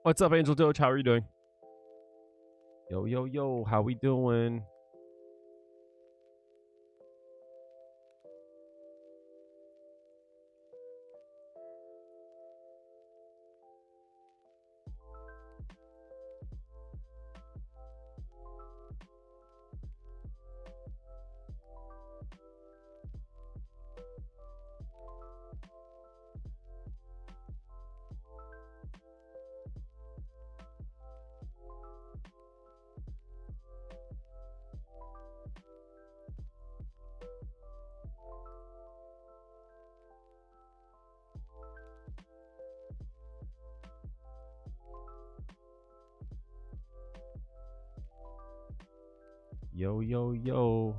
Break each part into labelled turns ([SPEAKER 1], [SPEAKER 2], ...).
[SPEAKER 1] What's up, Angel Doge? How are you doing? Yo, yo, yo. How we doing? Yo, yo, yo.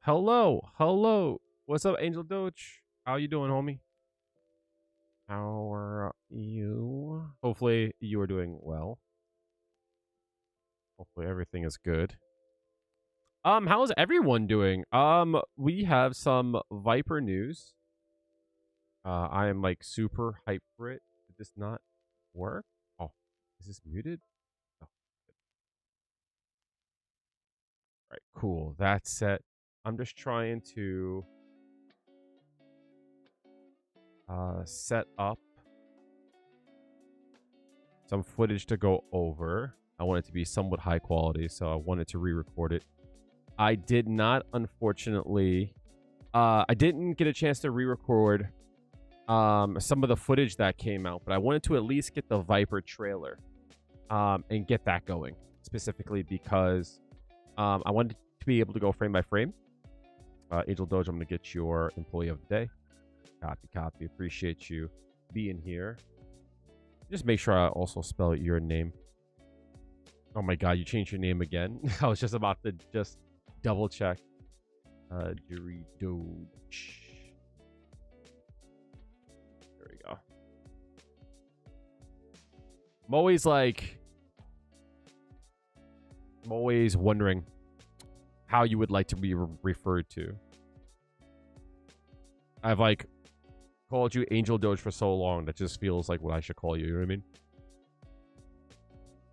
[SPEAKER 1] Hello, hello. What's up, Angel Doge? How you doing, homie? How are you? Hopefully you are doing well. Hopefully everything is good. How's everyone doing? We have some Viper news. I am like super hyped for it. Did this not work? Oh, is this muted? Oh, good. All right, cool. That's set. I'm just trying to set up some footage to go over. I want it to be somewhat high quality, so I wanted to re-record it. I did not, unfortunately, I didn't get a chance to re-record some of the footage that came out, but I wanted to at least get the Viper trailer and get that going, specifically because I wanted to be able to go frame by frame. Angel Doge, I'm going to get your employee of the day. Copy. Appreciate you being here. Just make sure I also spell your name. Oh my god, you changed your name again. I was just about to just double check. Juri Doge. There we go. I'm always wondering how you would like to be referred to. I've like called you Angel Doge for so long that just feels like what I should call you. You know what I mean?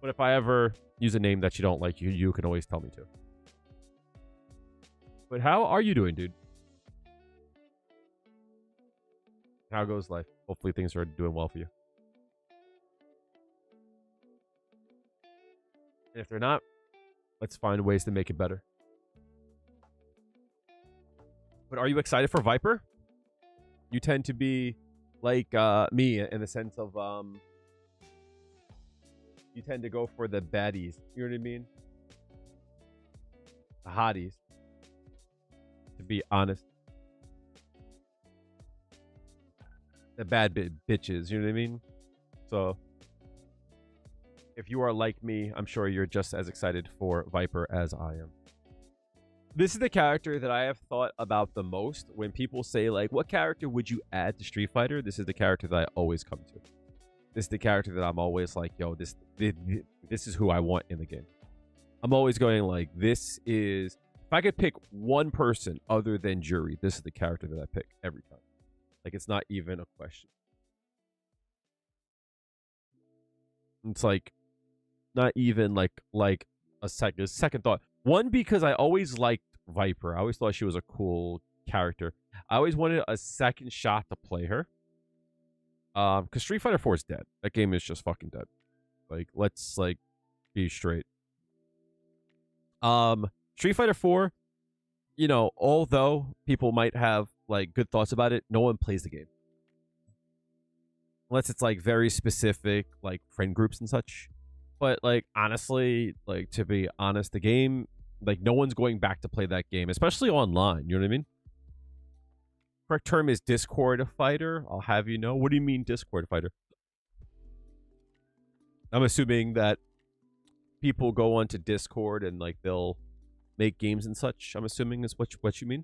[SPEAKER 1] But if I ever use a name that you don't like, you can always tell me to. But how are you doing, dude? How goes life? Hopefully things are doing well for you. And if they're not, let's find ways to make it better. But are you excited for Viper? You tend to be like me in the sense of you tend to go for the baddies. You know what I mean? The hotties. To be honest. The bad bitches. You know what I mean? So if you are like me, I'm sure you're just as excited for Viper as I am. This is the character that I have thought about the most when people say, like, what character would you add to Street Fighter? This is the character that I always come to. This is the character that I'm always like, yo, this is who I want in the game. I'm always going like, this is... If I could pick one person other than Juri, this is the character that I pick every time. Like, it's not even a question. It's like, not even like a second thought. One, because I always liked Viper. I always thought she was a cool character. I always wanted a second shot to play her. Because Street Fighter 4 is dead. That game is just fucking dead. Like, let's like be straight. Street Fighter 4, you know, although people might have like good thoughts about it, no one plays the game. Unless it's like very specific, like friend groups and such. But like honestly, like to be honest, the game, like no one's going back to play that game, especially online. You know what I mean? Correct term is Discord fighter. I'll have you know. What do you mean Discord fighter? I'm assuming that people go onto Discord and like they'll make games and such. I'm assuming is what you mean.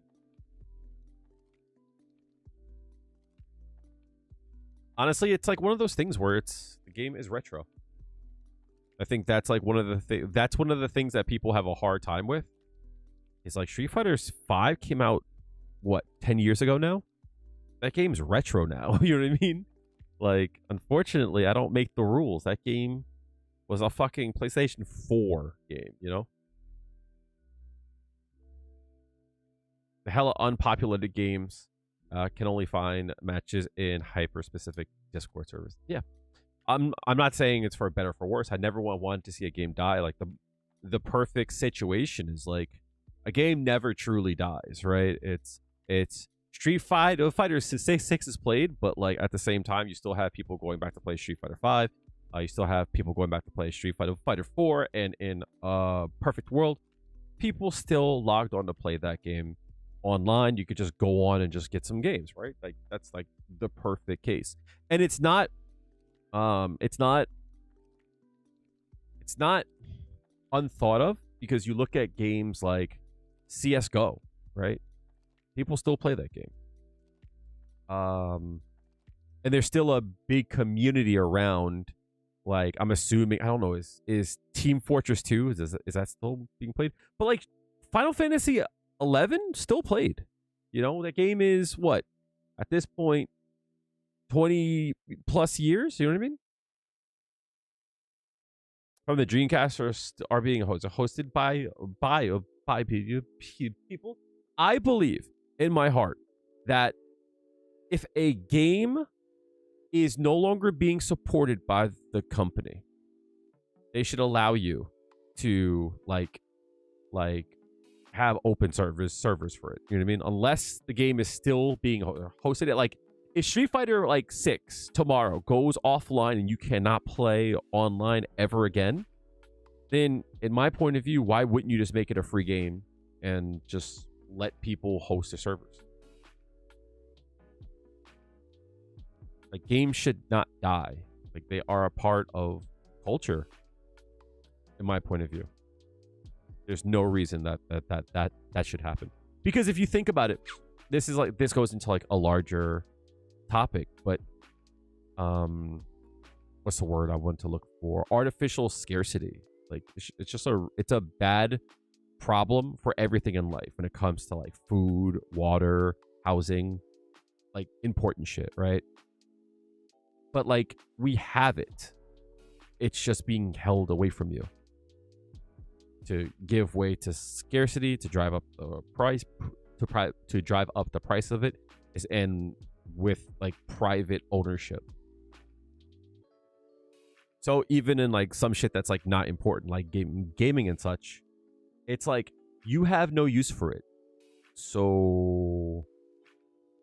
[SPEAKER 1] honestly, it's like one of those things where the game is retro. I think that's like one of the things that people have a hard time with. It's like Street Fighter 5 came out what 10 years ago now. That game's retro now. You know what I mean? Like, unfortunately, I don't make the rules. That game was a fucking PlayStation 4 game, you know? The hella unpopulated games can only find matches in hyper-specific Discord servers. Yeah. I'm not saying it's for better or for worse. I never want to see a game die. Like, the perfect situation is, like, a game never truly dies, right? It's Street Fighter 6 is played, but like at the same time, you still have people going back to play Street Fighter 5. You still have people going back to play Street Fighter 4, and in Perfect World, people still logged on to play that game online. You could just go on and just get some games, right? Like that's like the perfect case. And it's not unthought of, because you look at games like CS:GO, right? People still play that game. And there's still a big community around, like, I'm assuming, I don't know, is Team Fortress 2, is that still being played? But like Final Fantasy 11 still played. You know, that game is what? At this point, 20 plus years, you know what I mean? From the Dreamcast are being hosted by people. I believe in my heart that if a game is no longer being supported by the company, they should allow you to like have open servers for it. You know what I mean? Unless the game is still being hosted at, like, if Street Fighter like 6 tomorrow goes offline and you cannot play online ever again, then in my point of view, why wouldn't you just make it a free game and just let people host the servers? Like, games should not die. Like, they are a part of culture, in my point of view. There's no reason that should happen. Because if you think about it, this goes into like a larger topic, but what's the word I want to look for? Artificial scarcity. Like, it's a bad problem for everything in life when it comes to like food, water, housing, like important shit, right? But like, we have it. It's just being held away from you to give way to scarcity, to drive up the price, to drive up the price of it, and with like private ownership. So even in like some shit that's like not important, like gaming and such, it's like you have no use for it. So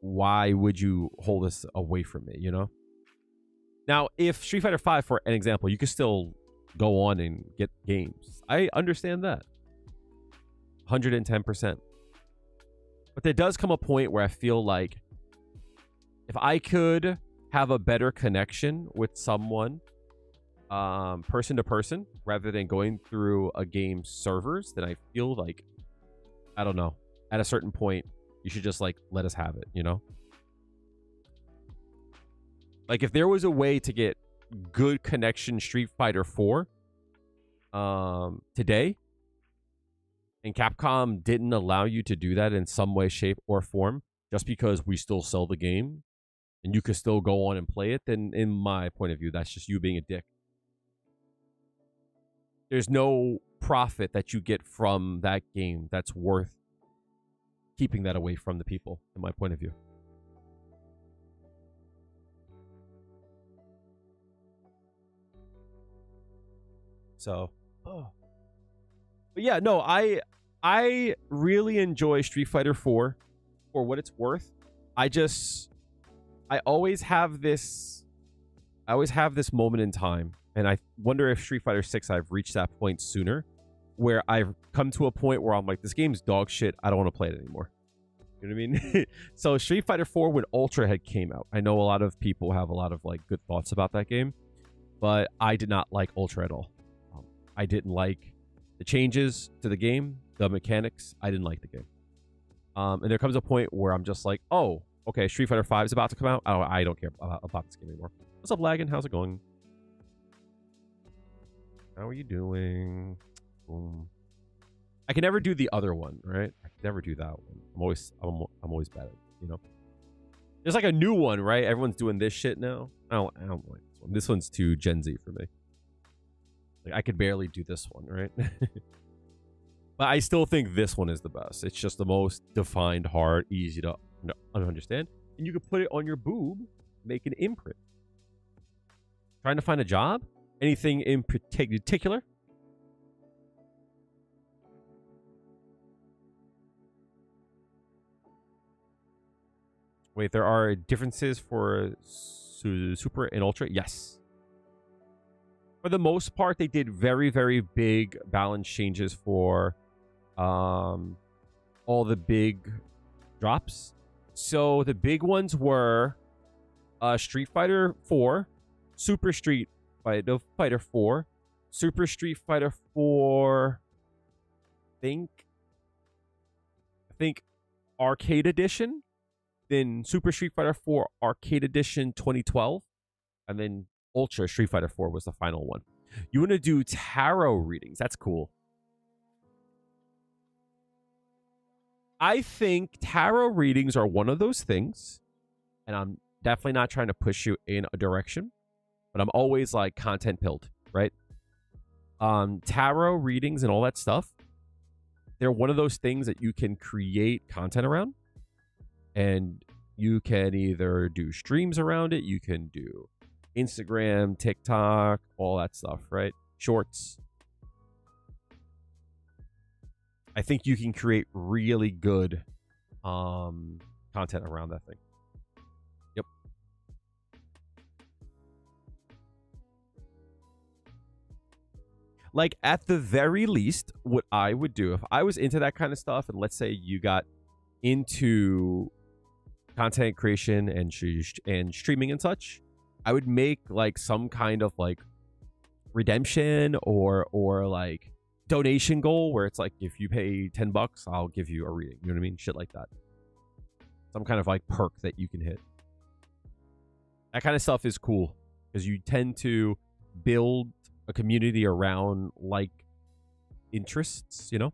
[SPEAKER 1] why would you hold this away from me, you know? Now, if Street Fighter 5, for an example, you could still go on and get games. I understand that. 110%. But there does come a point where I feel like if I could have a better connection with someone, person to person, rather than going through a game's servers, then I feel like, I don't know, at a certain point, you should just like let us have it, you know? Like, if there was a way to get good connection Street Fighter 4 today, and Capcom didn't allow you to do that in some way, shape, or form, just because we still sell the game and you could still go on and play it, then in my point of view, that's just you being a dick. There's no profit that you get from that game that's worth keeping that away from the people, in my point of view. So, but yeah, no, I really enjoy Street Fighter 4 for what it's worth. I always have this moment in time, and I wonder if Street Fighter 6 I've reached that point sooner, where I've come to a point where I'm like, this game's dog shit. I don't want to play it anymore. You know what I mean? So Street Fighter 4, when Ultra had came out, I know a lot of people have a lot of like good thoughts about that game, but I did not like Ultra at all. I didn't like the changes to the game, the mechanics. I didn't like the game. And there comes a point where I'm just like, oh, Okay, Street Fighter 5 is about to come out. Oh, I don't care about this game anymore. What's up, Laggin? How's it going? How are you doing? Boom. I can never do the other one, right? I can never do that one. I'm always bad at it, you know? There's like a new one, right? Everyone's doing this shit now. I don't like this one. This one's too Gen Z for me. Like, I could barely do this one, right? But I still think this one is the best. It's just the most defined, hard, easy to understand. And you can put it on your boob, make an imprint. Trying to find a job? Anything in particular? Wait, there are differences for Super and Ultra? Yes. For the most part, they did very, very big balance changes for all the big drops. So the big ones were Street Fighter 4, Super Street Fighter 4, Super Street Fighter 4, I think Arcade Edition, then Super Street Fighter 4 Arcade Edition 2012, and then Ultra Street Fighter 4 was the final one. You want to do tarot readings? That's cool. I think tarot readings are one of those things, and I'm definitely not trying to push you in a direction, but I'm always like content pilled, right? Tarot readings and all that stuff, they're one of those things that you can create content around, and you can either do streams around it, you can do Instagram, TikTok, all that stuff, right? Shorts. I think you can create really good content around that thing. Yep. Like, at the very least, what I would do if I was into that kind of stuff, and let's say you got into content creation and streaming and such, I would make like some kind of like redemption or like donation goal where it's like, if you pay $10, I'll give you a reading. You know what I mean? Shit like that. Some kind of like perk that you can hit. That kind of stuff is cool because you tend to build a community around like interests, you know?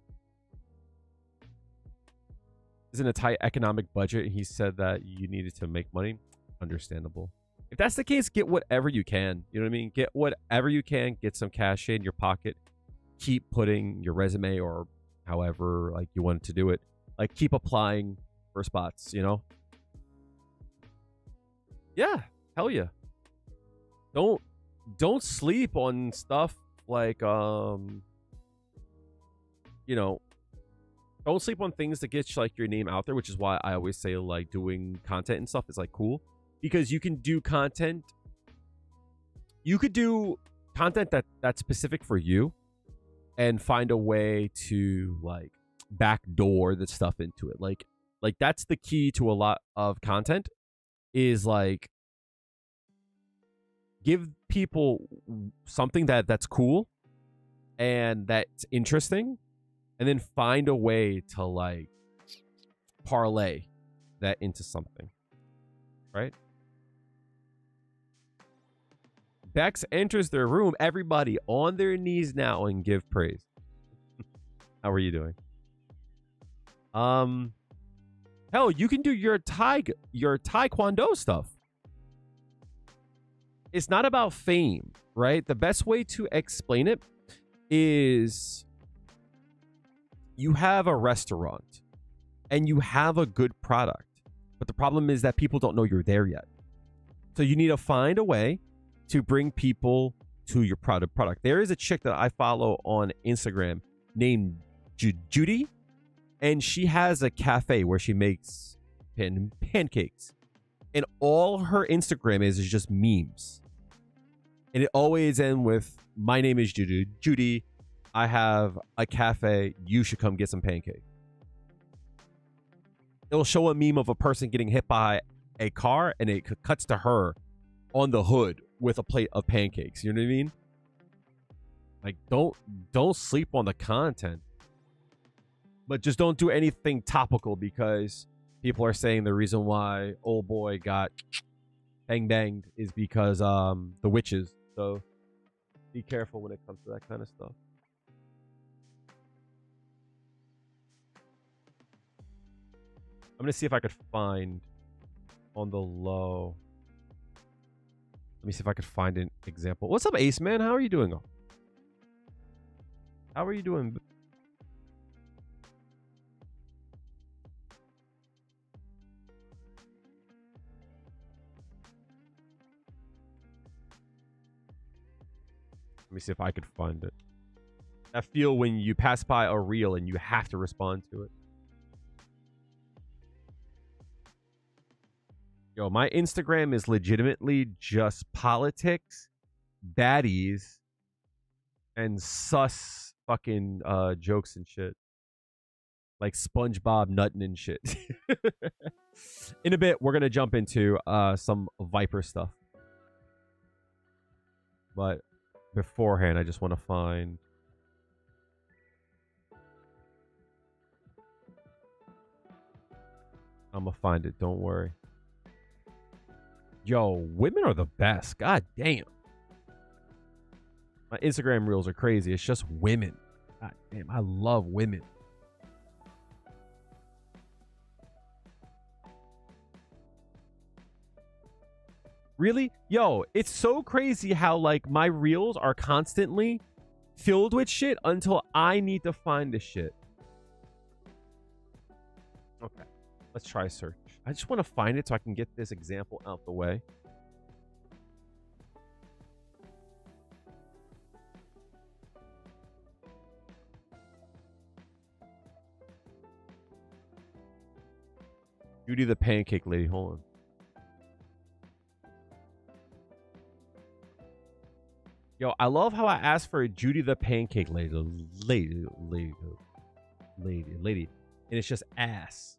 [SPEAKER 1] Isn't a tight economic budget. He said that you needed to make money. Understandable. If that's the case, get whatever you can. You know what I mean? Get whatever you can. Get some cash in your pocket. Keep putting your resume or however like you want to do it. Like, keep applying for spots, you know? Yeah. Hell yeah. Don't sleep on stuff like, you know, don't sleep on things that get like your name out there, which is why I always say like doing content and stuff is like cool, because you can do content. You could do content that's specific for you and find a way to like backdoor the stuff into it. Like that's the key to a lot of content is like give people something that's cool and that's interesting, and then find a way to like parlay that into something, right? Bex enters their room. Everybody on their knees now and give praise. How are you doing? Hell, you can do your taekwondo stuff. It's not about fame, right? The best way to explain it is you have a restaurant and you have a good product, but the problem is that people don't know you're there yet. So you need to find a way to bring people to your product. There is a chick that I follow on Instagram named Juri, and she has a cafe where she makes pancakes, and all her Instagram is just memes, and it always ends with, "My name is Judy. I have a cafe. You should come get some pancake." It'll show a meme of a person getting hit by a car, and it cuts to her on the hood with a plate of pancakes. You know what I mean? Like, don't sleep on the content, but just don't do anything topical, because people are saying the reason why old boy got banged is because the witches. So be careful when it comes to that kind of stuff. I'm gonna see if I could find on the low. Let me see if I could find an example. What's up, Ace Man? How are you doing? How are you doing? Let me see if I could find it. That feel when you pass by a reel and you have to respond to it. Yo, my Instagram is legitimately just politics, baddies, and sus fucking jokes and shit. Like SpongeBob nutting and shit. In a bit, we're going to jump into some Viper stuff. But beforehand, I just want to find... I'm going to find it, don't worry. Yo, women are the best. God damn. My Instagram reels are crazy. It's just women. God damn, I love women. Really? Yo, it's so crazy how, like, my reels are constantly filled with shit until I need to find the shit. Okay, let's try search. I just want to find it so I can get this example out the way. Judy the pancake lady, hold on. Yo, I love how I asked for a Judy the pancake lady. Lady. And it's just ass.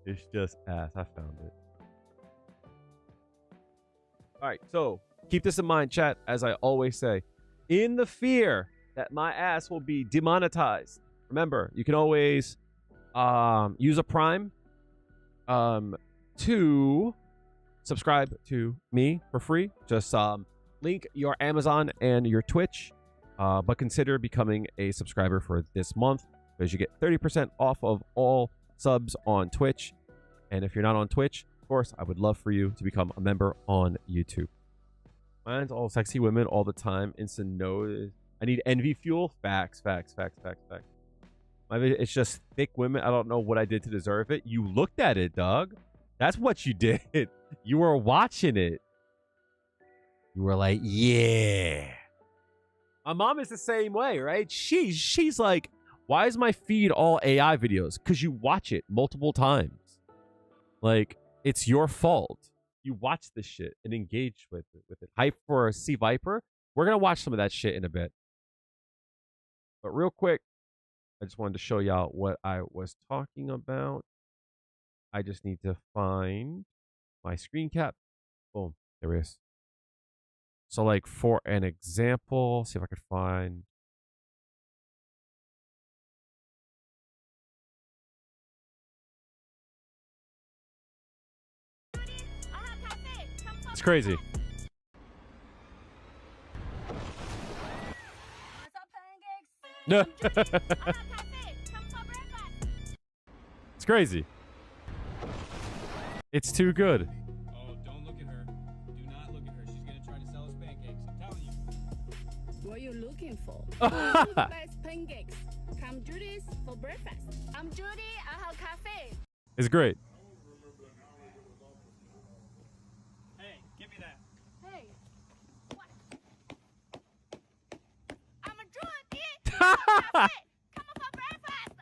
[SPEAKER 1] It's just ass. I found it. All right, so keep this in mind, chat, as I always say. In the fear that my ass will be demonetized, remember, you can always use a Prime to subscribe to me for free. Just link your Amazon and your Twitch, but consider becoming a subscriber for this month because you get 30% off of all subs on Twitch. And if you're not on Twitch, of course, I would love for you to become a member on YouTube. Mine's all sexy women all the time. Instant no. I need envy fuel. Facts. It's just thick women. I don't know what I did to deserve it. You looked at it, dog. That's what you did. You were watching it. You were like, yeah. My mom is the same way, right? She's like, why is my feed all AI videos? Because you watch it multiple times. Like, it's your fault. You watch this shit and engage with it. Hype for Sea Viper? We're going to watch some of that shit in a bit. But real quick, I just wanted to show y'all what I was talking about. I just need to find my screen cap. Boom. There it is. So, like, for an example, see if I could find... It's crazy. No. It's crazy. It's too good.
[SPEAKER 2] Oh, don't look at her. Do not look at her. She's gonna try to sell us pancakes. I'm telling you.
[SPEAKER 3] What are you looking for? Best pancakes. Come Judy's for breakfast. I'm Judy. I have cafe.
[SPEAKER 1] It's great.
[SPEAKER 2] Hey, give me that.
[SPEAKER 3] Hey, what? I'm a Judy. Cafe. Come for breakfast.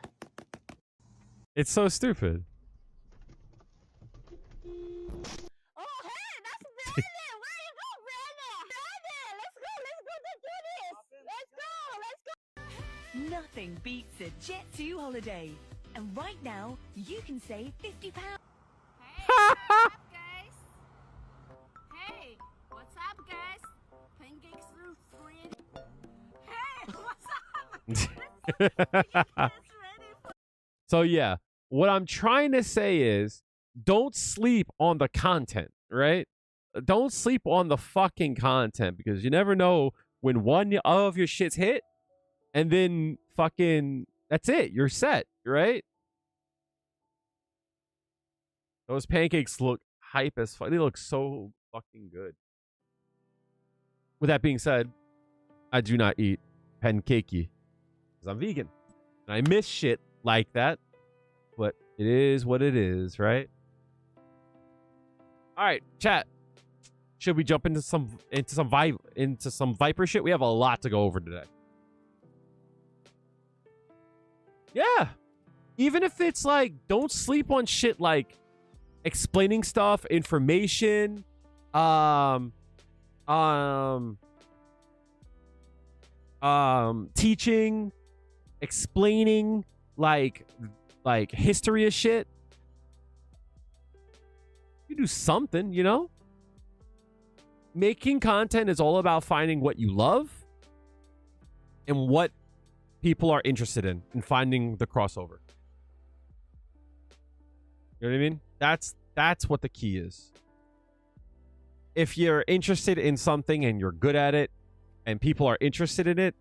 [SPEAKER 1] It's so stupid.
[SPEAKER 3] Oh, hey, that's Brandon. Where you go, Brandon? Brandon, let's go to Judy's. Let's go.
[SPEAKER 4] Nothing beats a Jet2 holiday. And right now, you can save £50.
[SPEAKER 3] Hey, what's up, guys? Hey, what's up, guys? Pancakes are ready. Hey, what's up? It's ready for...
[SPEAKER 1] So yeah, What I'm trying to say is don't sleep on the content, right? Don't sleep on the fucking content because you never know when one of your shits hit and then fucking that's it. You're set, right? Those pancakes look hype as fuck. They look so fucking good. With that being said, I do not eat pancakey because I'm vegan. And I miss shit like that. But it is what it is, right? All right, chat. Should we jump into some Viper shit? We have a lot to go over today. Yeah. Even if it's like, don't sleep on shit like explaining stuff, information, teaching, explaining like history of shit. You do something, you know? Making content is all about finding what you love and what people are interested in and finding the crossover. You know what I mean? That's what the key is. If you're interested in something and you're good at it and people are interested in it,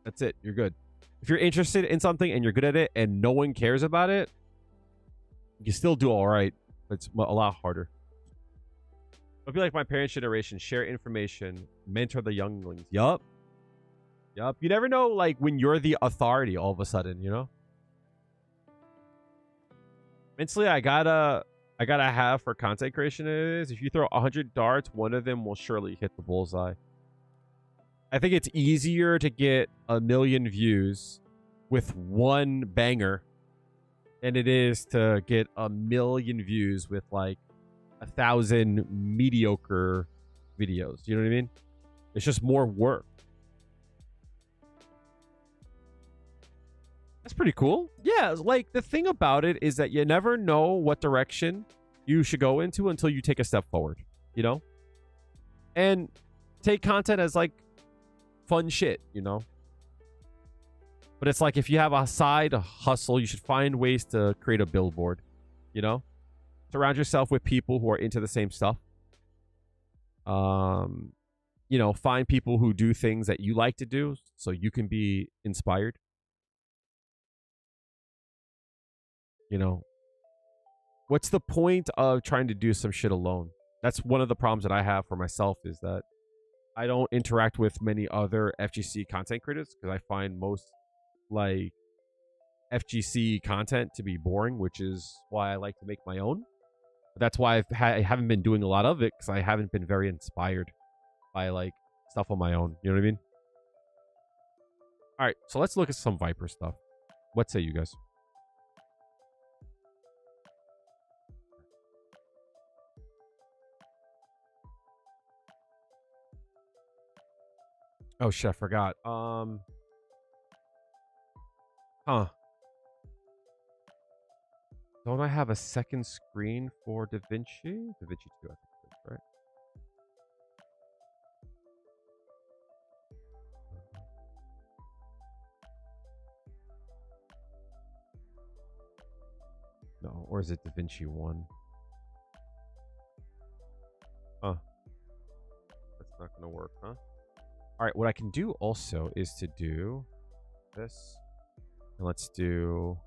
[SPEAKER 1] that's it. You're good. If you're interested in something and you're good at it and no one cares about it, you still do all right. But it's a lot harder. I feel like my parents' generation, share information, mentor the younglings. Yup. You never know, like, when you're the authority all of a sudden, you know? Mentally, I gotta have for content creation is if you throw 100 darts, one of them will surely hit the bullseye. I think it's easier to get 1 million views with one banger than it is to get 1 million views with like 1,000 mediocre videos. You know what I mean? It's just more work. That's pretty cool. Yeah, like the thing about it is that you never know what direction you should go into until you take a step forward, you know? And take content as like fun shit, you know? But it's like if you have a side hustle, you should find ways to create a billboard, you know? Surround yourself with people who are into the same stuff. You know, find people who do things that you like to do so you can be inspired. You know, what's the point of trying to do some shit alone? That's one of the problems that I have for myself is that I don't interact with many other FGC content creators because I find most like FGC content to be boring, which is why I like to make my own. But that's why I haven't been doing a lot of it because I haven't been very inspired by like stuff on my own. You know what I mean? All right, so let's look at some Viper stuff. What say you guys? Oh shit, I forgot. Huh. Don't I have a second screen for DaVinci? DaVinci 2, I think it is, right? No, or is it DaVinci 1? Huh. That's not gonna work, huh? All right, what I can do also is to do this. And let's do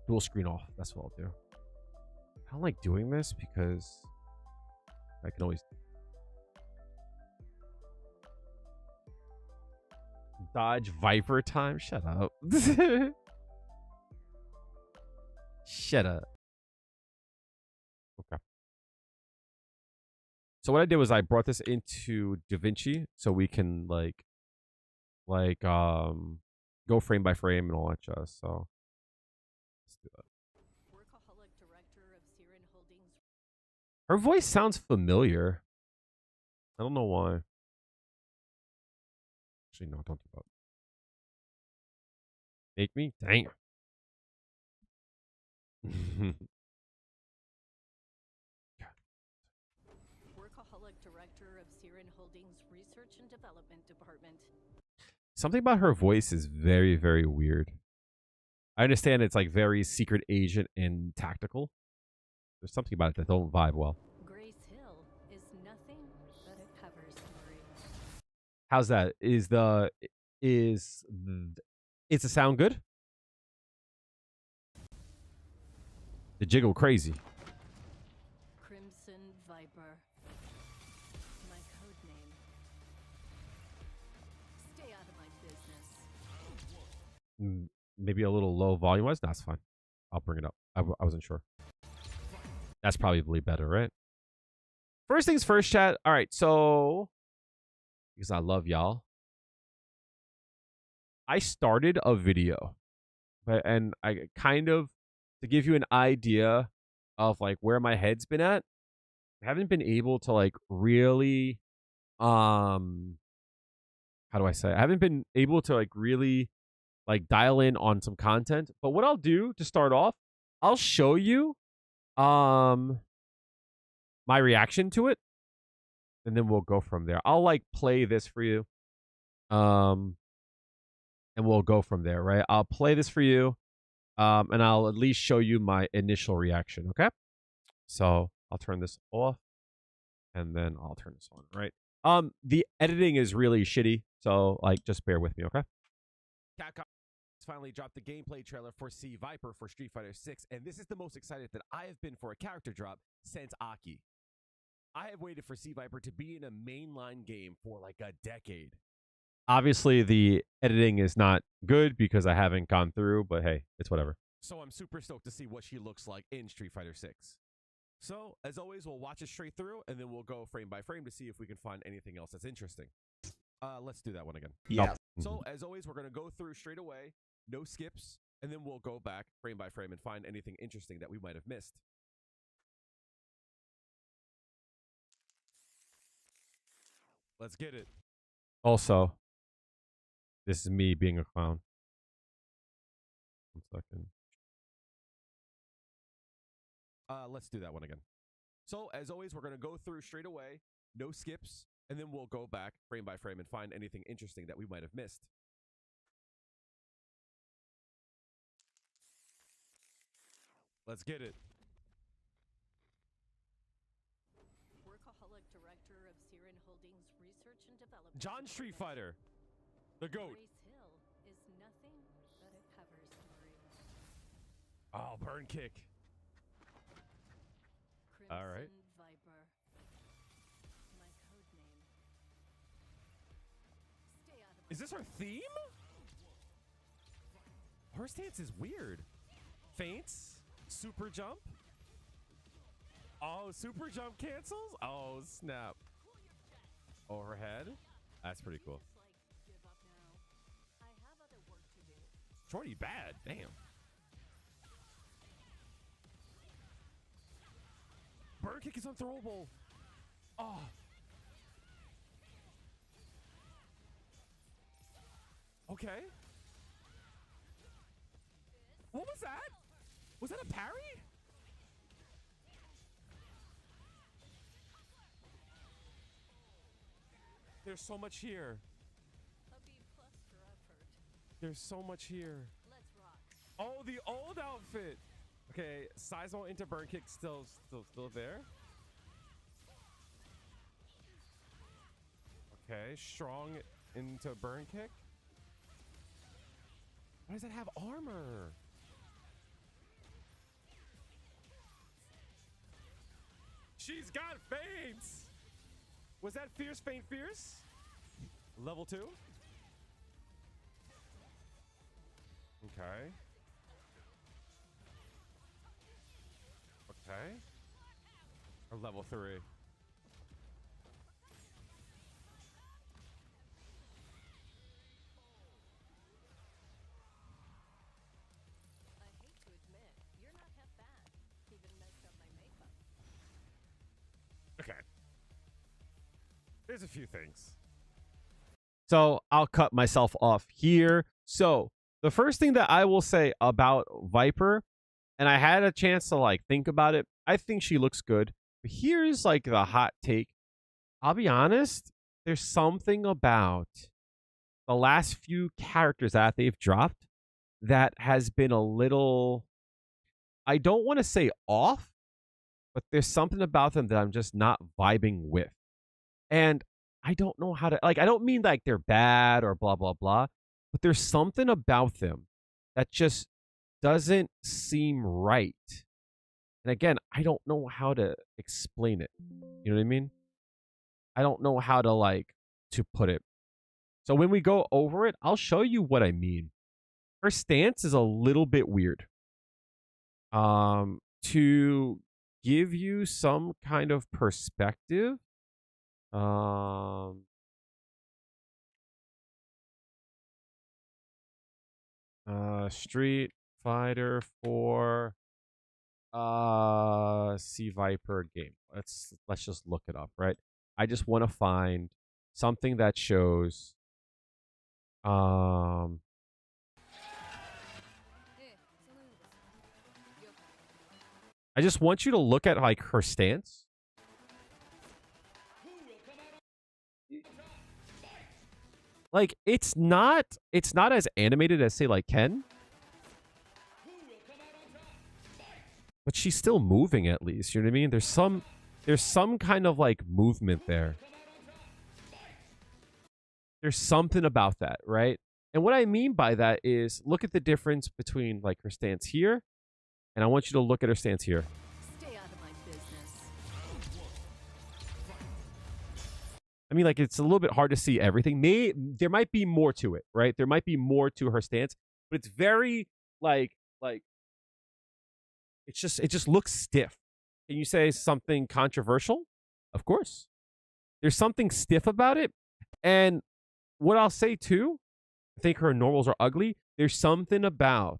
[SPEAKER 1] dual screen off. That's what I'll do. I don't like doing this because I can always dodge Viper time. Shut up. Shut up. Okay. So what I did was I brought this into DaVinci so we can go frame by frame and all that jazz. So let's do that. Her voice sounds familiar. I don't know why. Actually, no, don't do that. Make me? Dang.
[SPEAKER 5] Workaholic Director of Siren Holdings Research and Development Department.
[SPEAKER 1] Something about her voice is very, very weird. I understand it's like very secret agent and tactical. There's something about it that don't vibe well.
[SPEAKER 5] Grace Hill is nothing but a cover story.
[SPEAKER 1] How's that? Is the sound good? The jiggle crazy.
[SPEAKER 5] Crimson Viper. My code name. Stay out of my business.
[SPEAKER 1] Maybe a little low volume wise. That's fine. I'll bring it up. I wasn't sure. That's probably better, right? First things first, chat. All right, so because I love y'all, I started a video, and I kind of, to give you an idea of like where my head's been at, I haven't been able to like really, how do I say? I haven't been able to like really like dial in on some content. But what I'll do to start off, I'll show you my reaction to it, and then we'll go from there. I'll like play this for you. And we'll go from there, right? I'll play this for you. And I'll at least show you my initial reaction, okay? So I'll turn this off, and then I'll turn this on, right? The editing is really shitty, so like just bear with me, okay? Capcom finally dropped the gameplay trailer for C Viper for Street Fighter 6, and this is the most excited that I have been for a character drop since Aki. I have waited for C Viper to be in a mainline game for like a decade. Obviously, the editing is not good because I haven't gone through, but hey, it's whatever. So I'm super stoked to see what she looks like in Street Fighter 6. So, as always, we'll watch it straight through, and then we'll go frame by frame to see if we can find anything else that's interesting. Let's do that one again.
[SPEAKER 6] Yeah.
[SPEAKER 1] So, as always, we're going to go through straight away, no skips, and then we'll go back frame by frame and find anything interesting that we might have missed. Let's get it. Also, this is me being a clown. 1 second. Let's do that one again. So, as always, we're going to go through straight away, no skips, and then we'll go back frame by frame and find anything interesting that we might have missed. Let's get it.
[SPEAKER 5] Workaholic director of Siren Holdings Research and Development.
[SPEAKER 1] John Street Fighter, the GOAT.
[SPEAKER 5] Grace Hill is nothing but a cover story.
[SPEAKER 1] Oh, burn kick.
[SPEAKER 5] Crimson
[SPEAKER 1] All right.
[SPEAKER 5] Viper. My code name. Stay out of my
[SPEAKER 1] Is this her theme? Her stance is weird. Feints, super jump. Oh, super jump cancels? Oh, snap. Overhead? That's pretty cool.
[SPEAKER 5] Looks like give up now. I have other work to do.
[SPEAKER 1] Shorty bad. Damn. Burn kick is unthrowable. Oh. Okay. What was that? Was that a parry? There's so much here.
[SPEAKER 5] A B+ for effort.
[SPEAKER 1] There's so much here.
[SPEAKER 5] Let's rock.
[SPEAKER 1] Oh, the old outfit. Okay, Sizemore into burn kick still there. Okay, strong into burn kick. Why does that have armor? She's got feints. Was that fierce feint fierce? Level 2. Okay. Okay. Or level 3.
[SPEAKER 5] I hate to admit, you're not half bad. Even messed up my makeup.
[SPEAKER 1] Okay. There's a few things. So I'll cut myself off here. So the first thing that I will say about Viper, and I had a chance to like think about it, I think she looks good. But here's like the hot take. I'll be honest, there's something about the last few characters that they've dropped that has been a little, I don't want to say off, but there's something about them that I'm just not vibing with. And I don't know how to, like, I don't mean like they're bad or blah, blah, blah, but there's something about them that just doesn't seem right. And again, I don't know how to explain it. You know what I mean? I don't know how to to put it. So when we go over it, I'll show you what I mean. Her stance is a little bit weird. To give you some kind of perspective, Street Fighter 4 Sea Viper game. Let's just look it up, right? I just want to find something that shows I just want you to look at like her stance. Like it's not as animated as say like Ken. But she's still moving at least, you know what I mean? There's some kind of like movement there. There's something about that, right? And what I mean by that is look at the difference between like her stance here, and I want you to look at her stance here.
[SPEAKER 5] Stay out of my business.
[SPEAKER 1] I mean, like it's a little bit hard to see everything. There might be more to it, right? There might be more to her stance, but it's very like it just looks stiff. Can you say something controversial? Of course. There's something stiff about it. And what I'll say too, I think her normals are ugly. There's something about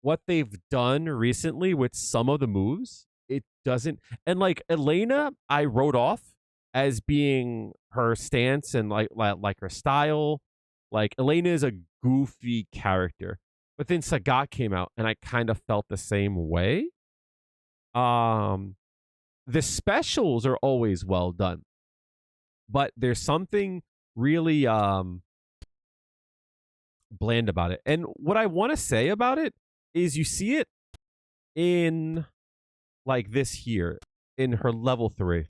[SPEAKER 1] what they've done recently with some of the moves. It doesn't, and like Elena, I wrote off as being her stance and like her style. Like Elena is a goofy character. But then Sagat came out and I kind of felt the same way. The specials are always well done. But there's something really bland about it. And what I want to say about it is you see it in like this here in her level 3.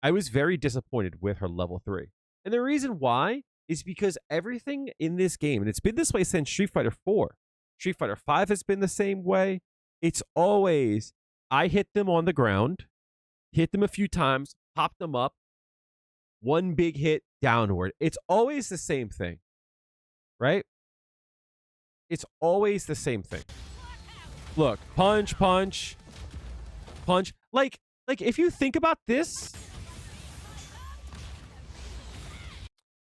[SPEAKER 1] I was very disappointed with her level 3. And the reason why is because everything in this game, and it's been this way since Street Fighter 4. Street Fighter 5 has been the same way. It's always, I hit them on the ground, hit them a few times, pop them up, one big hit downward. It's always the same thing, right? It's always the same thing. Look, punch, punch, punch. Like if you think about this,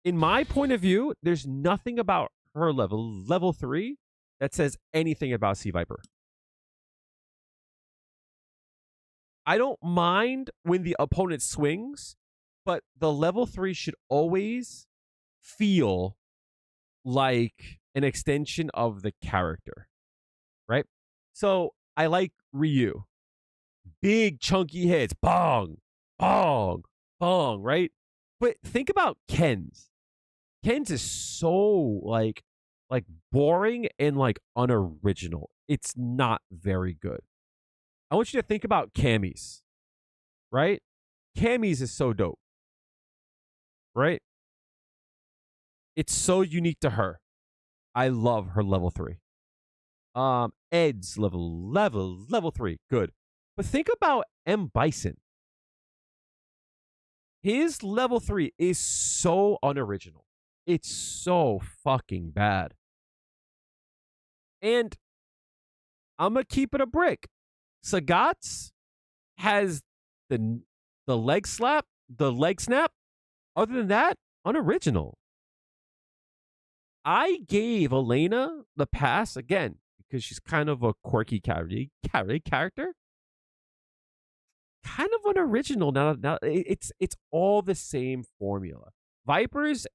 [SPEAKER 1] in my point of view, there's nothing about her level 3, that says anything about Sea Viper. I don't mind when the opponent swings, but the level 3 should always feel like an extension of the character, right? So I like Ryu. Big chunky hits, bong, bong, bong, right? But think about Ken's. Ken's is so like boring and like unoriginal. It's not very good. I want you to think about Cammy's, right? Cammy's is so dope, right? It's so unique to her. I love her level 3. Ed's level 3, good. But think about M. Bison. His level 3 is so unoriginal. It's so fucking bad. And I'm going to keep it a brick. Sagat's has the leg slap, the leg snap. Other than that, unoriginal. I gave Elena the pass again because she's kind of a quirky character. Kind of unoriginal. Now it's all the same formula. Vipers,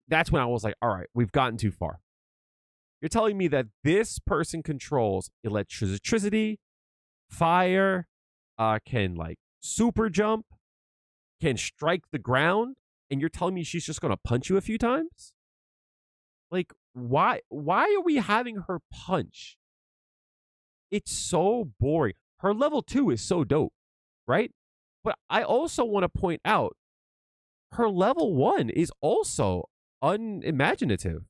[SPEAKER 1] that's when I was like, all right, we've gotten too far. You're telling me that this person controls electricity, fire, can like super jump, can strike the ground, and you're telling me she's just gonna punch you a few times? Like, why are we having her punch? It's so boring. Her level 2 is so dope, right? But I also want to point out her level 1 is also unimaginative.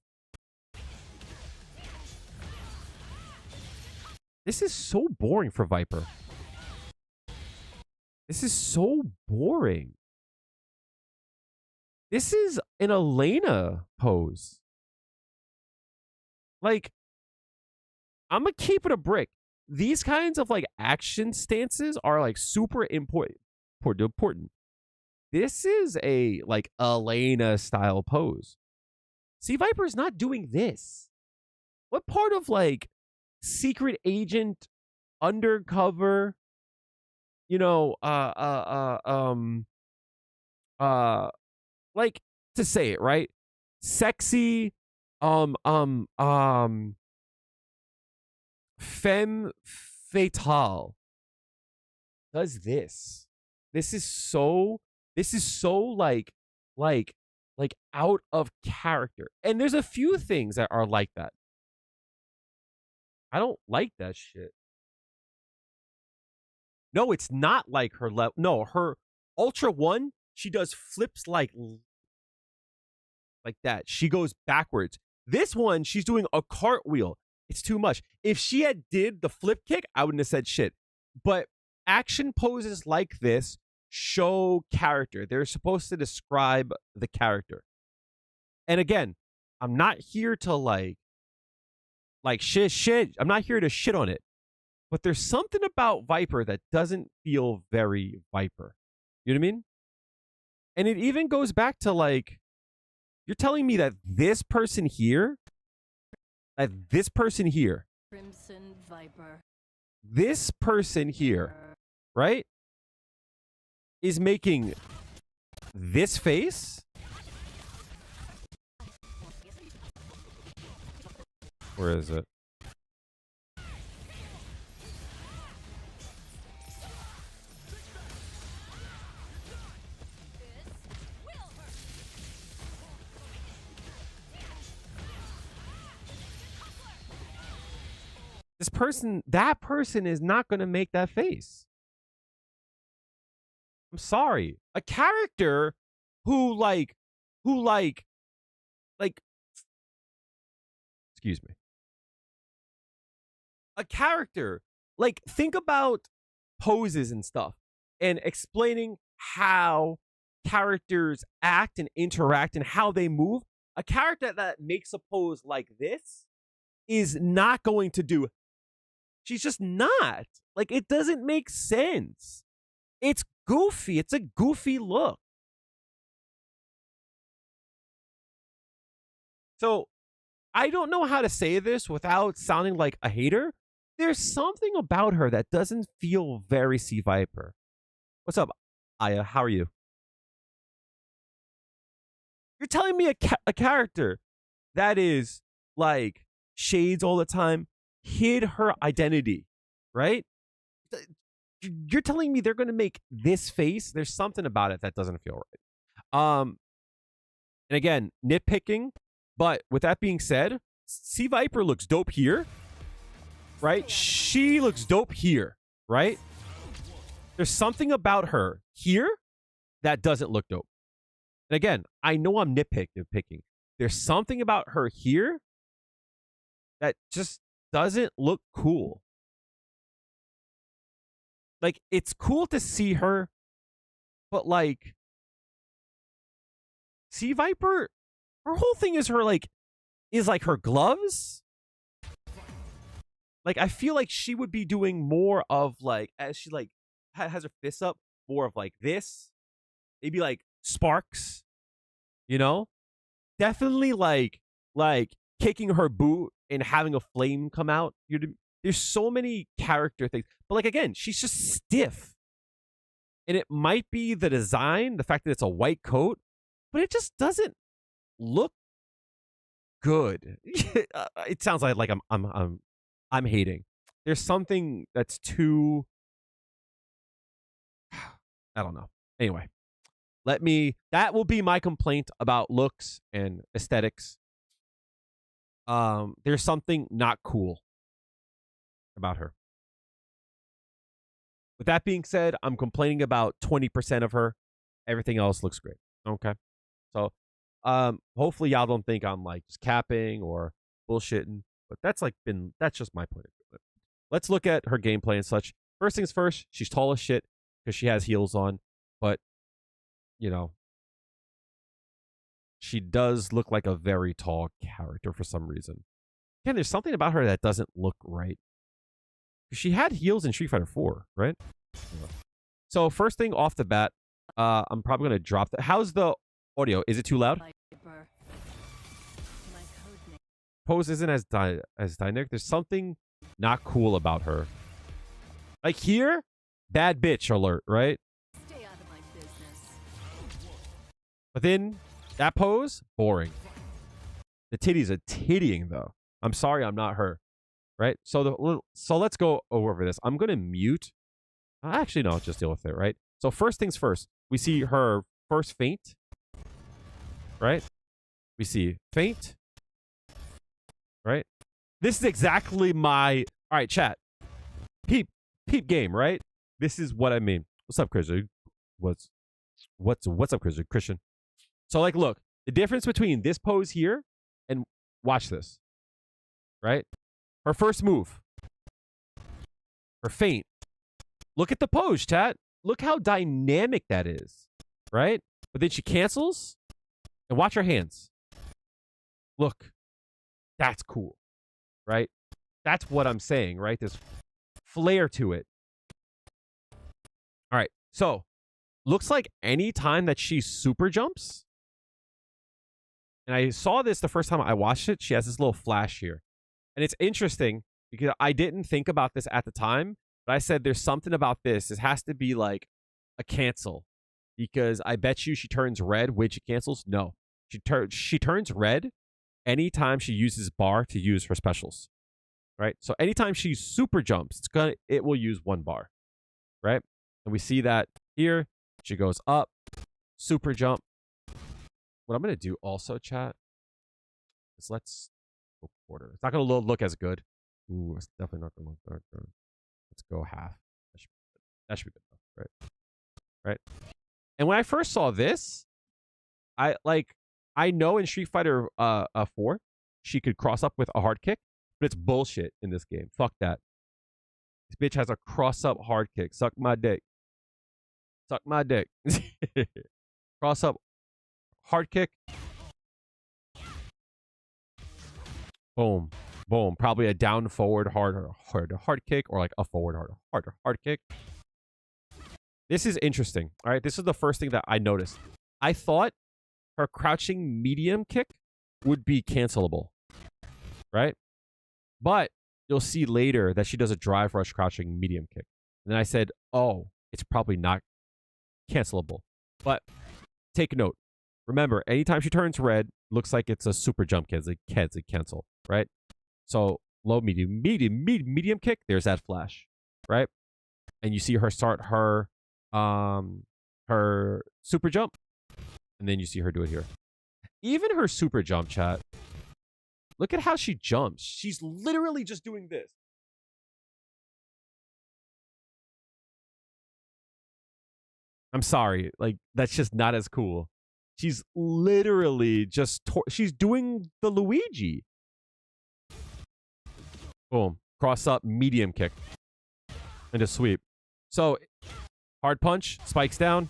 [SPEAKER 1] This is so boring for Viper. This is so boring. This is an Elena pose. Like, I'm gonna keep it a brick. These kinds of like action stances are like super important. This is a like Elena style pose. See, Viper's not doing this. What part of like secret agent, undercover, you know, like, to say it right, sexy, femme fatale does this. This is so like out of character. And there's a few things that are like that. I don't like that shit. No, it's not like her level. No, her Ultra 1, she does flips like that. She goes backwards. This one, she's doing a cartwheel. It's too much. If she had did the flip kick, I wouldn't have said shit. But action poses like this show character. They're supposed to describe the character. And again, I'm not here to like shit. I'm not here to shit on it. But there's something about Viper that doesn't feel very Viper. You know what I mean? And it even goes back to like, you're telling me that this person here,
[SPEAKER 5] Crimson Viper.
[SPEAKER 1] this person here, right, is making this face? Where is it? That person is not going to make that face. I'm sorry. A character who excuse me. A character, like, think about poses and stuff and explaining how characters act and interact and how they move. A character that makes a pose like this is not going to do. She's just not. Like, it doesn't make sense. It's goofy. It's a goofy look. So, I don't know how to say this without sounding like a hater. There's something about her that doesn't feel very Sea Viper. What's up, Aya? How are you? You're telling me a character that is like shades all the time, hid her identity, right? You're telling me they're going to make this face? There's something about it that doesn't feel right. And again, nitpicking, but with that being said, Sea Viper looks dope here, right? She looks dope here, right? There's something about her here that doesn't look dope. And again, I know I'm nitpicking. There's something about her here that just doesn't look cool. Like, it's cool to see her, but like, Sea Viper, her whole thing is her her gloves. Like, I feel like she would be doing more of like, as she like has her fists up, more of like this, maybe like sparks, you know? Definitely like kicking her boot and having a flame come out. There's so many character things. But like, again, she's just stiff. And it might be the design, the fact that it's a white coat, but it just doesn't look good. It sounds like I'm hating. There's something that's too, I don't know. Anyway, That will be my complaint about looks and aesthetics. There's something not cool about her. With that being said, I'm complaining about 20% of her. Everything else looks great. Okay. So, hopefully y'all don't think I'm like just capping or bullshitting, but that's just my point of view. Let's look at her gameplay and such. First things first, she's tall as shit because she has heels on, but you know, she does look like a very tall character for some reason. Again, there's something about her that doesn't look right. She had heels in Street Fighter 4, right? So first thing off the bat, I'm probably going to drop that. How's the audio? Is it too loud? Pose isn't as dynamic. There's something not cool about her. Like here, bad bitch alert, right?
[SPEAKER 5] Stay out of my business.
[SPEAKER 1] But then that pose, boring. The titties are tittying though. I'm sorry, I'm not her. Right? So let's go over this. I'm gonna mute. Actually, no, just deal with it, right? So first things first, we see her first feint. Right? We see feint. Right? This is exactly my alright, chat. Peep game, right? This is what I mean. What's up, Christian? What's up, Christian? So like look, the difference between this pose here and watch this. Right? Her first move. Her feint. Look at the pose, chat. Look how dynamic that is. Right? But then she cancels. And watch her hands. Look. That's cool. Right? That's what I'm saying, right? There's flair to it. All right. So, looks like any time that she super jumps. And I saw this the first time I watched it. She has this little flash here. And it's interesting because I didn't think about this at the time, but I said there's something about this. This has to be like a cancel because I bet you she turns red when she cancels. No, she turns red anytime she uses bar to use her specials, right? So anytime she super jumps, it will use one bar, right? And we see that here. She goes up, super jump. What I'm gonna do also, chat, is let's quarter. It's not going to look as good. Ooh, it's definitely not going to look that good. Let's go half. That should be good enough, right? And when I first saw this, I know in Street Fighter 4 she could cross up with a hard kick, but it's bullshit in this game. Fuck that. This bitch has a cross up hard kick. Suck my dick. Suck my dick. Cross up hard kick. Boom, boom. Probably a down forward hard kick or like a forward hard kick. This is interesting. All right, this is the first thing that I noticed. I thought her crouching medium kick would be cancelable, right? But you'll see later that she does a drive rush crouching medium kick. And then I said, oh, it's probably not cancelable. But take note. Remember, anytime she turns red, looks like it's a super jump cancel, right? So low, medium kick, there's that flash, right? And you see her start her super jump, and then you see her do it here. Even her super jump, chat. Look at how she jumps. She's literally just doing this. I'm sorry, like that's just not as cool. She's literally just she's doing the Luigi. Boom. Cross up, medium kick. And a sweep. So, hard punch, spikes down.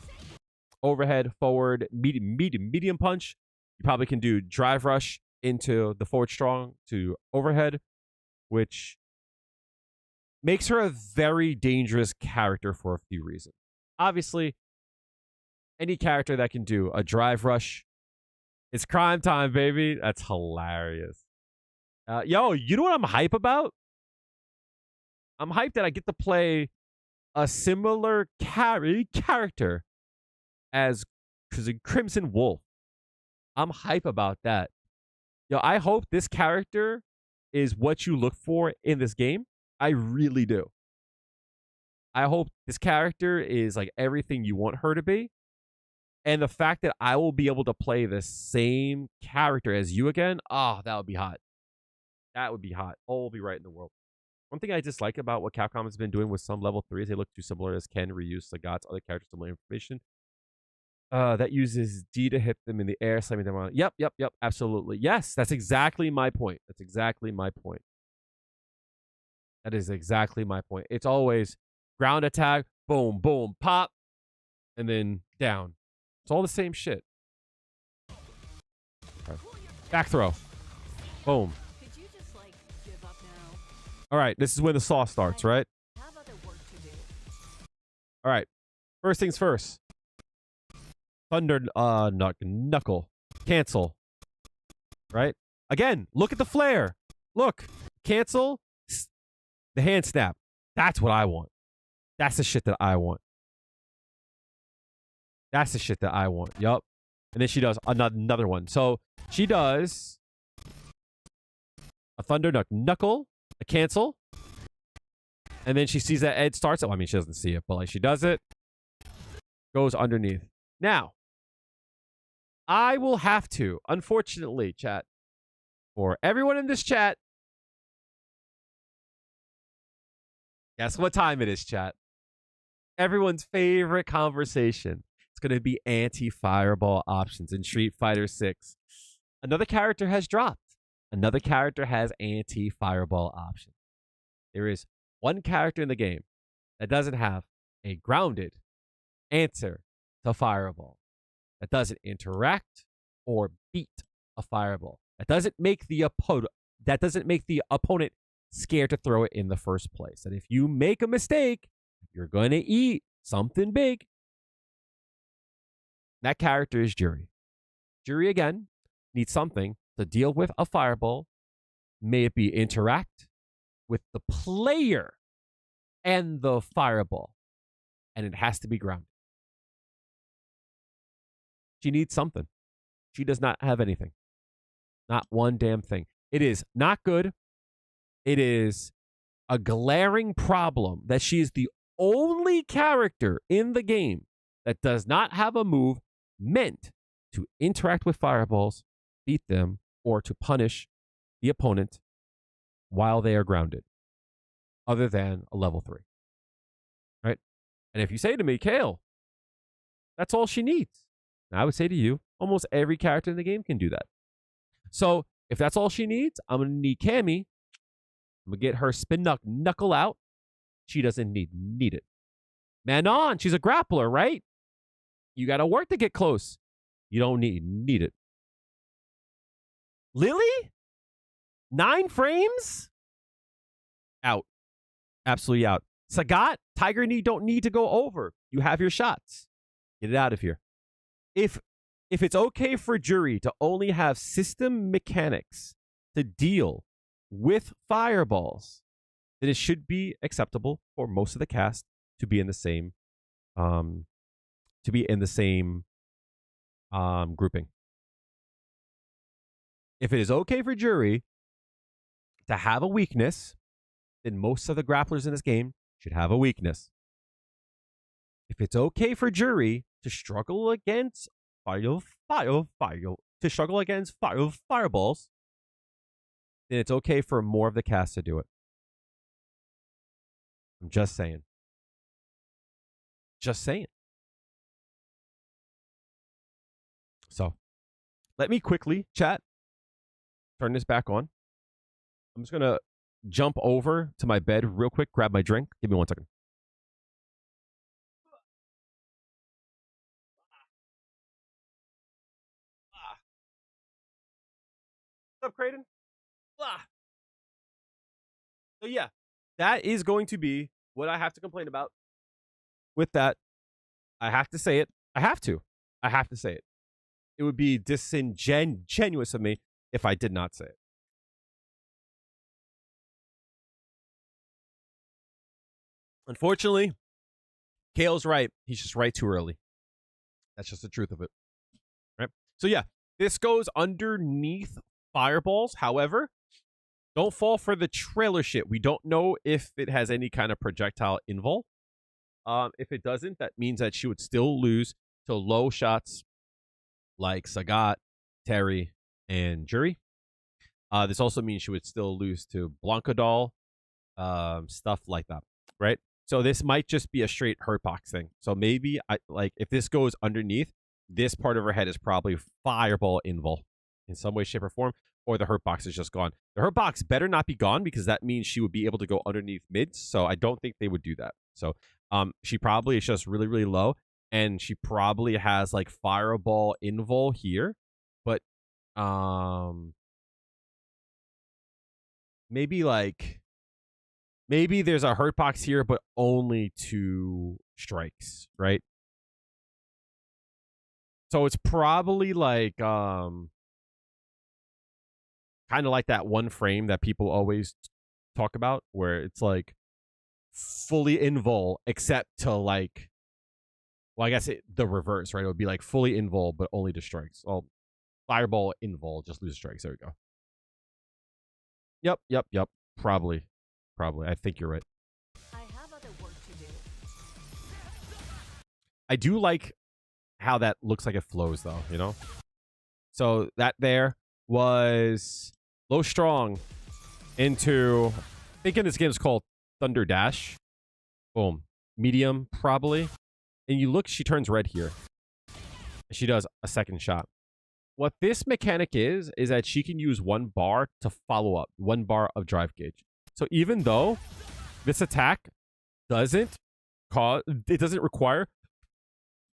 [SPEAKER 1] Overhead, forward, medium punch. You probably can do drive rush into the forward strong to overhead, which makes her a very dangerous character for a few reasons. Obviously, any character that can do a drive rush, it's crime time, baby. That's hilarious. Yo, you know what I'm hype about? I'm hyped that I get to play a similar character as Crimson Wolf. I'm hype about that. Yo, I hope this character is what you look for in this game. I really do. I hope this character is like everything you want her to be. And the fact that I will be able to play the same character as you again, that would be hot. That would be hot. All will be right in the world. One thing I dislike about what Capcom has been doing with some level 3s, they look too similar as Ken, Ryu, Sagat's other characters, similar information. That uses D to hit them in the air, slamming them around. Yep, absolutely. Yes, that's exactly my point. That is exactly my point. It's always ground attack, boom, boom, pop, and then down. It's all the same shit. Okay. Back throw. Boom.
[SPEAKER 5] Could you just, like, give up now?
[SPEAKER 1] All right, this is when the saw starts, right?
[SPEAKER 5] Have other work to do.
[SPEAKER 1] All right. First things first. Thunder knuckle. Cancel. Right? Again, look at the flare. Look. Cancel. The hand snap. That's what I want. That's the shit that I want. Yup. And then she does another one. So she does a thunder knuckle, a cancel, and then she sees that Ed starts it. Well, I mean, she doesn't see it, but like she does it, goes underneath. Now, I will have to, unfortunately, chat, for everyone in this chat, guess what time it is, chat? Everyone's favorite conversation. It's going to be anti-fireball options in Street Fighter 6. Another character has dropped. Another character has anti-fireball options. There is one character in the game that doesn't have a grounded answer to fireball. That doesn't interact or beat a fireball. That doesn't make the opponent scared to throw it in the first place. And if you make a mistake, you're going to eat something big. That character is Juri. Juri, again, needs something to deal with a fireball. May it be interact with the player and the fireball. And it has to be grounded. She needs something. She does not have anything. Not one damn thing. It is not good. It is a glaring problem that she is the only character in the game that does not have a move meant to interact with fireballs, beat them, or to punish the opponent while they are grounded, other than a level 3. Right? And if you say to me, Kale, that's all she needs. And I would say to you, almost every character in the game can do that. So if that's all she needs, I'm going to need Cammy. I'm going to get her spin knuckle out. She doesn't need it. Manon, she's a grappler, right? You got to work to get close. You don't need it. Lily? 9 frames? Out. Absolutely out. Sagat, Tiger Knee don't need to go over. You have your shots. Get it out of here. If it's okay for Juri to only have system mechanics to deal with fireballs, then it should be acceptable for most of the cast to be in the same grouping. If it is okay for Juri to have a weakness, then most of the grapplers in this game should have a weakness. If it's okay for Juri to struggle against fireballs, then it's okay for more of the cast to do it. I'm just saying. So, let me quickly, chat, turn this back on. I'm just going to jump over to my bed real quick, grab my drink. Give me 1 second. What's up, Creighton? So yeah, that is going to be what I have to complain about. With that, I have to say it. I have to say it. It would be disingenuous of me if I did not say it. Unfortunately, Kale's right. He's just right too early. That's just the truth of it. Right? So yeah, this goes underneath fireballs. However, don't fall for the trailer shit. We don't know if it has any kind of projectile invul. If it doesn't, that means that she would still lose to low shots like Sagat, Terry, and Juri. This also means she would still lose to Blanca Doll, stuff like that, right? So this might just be a straight hurt box thing. So maybe if this goes underneath, this part of her head is probably fireball invul in some way, shape, or form, or the hurt box is just gone. The hurt box better not be gone because that means she would be able to go underneath mids. So I don't think they would do that. So she probably is just really, really low, and she probably has like fireball invul here, but maybe there's a hurt box here, but only 2 strikes, right? So it's probably like kind of like that one frame that people always talk about where it's like fully invul except to like, well, I guess the reverse, right? It would be like fully invul but only to strikes. Well, fireball invul, just lose strikes. There we go. Yep. Probably. I think you're right.
[SPEAKER 5] I have other work to do.
[SPEAKER 1] I do like how that looks like it flows, though, you know? So that there was low strong into, I think in this game it's called Thunder Dash. Boom. Medium, probably. And you look, she turns red here. She does a second shot. What this mechanic is that she can use 1 bar to follow up, 1 bar of drive gauge. So even though this attack doesn't require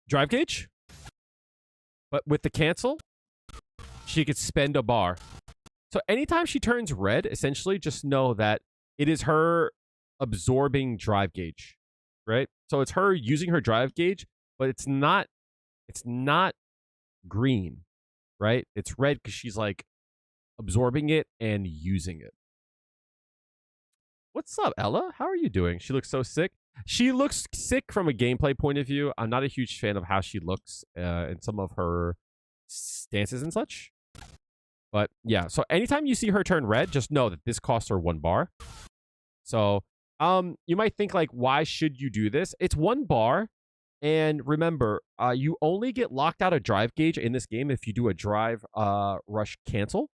[SPEAKER 1] drive gauge, but with the cancel, she could spend a bar. So anytime she turns red, essentially just know that it is her absorbing drive gauge, right? So it's her using her drive gauge, but it's not green, right? It's red because she's like absorbing it and using it. What's up, Ella? How are you doing? She looks so sick. She looks sick from a gameplay point of view. I'm not a huge fan of how she looks in some of her stances and such. But yeah, so anytime you see her turn red, just know that this costs her 1 bar. So you might think like, why should you do this? It's 1 bar. And remember, you only get locked out of drive gauge in this game if you do a drive rush cancel.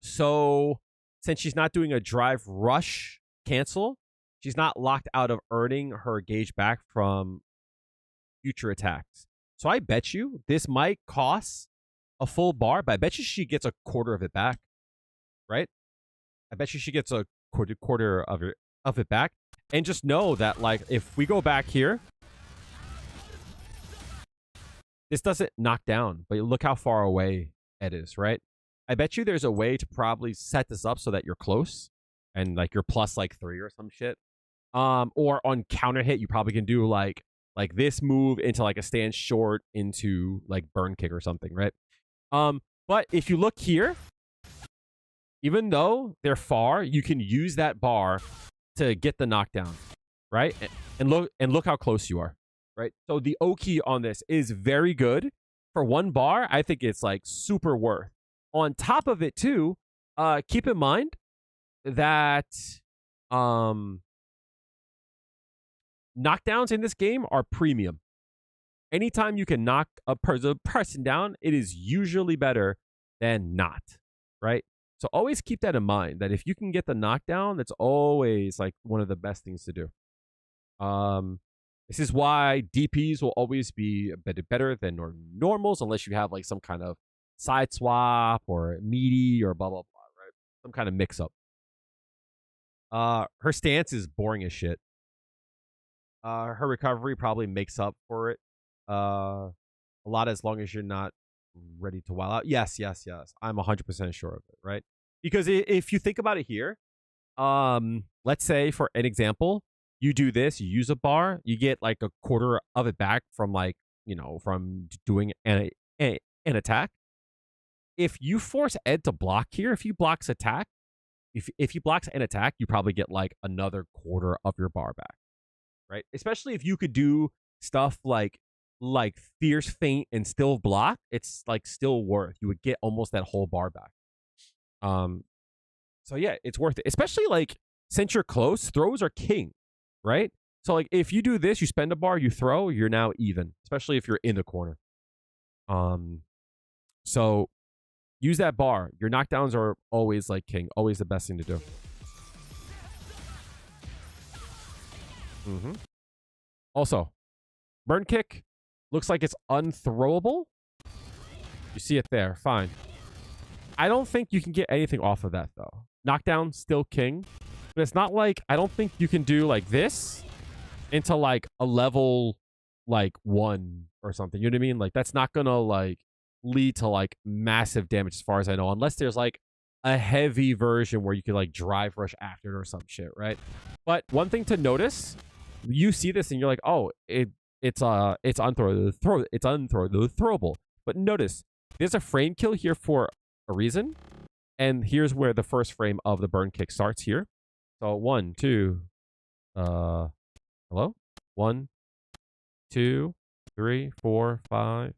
[SPEAKER 1] So since she's not doing a drive rush cancel, she's not locked out of earning her gauge back from future attacks. So I bet you this might cost a full bar, but I bet you she gets a quarter of it back, right? I bet you she gets a quarter of it back. And just know that, like, if we go back here, this doesn't knock down, but look how far away it is, right? I bet you there's a way to probably set this up so that you're close and like you're plus like 3 or some shit. Or on counter hit, you probably can do like this move into like a stand short into like burn kick or something, right? But if you look here, even though they're far, you can use that bar to get the knockdown, right? And look how close you are, right? So the O-key on this is very good. For 1 bar, I think it's like super worth. On top of it too, keep in mind that knockdowns in this game are premium. Anytime you can knock a person down, it is usually better than not, right? So always keep that in mind, that if you can get the knockdown, that's always like one of the best things to do. This is why DPs will always be better than normals, unless you have like some kind of side swap or meaty or blah, blah, blah, right? Some kind of mix up. Her stance is boring as shit. Her recovery probably makes up for it a lot, as long as you're not ready to wild out. Yes. I'm 100% sure of it, right? Because if you think about it here, let's say for an example, you do this, you use a bar, you get like a quarter of it back from like, from doing an attack. If you force Ed to block here, if he blocks attack, if he blocks an attack, you probably get like another quarter of your bar back, right? Especially if you could do stuff like fierce feint and still block, it's like still worth. You would get almost that whole bar back. So yeah, it's worth it. Especially like since you're close, throws are king, right? So like if you do this, you spend a bar, you throw, you're now even, especially if you're in the corner. So use that bar. Your knockdowns are always like king, always the best thing to do. Also, burn kick looks like it's unthrowable. You see it there, fine. I don't think you can get anything off of that though. Knockdown still king, but it's not like, I don't think you can do like this into like a level like 1 or something. You know what I mean? Like that's not gonna like lead to like massive damage as far as I know, unless there's like a heavy version where you could like drive rush after it or some shit, right? But one thing to notice, you see this and you're like, oh, it's unthrowable. But notice there's a frame kill here for a reason, and here's where the first frame of the burn kick starts here. So 1, 2, hello, 1, 2, 3, 4, 5,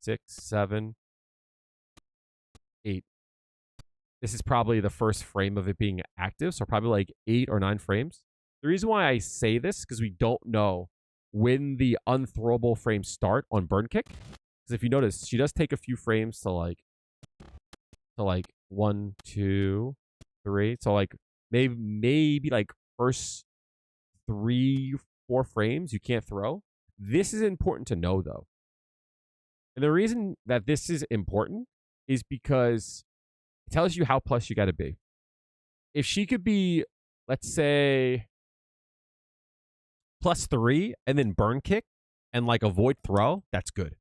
[SPEAKER 1] 6, 7, 8. This is probably the first frame of it being active, so probably like 8 or 9 frames. The reason why I say this because we don't know when the unthrowable frames start on burn kick. Because if you notice, she does take a few frames to like 1, 2, 3. So like maybe like first 3, 4 frames you can't throw. This is important to know though. And the reason that this is important is because it tells you how plus you got to be. If she could be, let's say, +3 and then burn kick and like avoid throw, that's good.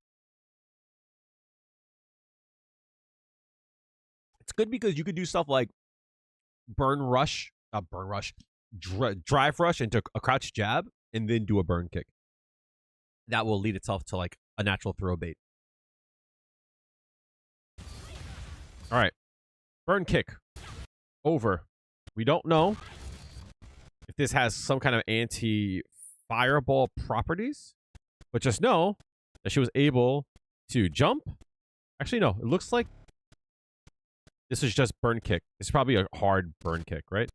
[SPEAKER 1] It's good because you could do stuff like drive rush into a crouch jab and then do a burn kick. That will lead itself to like a natural throw bait. All right. Burn kick. Over. We don't know if this has some kind of anti-fireball properties, but just know that she was able to jump. Actually, no. It looks like this is just burn kick. It's probably a hard burn kick, right?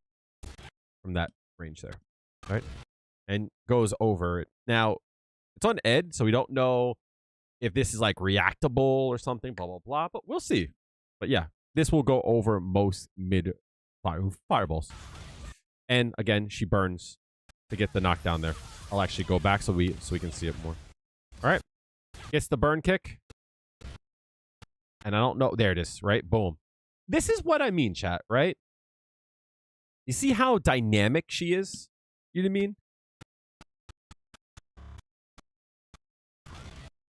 [SPEAKER 1] From that range there, right? And goes over it. Now, it's on Ed, so we don't know if this is like reactable or something, blah, blah, blah, but we'll see. But yeah, this will go over most mid fireballs. And again, she burns to get the knockdown there. I'll actually go back so we can see it more. All right. Gets the burn kick. And I don't know. There it is, right? Boom. This is what I mean, chat, right? You see how dynamic she is? You know what I mean?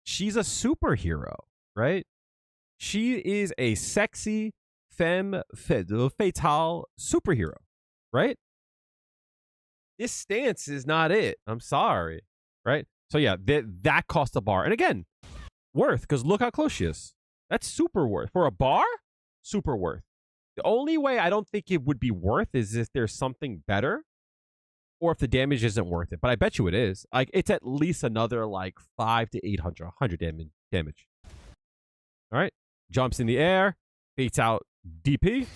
[SPEAKER 1] She's a superhero, right? She is a sexy femme fatale superhero, right? This stance is not it. I'm sorry, right? So yeah, that cost a bar. And again, worth, because look how close she is. That's super worth. For a bar, super worth. The only way I don't think it would be worth is if there's something better or if the damage isn't worth it. But I bet you it is. Like, it's at least another like 500 to 800, 100 damage. All right. Jumps in the air, baits out DP,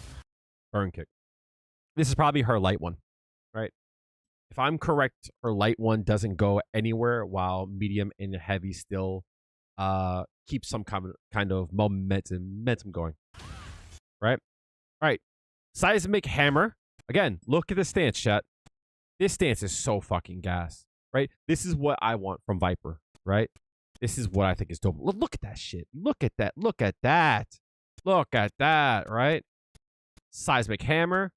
[SPEAKER 1] burn kick. This is probably her light one, right? If I'm correct, her light one doesn't go anywhere while medium and heavy still keeps some kind of momentum going, right? All right. Seismic hammer. Again, look at the stance, chat. This stance is so fucking gas, right? This is what I want from Viper, right? This is what I think is dope. Look at that shit. Look at that. Look at that. Look at that, right? Seismic hammer.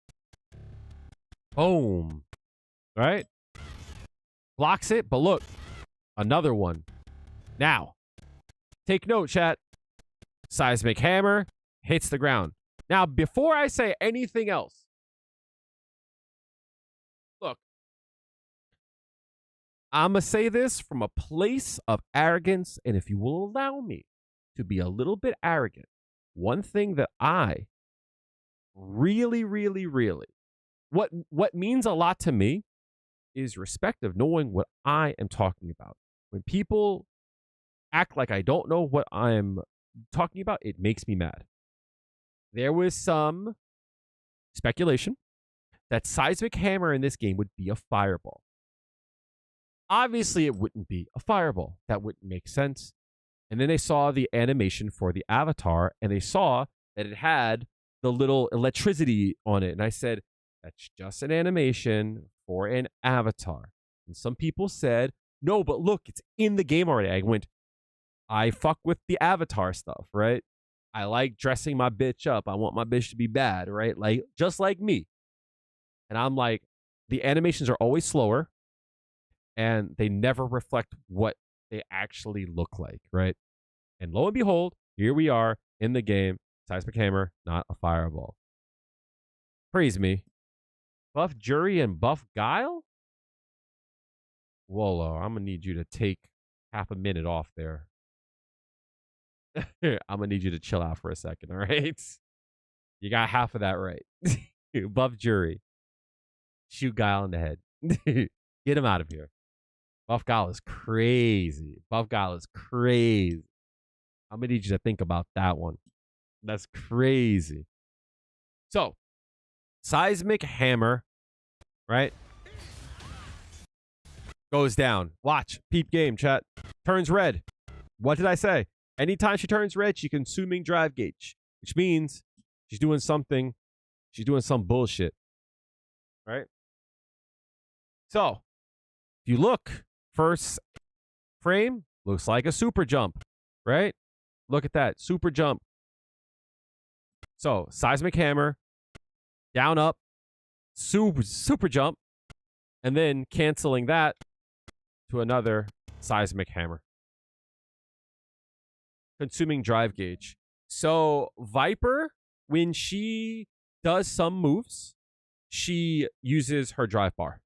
[SPEAKER 1] Boom. Right? Blocks it, but look. Another one. Now, take note, chat. Seismic hammer hits the ground. Now, before I say anything else, look. I'm going to say this from a place of arrogance, and if you will allow me to be a little bit arrogant, one thing that I really, what means a lot to me is respect of knowing what I am talking about. When people act like I don't know what I'm talking about, it makes me mad. There was some speculation that Seismic Hammer in this game would be a fireball. Obviously, it wouldn't be a fireball. That wouldn't make sense. And then they saw the animation for the avatar, and they saw that it had the little electricity on it. And I said, that's just an animation for an avatar. And some people said, no, but look, it's in the game already. I went, I fuck with the avatar stuff, right? I like dressing my bitch up. I want my bitch to be bad, right? Like, just like me. And I'm like, the animations are always slower, and they never reflect what they actually look like, right? And lo and behold, here we are in the game. Seismic hammer, not a fireball. Praise me. Buff Juri and Buff Guile? Wolo, I'm going to need you to take half a minute off there. I'm going to need you to chill out for a second, all right? You got half of that right. Buff Juri. Shoot Guile in the head. Get him out of here. Buff Guile is crazy. Buff Guile is crazy. I'm going to need you to think about that one. That's crazy. So, Seismic Hammer, right? Goes down. Watch. Peep game, chat. Turns red. What did I say? Anytime she turns red, she's consuming drive gauge, which means she's doing something. She's doing some bullshit, right? So, if you look, first frame looks like a super jump, right? Look at that. Super jump. So, Seismic Hammer, down, up, super jump, and then canceling that to another Seismic Hammer. Consuming drive gauge. So, Viper, when she does some moves, she uses her drive bar,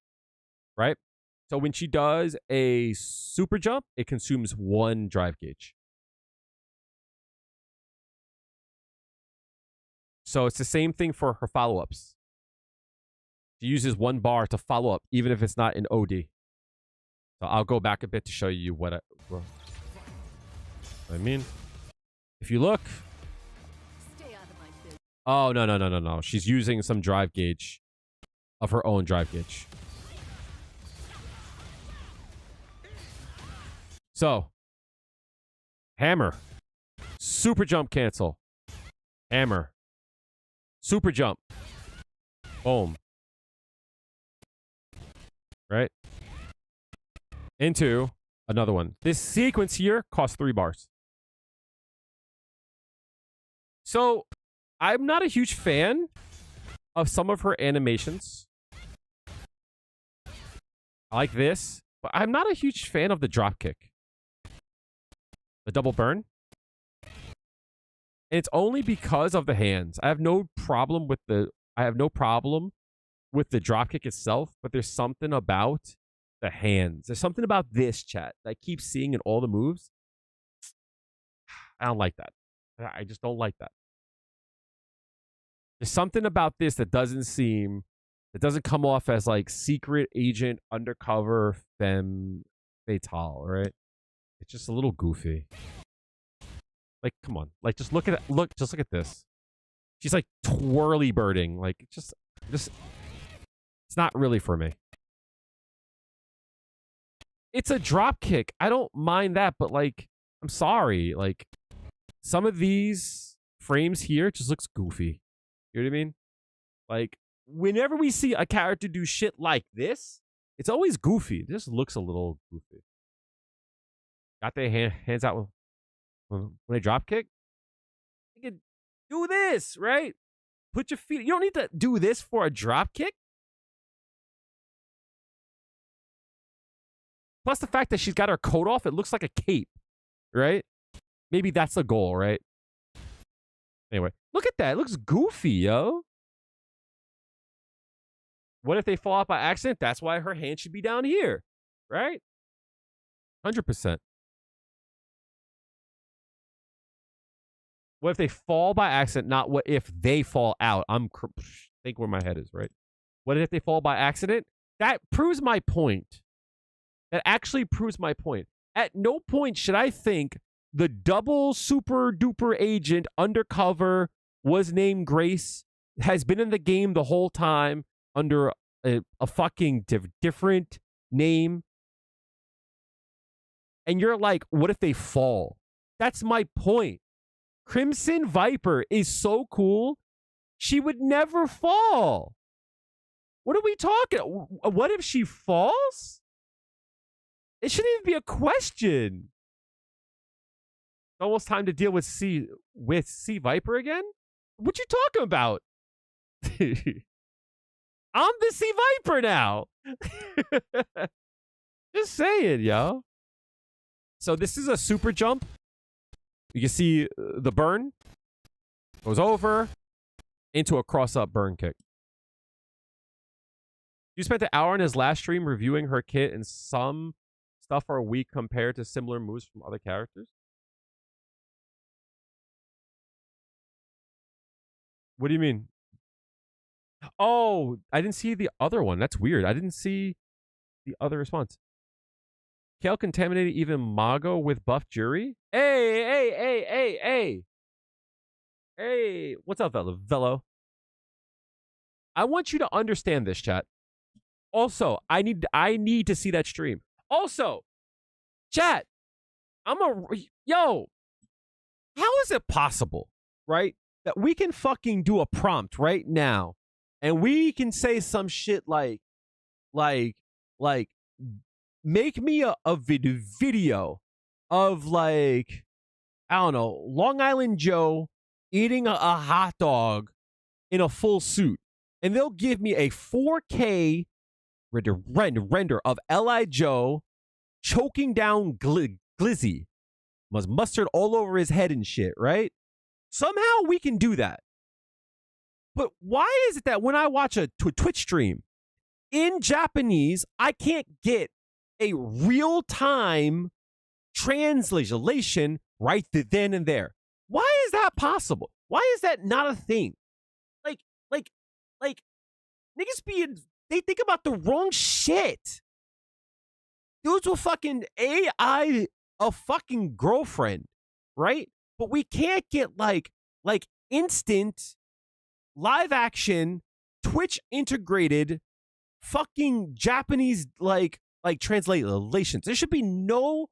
[SPEAKER 1] right? So, when she does a super jump, it consumes 1 drive gauge. So it's the same thing for her follow-ups. She uses 1 bar to follow up, even if it's not in OD. So I'll go back a bit to show you what I mean. If you look...
[SPEAKER 5] Stay out of my business.
[SPEAKER 1] Oh, no. She's using some drive gauge of her own drive gauge. So, hammer. Super jump cancel. Hammer. Super jump. Boom. Right? Into another one. This sequence here costs 3 bars. So, I'm not a huge fan of some of her animations. I like this, but I'm not a huge fan of the drop kick. The double burn. And it's only because of the hands. I have no problem with the dropkick itself, but there's something about the hands. There's something about this, chat, that I keep seeing in all the moves. I don't like that. I just don't like that. There's something about this that doesn't come off as like secret agent, undercover, femme fatale, right? It's just a little goofy. Like, come on. Like, just look at this. She's like twirly birding. Like, just it's not really for me. It's a drop kick. I don't mind that, but like, I'm sorry. Like, some of these frames here just looks goofy. You know what I mean? Like, whenever we see a character do shit like this, it's always goofy. It just looks a little goofy. Got their hands out when they drop kick. You can do this, right? Put your feet. You don't need to do this for a drop kick. Plus the fact that she's got her coat off, it looks like a cape, right? Maybe that's the goal, right? Anyway, look at that. It looks goofy, yo. What if they fall out by accident? That's why her hand should be down here, right? 100%. What if they fall by accident? Not what if they fall out. Think where my head is, right? What if they fall by accident? That proves my point. That actually proves my point. At no point should I think the double super duper agent undercover was named Grace, has been in the game the whole time under a fucking different name, And you're like, what if they fall? That's my point. Crimson Viper is so cool. She would never fall. What are we talking? What if she falls? It shouldn't even be a question. Almost time to deal with Sea Viper again? What you talking about? I'm the Sea Viper now. Just saying, yo. So this is a super jump. You can see the burn. Goes over into a cross-up burn kick. You spent an hour in his last stream reviewing her kit, and some stuff are weak compared to similar moves from other characters. What do you mean? Oh, I didn't see the other one. That's weird. I didn't see the other response. Kale contaminated even Mago with buff Juri? Hey. Hey, what's up, Velo? I want you to understand this, chat. Also, I need to see that stream. Also, chat, yo, how is it possible, right, that we can fucking do a prompt right now and we can say some shit like make me a video of, like, I don't know, Long Island Joe eating a hot dog in a full suit, and they'll give me a 4K render of L.I. Joe choking down Glizzy, was mustard all over his head and shit, right? Somehow we can do that. But why is it that when I watch a Twitch stream in Japanese, I can't get a real-time translation right then and there? Why is that possible? Why is that not a thing? Like, niggas they think about the wrong shit. Dudes will fucking AI a fucking girlfriend, right? But we can't get like instant live action Twitch integrated fucking Japanese like translations. There should be no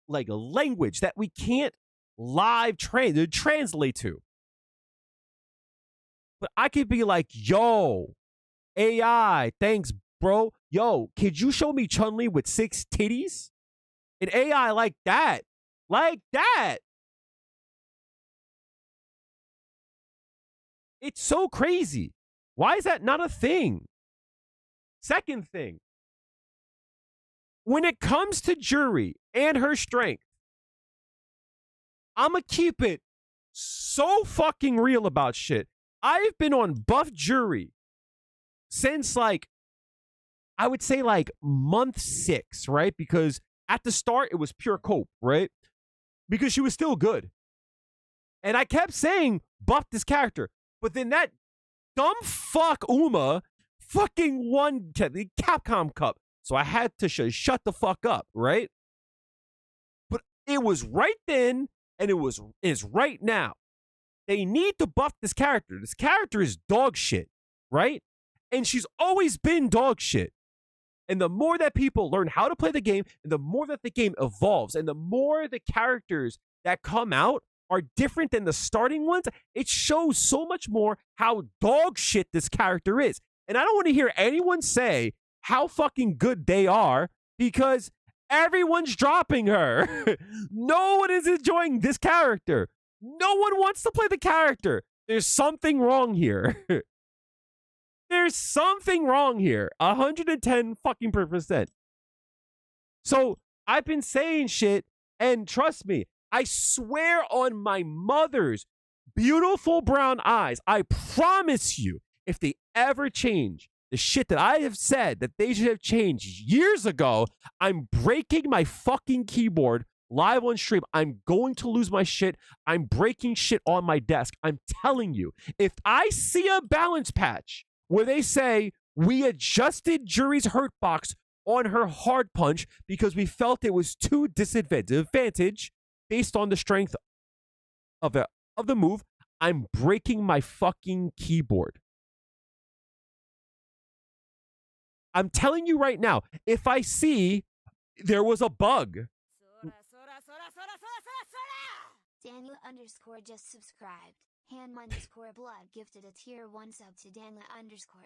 [SPEAKER 1] like language that we can't live translate to. But I could be like, yo, AI, thanks, bro. Yo, could you show me Chun-Li with 6 titties? An AI like that. Like that. It's so crazy. Why is that not a thing? Second thing. When it comes to Juri and her strength, I'm going to keep it so fucking real about shit. I've been on buff Juri since, like, I would say like month 6, right? Because at the start, it was pure cope, right? Because she was still good. And I kept saying, buff this character. But then that dumb fuck Uma fucking won the Capcom Cup. So I had to shut the fuck up, right? But it was right then, and it is right now. They need to buff this character. This character is dog shit, right? And she's always been dog shit. And the more that people learn how to play the game, and the more that the game evolves, and the more the characters that come out are different than the starting ones, it shows so much more how dog shit this character is. And I don't want to hear anyone say how fucking good they are, because everyone's dropping her. No one is enjoying this character. No one wants to play the character. There's something wrong here. There's something wrong here. 110 fucking %. So I've been saying shit, and trust me, I swear on my mother's beautiful brown eyes, I promise you, if they ever change the shit that I have said that they should have changed years ago, I'm breaking my fucking keyboard live on stream. I'm going to lose my shit. I'm breaking shit on my desk. I'm telling you, if I see a balance patch where they say we adjusted Juri's hurt box on her hard punch because we felt it was too disadvantage based on the strength of the move, I'm breaking my fucking keyboard. I'm telling you right now, if I see there was a bug
[SPEAKER 6] Daniel underscore just subscribed. Han underscore blood gifted a tier 1 sub to Daniel underscore.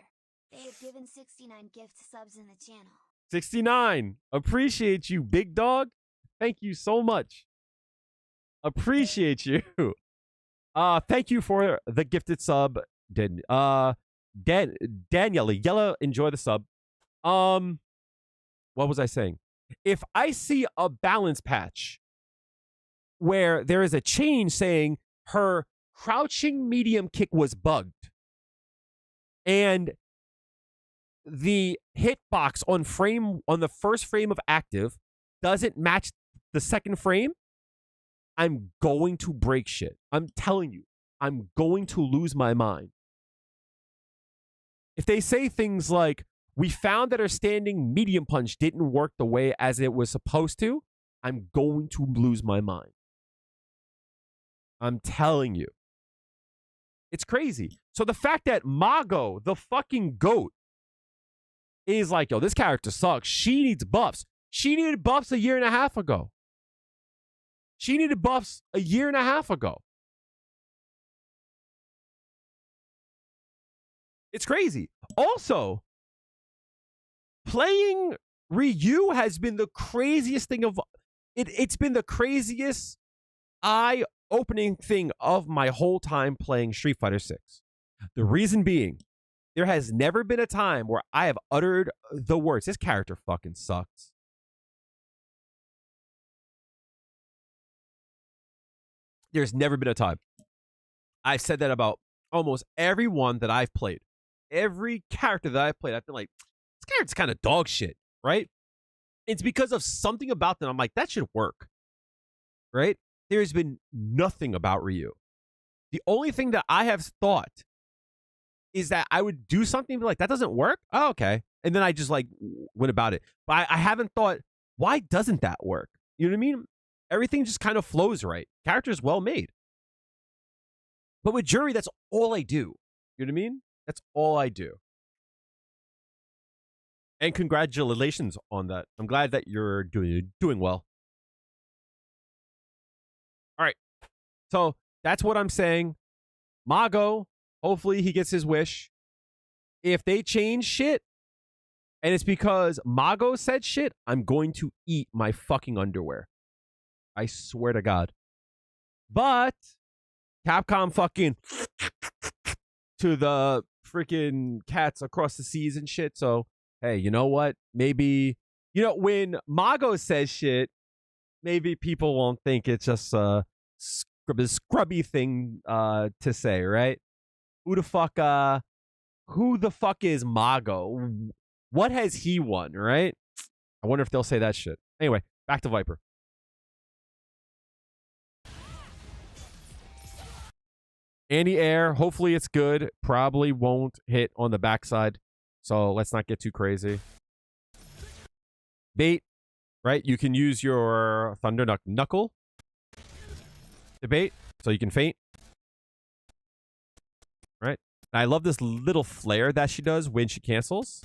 [SPEAKER 6] They have given 69 gift subs in the channel.
[SPEAKER 1] 69. Appreciate you, big dog. Thank you so much. Appreciate you. Thank you for the gifted sub. Daniela, Yella, enjoy the sub. What was I saying? If I see a balance patch where there is a change saying her crouching medium kick was bugged and the hitbox on the first frame of active doesn't match the second frame, I'm going to break shit. I'm telling you, I'm going to lose my mind. If they say things like, we found that our standing medium punch didn't work the way as it was supposed to, I'm going to lose my mind. I'm telling you. It's crazy. So the fact that Mago, the fucking GOAT, is like, yo, this character sucks. She needs buffs. She needed buffs a year and a half ago. She needed buffs a year and a half ago. It's crazy. Also, playing Ryu has been the craziest thing of it. It's been the craziest eye-opening thing of my whole time playing Street Fighter 6. The reason being, there has never been a time where I have uttered the words, this character fucking sucks. There's never been a time. I've said that about almost everyone that I've played. Every character that I've played, I've been like, this character's kind of dog shit, right? It's because of something about them. I'm like, that should work, right? There's been nothing about Ryu. The only thing that I have thought is that I would do something and be like, that doesn't work? Oh, okay. And then I just like went about it. But I haven't thought, why doesn't that work? You know what I mean? Everything just kind of flows right. Character's well made. But with Juri, that's all I do. You know what I mean? That's all I do. And congratulations on that. I'm glad that you're doing well. All right. So that's what I'm saying. Mago, hopefully he gets his wish. If they change shit, and it's because Mago said shit, I'm going to eat my fucking underwear. I swear to God. But Capcom fucking to the freaking cats across the seas and shit. So, hey, you know what? Maybe, you know, when Mago says shit, maybe people won't think it's just a scrubby thing to say, right? Who the fuck is Mago? What has he won, right? I wonder if they'll say that shit. Anyway, back to Viper. Anti-air, hopefully it's good. Probably won't hit on the backside. So let's not get too crazy. Bait, right? You can use your Thunder Knuckle to bait, so you can feint. Right? And I love this little flare that she does when she cancels.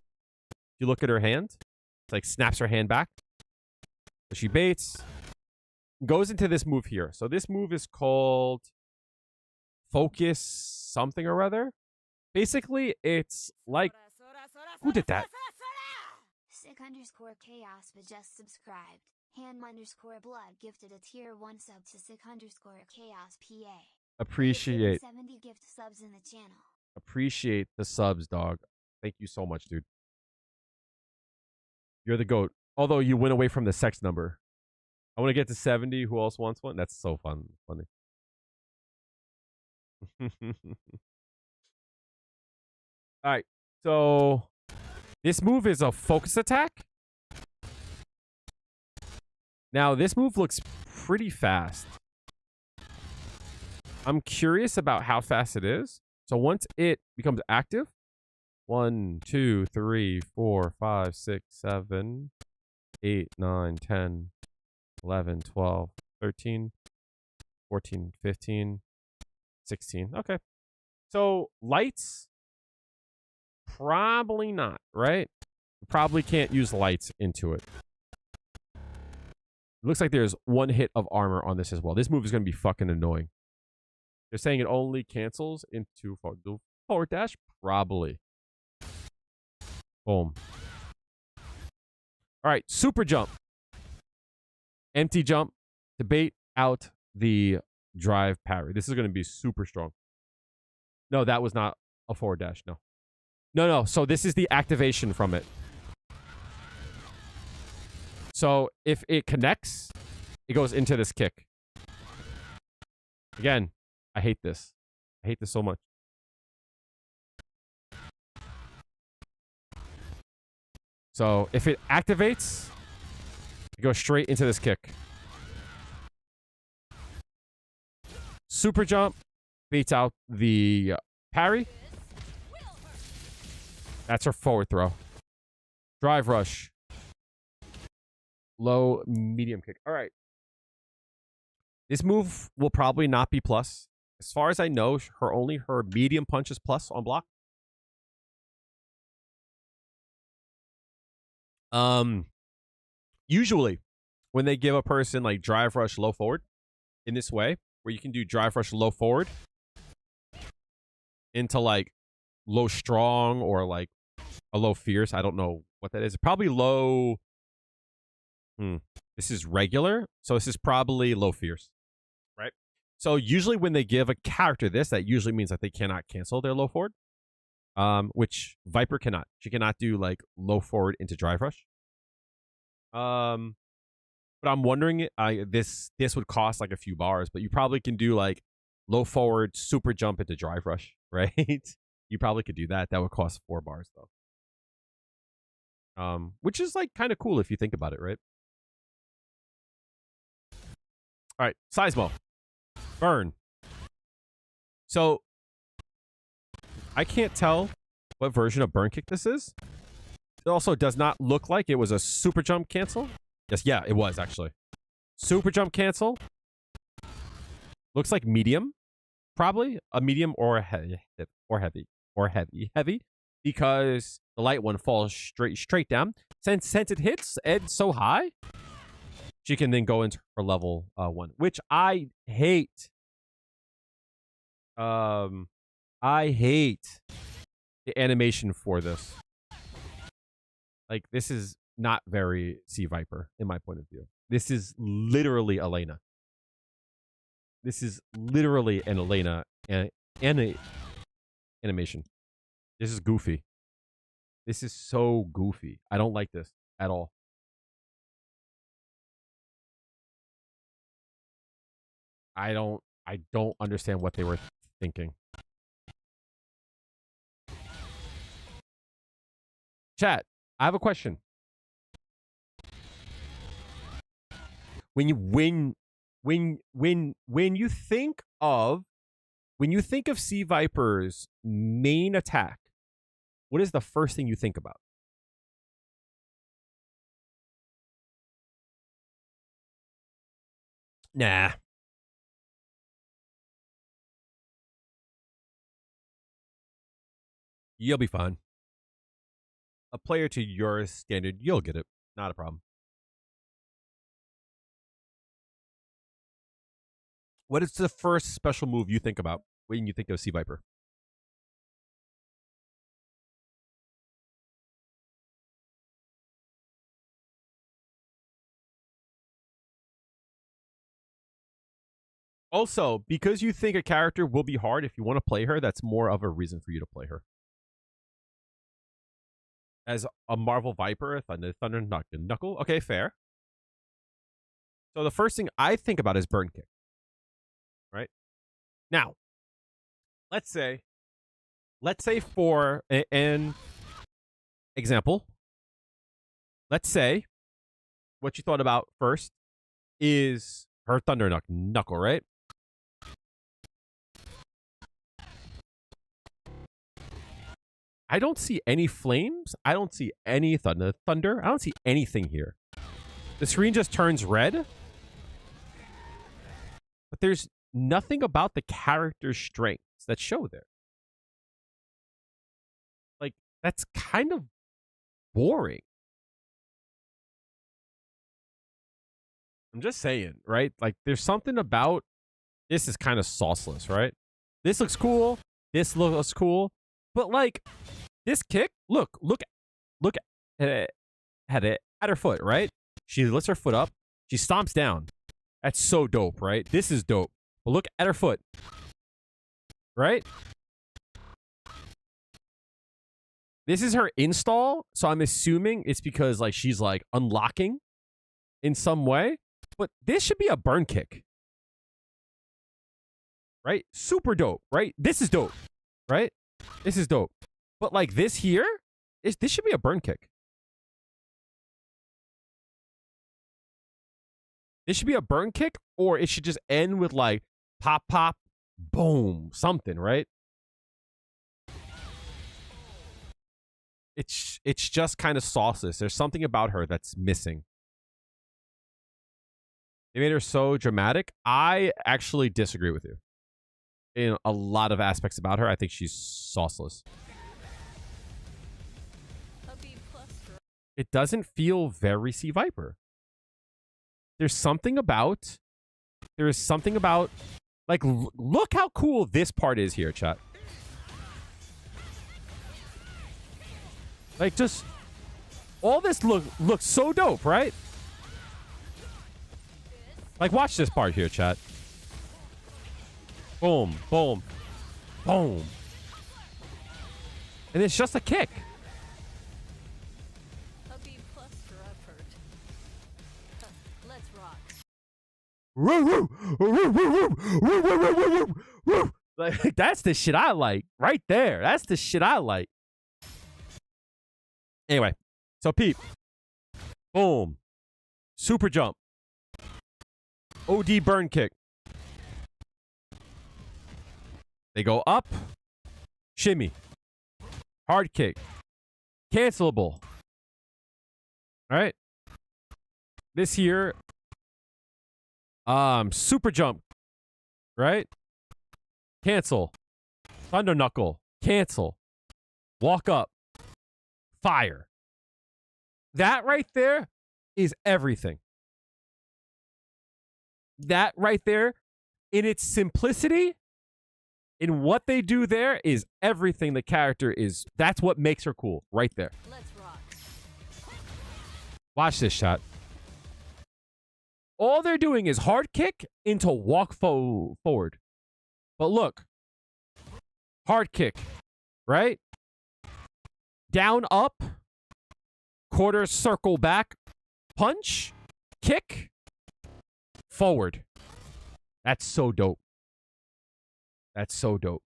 [SPEAKER 1] If you look at her hand, it's like snaps her hand back. So she baits. Goes into this move here. So this move is called Focus something or other. Basically, it's like... Who did that?
[SPEAKER 6] Sick underscore chaos but just subscribed. Han underscore blood gifted a tier 1 sub to sick underscore chaos PA.
[SPEAKER 1] Appreciate
[SPEAKER 6] 70 gift subs in the channel.
[SPEAKER 1] Appreciate the subs, dog. Thank you so much, dude. You're the GOAT. Although you went away from the sex number. I want to get to 70. Who else wants one? That's so funny. All right. So this move is a focus attack. Now, this move looks pretty fast. I'm curious about how fast it is. So once it becomes active, 1, 2, 3, 4, 5, 6, 7, 8, 9, 10, 11, 12, 13, 14, 15, 16. Okay. So lights, probably not, right? You probably can't use lights into it. It looks like there's 1 hit of armor on this as well. This move is going to be fucking annoying. They're saying it only cancels into forward dash? Probably. Boom. All right, super jump. Empty jump to bait out the drive parry. This is going to be super strong. No, that was not a forward dash. No. No. So this is the activation from it. So if it connects, it goes into this kick. Again, I hate this. I hate this so much. So if it activates, it goes straight into this kick. Super jump beats out the parry. That's her forward throw. Drive rush. Low, medium kick. All right. This move will probably not be plus. As far as I know, her medium punch is plus on block. Usually, when they give a person like drive rush low forward in this way, where you can do drive rush low forward into like low strong or like a low fierce. I don't know what that is. Probably low. This is regular, so this is probably low fierce, right? So usually when they give a character this, that usually means that they cannot cancel their low forward, which Viper cannot. She cannot do like low forward into drive rush. But I'm wondering, this would cost like a few bars, but you probably can do like low forward, super jump into drive rush, right? You probably could do that. That would cost 4 bars though. Which is like kind of cool if you think about it, right? All right, Seismo. Burn. So, I can't tell what version of Burn Kick this is. It also does not look like it was a super jump cancel. Yes, yeah, it was actually. Super jump cancel. Looks like medium. Probably a medium or a heavy. Heavy. Because the light one falls straight down. Since it hits Ed so high, she can then go into her level 1, which I hate. I hate the animation for this. Like, this is not very Sea Viper, in my point of view. This is literally Elena. This is literally an Elena animation. This is goofy. This is so goofy. I don't like this at all. I don't understand what they were thinking. Chat, I have a question. When you think of Sea Viper's main attack, what is the first thing you think about? Nah. You'll be fine. A player to your standard, you'll get it. Not a problem. What is the first special move you think about when you think of Sea Viper? Also, because you think a character will be hard, if you want to play her, that's more of a reason for you to play her. As a Marvel Viper, Thunder Knuckle. Okay, fair. So the first thing I think about is Burn Kick. Right? Now, let's say for an example, let's say what you thought about first is her Thunder Knuckle, right? I don't see any flames. I don't see any thunder. I don't see anything here. The screen just turns red. But there's nothing about the character's strengths that show there. Like, that's kind of boring. I'm just saying, right? Like, there's something about this is kind of sauceless, right? This looks cool. This looks cool. But, like, this kick, look at it, at her foot, right? She lifts her foot up. She stomps down. That's so dope, right? This is dope. But look at her foot, right? This is her install, so I'm assuming it's because, like, she's, like, unlocking in some way. But this should be a burn kick. Right? Super dope, right? This is dope, right? This is dope. But, like, this here, this should be a burn kick. This should be a burn kick, or it should just end with, like, pop, pop, boom, something, right? It's just kind of sauceless. There's something about her that's missing. They made her so dramatic. I actually disagree with you in a lot of aspects about her. I think she's sauceless.
[SPEAKER 5] A B plus for
[SPEAKER 1] It doesn't feel very Sea Viper. There's something about, like, look how cool this part is here, chat. Like, just, all this looks so dope, right? Like, watch this part here, chat. Boom, boom, boom. And it's just a kick.
[SPEAKER 5] a B plus for effort. Huh, let's rock.
[SPEAKER 1] Like, that's the shit I like right there. That's the shit I like. Anyway, so peep. Boom. Super jump. OD burn kick. They go up. Shimmy. Hard kick. Cancelable. All right. This here. Super jump. Right? Cancel. Thunder knuckle. Cancel. Walk up. Fire. That right there is everything. That right there, in its simplicity, in what they do there, is everything the character is. That's what makes her cool, right there.
[SPEAKER 5] Let's rock.
[SPEAKER 1] Watch this shot. All they're doing is hard kick into walk forward. But look. Hard kick, right? Down, up, quarter circle back, punch, kick, forward. That's so dope. That's so dope.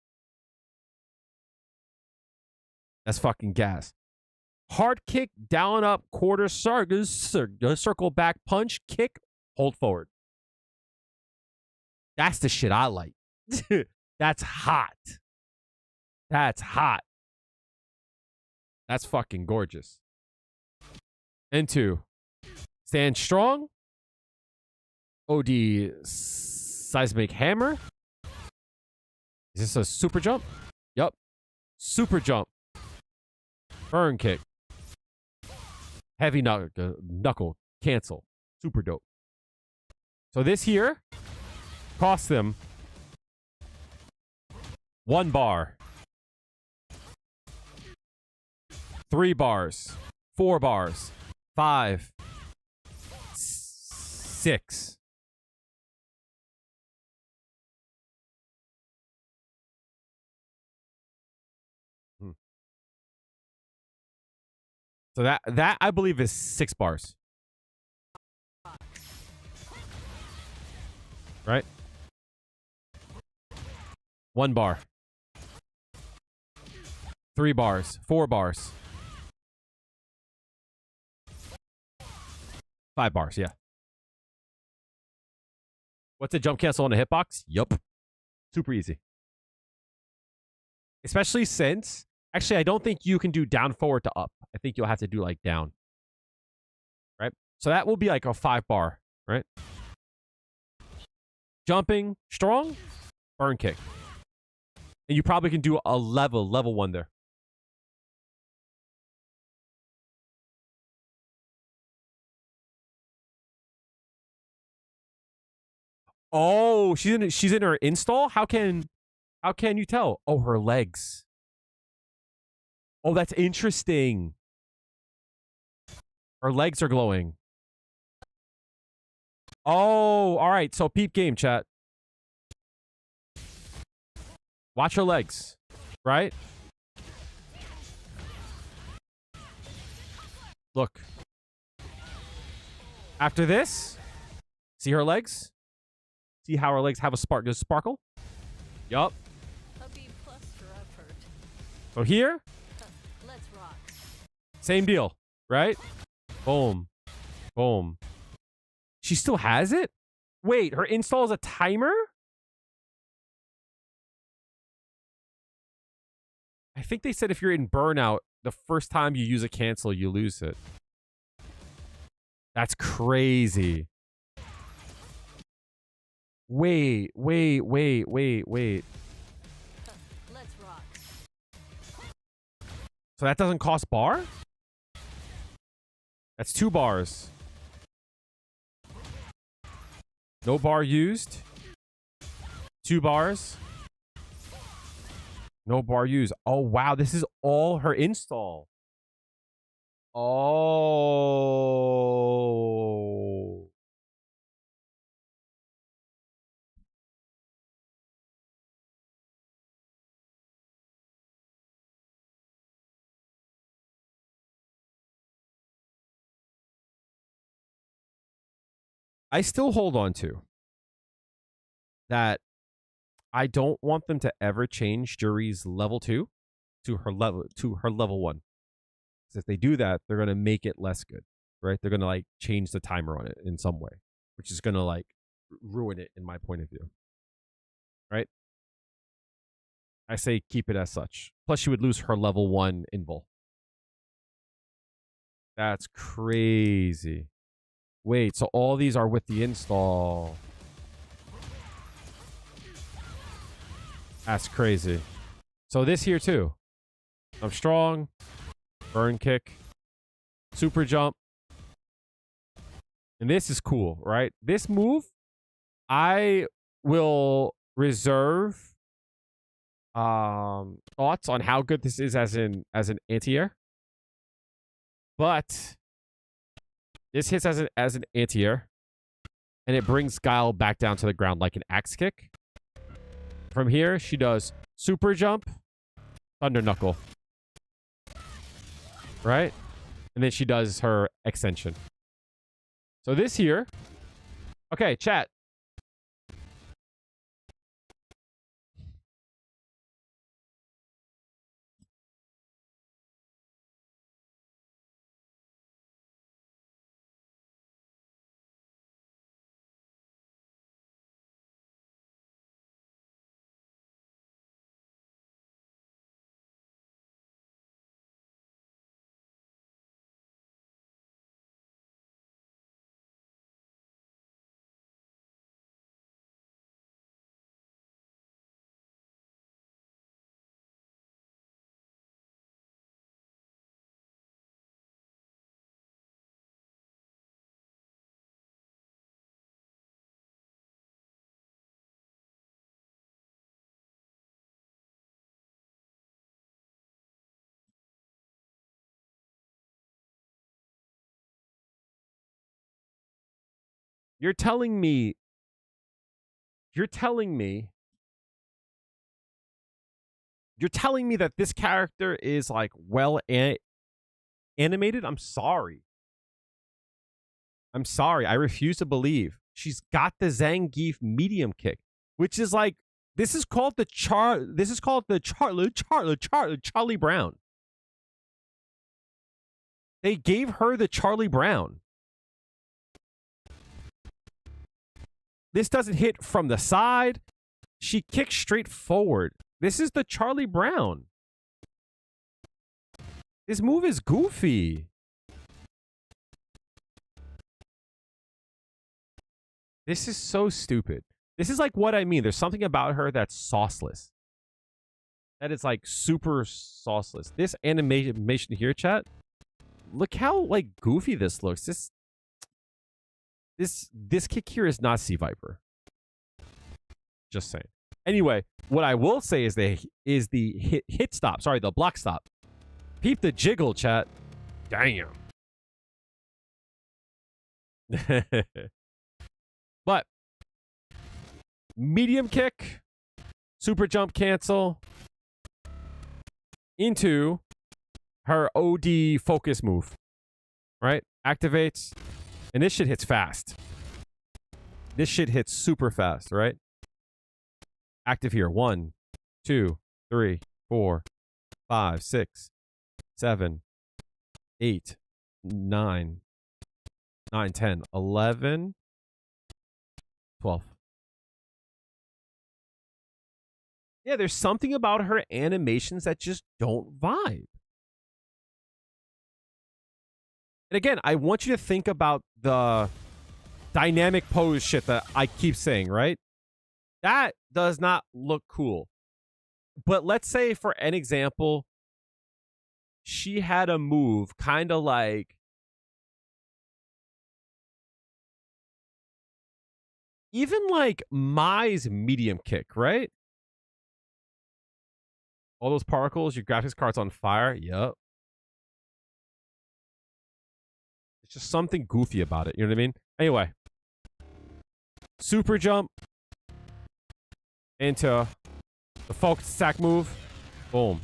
[SPEAKER 1] That's fucking gas. Hard kick, down, up, quarter circle back, punch, kick, hold forward. That's the shit I like. That's hot. That's hot. That's fucking gorgeous. Into stand strong. OD seismic hammer. Is this a super jump? Yup. Super jump. Burn kick. Heavy knuckle. Cancel. Super dope. So this here cost them 1 bar. 3 bars, 4 bars, 5, 6. So that I believe is 6 bars. Right? 1 bar. 3 bars, 4 bars. 5 bars, yeah. What's a jump cancel on a hitbox? Yup. Super easy. Especially since, actually, I don't think you can do down, forward to up. I think you'll have to do like down. Right? So that will be like a 5 bar, right? Jumping, strong, burn kick. And you probably can do a level 1 there. Oh, she's in her install? How can you tell? Oh, her legs. Oh, that's interesting. Her legs are glowing. Oh, all right. So peep game, chat. Watch her legs, right? Look. After this, see her legs? See how her legs have a sparkle? Yup.
[SPEAKER 5] A B plus for effort.
[SPEAKER 1] So here,
[SPEAKER 5] Let's rock.
[SPEAKER 1] same deal, right? Boom. Boom. She still has it? Wait, her install is a timer? I think they said if you're in burnout, the first time you use a cancel, you lose it. That's crazy. Wait.
[SPEAKER 5] Let's rock.
[SPEAKER 1] So that doesn't cost bar? That's 2 bars. No bar used. 2 bars. No bar used. Oh, wow. This is all her install. Oh. I still hold on to that. I don't want them to ever change Juri's level 2 to her level 1. Because if they do that, they're gonna make it less good, right? They're gonna like change the timer on it in some way, which is gonna like ruin it in my point of view, right? I say keep it as such. Plus, she would lose her level 1 invul. That's crazy. Wait, so all these are with the install. That's crazy. So this here too. I'm strong. Burn kick. Super jump. And this is cool, right? This move, I will reserve thoughts on how good this is as an anti-air. But this hits as an anti-air. And it brings Guile back down to the ground like an axe kick. From here, she does super jump, thunder knuckle. Right? And then she does her extension. So this here. Okay, chat. You're telling me that this character is like well animated? I'm sorry. I refuse to believe. She's got the Zangief medium kick, which is like this is called the Charlie Brown. They gave her the Charlie Brown. This doesn't hit from the side. She kicks straight forward. This is the Charlie Brown. This move is goofy. This is so stupid. This is like what I mean. There's something about her that's sauceless. That is like super sauceless. This animation here, chat. Look how like goofy this looks. This kick here is not Sea Viper. Just saying. Anyway, what I will say is the hit stop. Sorry, the block stop. Peep the jiggle, chat. Damn. But medium kick, super jump cancel into her OD focus move. Right? Activates. And this shit hits fast. This shit hits super fast, right? Active here. 1, 2, 3, 4, 5, 6, 7, 8, 9, 10, 11, 12. Yeah, there's something about her animations that just don't vibe. And again, I want you to think about the dynamic pose shit that I keep saying, right? That does not look cool. But let's say, for an example, she had a move kind of like even like Mai's medium kick, right? All those particles, your graphics card's on fire. Yup. It's just something goofy about it. You know what I mean? Anyway. Super jump into the focus attack move. Boom.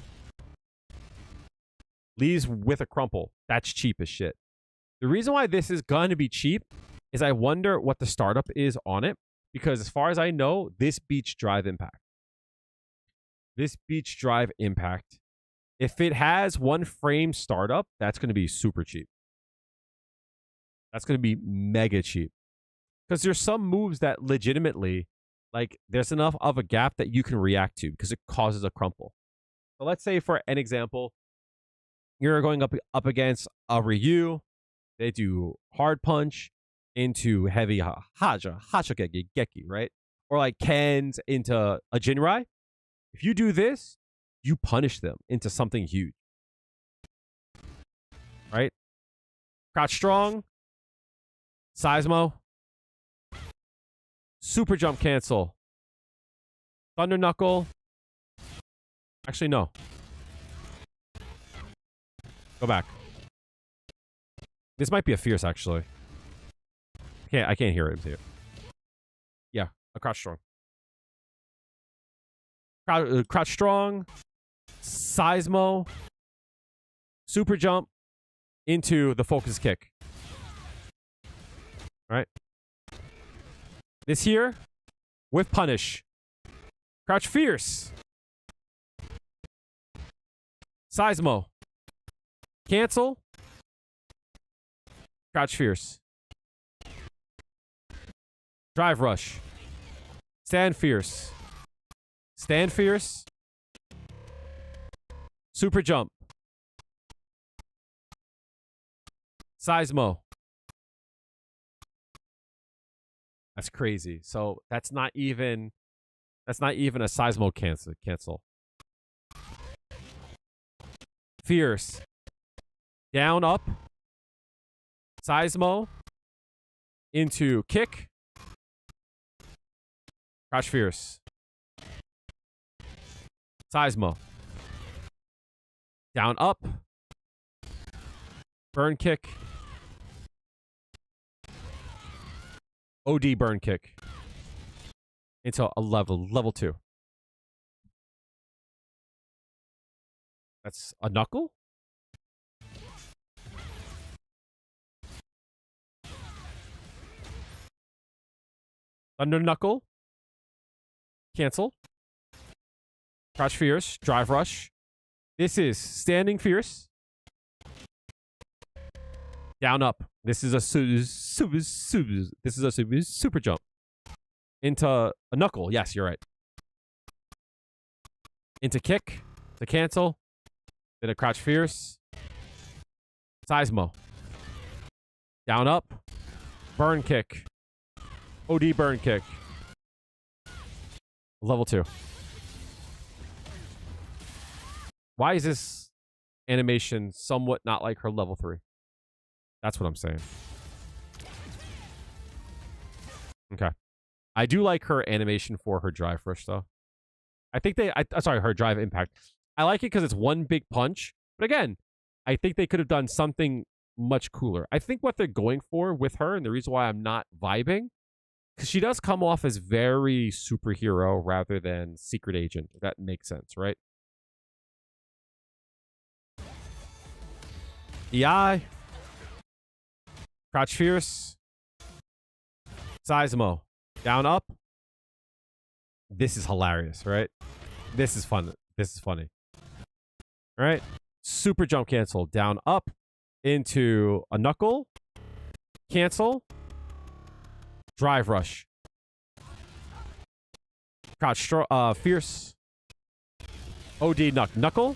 [SPEAKER 1] Leaves with a crumple. That's cheap as shit. The reason why this is going to be cheap is I wonder what the startup is on it. Because as far as I know, this beats drive impact. This beats drive impact. If it has 1 frame startup, that's going to be super cheap. That's going to be mega cheap. Because there's some moves that legitimately, like, there's enough of a gap that you can react to because it causes a crumple. So let's say, for an example, you're going up against a Ryu. They do hard punch into heavy hachogeki, right? Or like Ken's into a Jinrai. If you do this, you punish them into something huge. Right? Crouch strong. Seismo. Super jump cancel. Thunder knuckle. Actually, no. Go back. This might be a fierce, actually. I can't hear it. Yeah, a crouch strong. Crouch strong. Seismo. Super jump into the focus kick. All right. This here with punish. Crouch fierce. Seismo. Cancel. Crouch fierce. Drive rush. Stand fierce. Stand fierce. Super jump. Seismo. That's crazy. So that's not even a Seismo cancel. Fierce. Down up. Seismo. Into kick. Crouch fierce. Seismo. Down up. Burn kick. OD burn kick. Into a level 2. That's a knuckle? Thunder knuckle. Cancel. Crouch fierce. Drive rush. This is standing fierce. Down up. This is a super jump. Into a knuckle. Yes, you're right. Into kick. To cancel. Then a crouch fierce. Seismo. Down up. Burn kick. OD burn kick. Level 2. Why is this animation somewhat not like her level 3? That's what I'm saying. Okay. I do like her animation for her drive rush, though. I think sorry, her drive impact. I like it because it's one big punch. But again, I think they could have done something much cooler. I think what they're going for with her, and the reason why I'm not vibing, because she does come off as very superhero rather than secret agent. If that makes sense, right? EI. Crouch Fierce. Seismo. Down up. This is hilarious, right? This is fun. This is funny. All right. Super jump cancel. Down up into a knuckle. Cancel. Drive rush. Crouch fierce. OD knuckle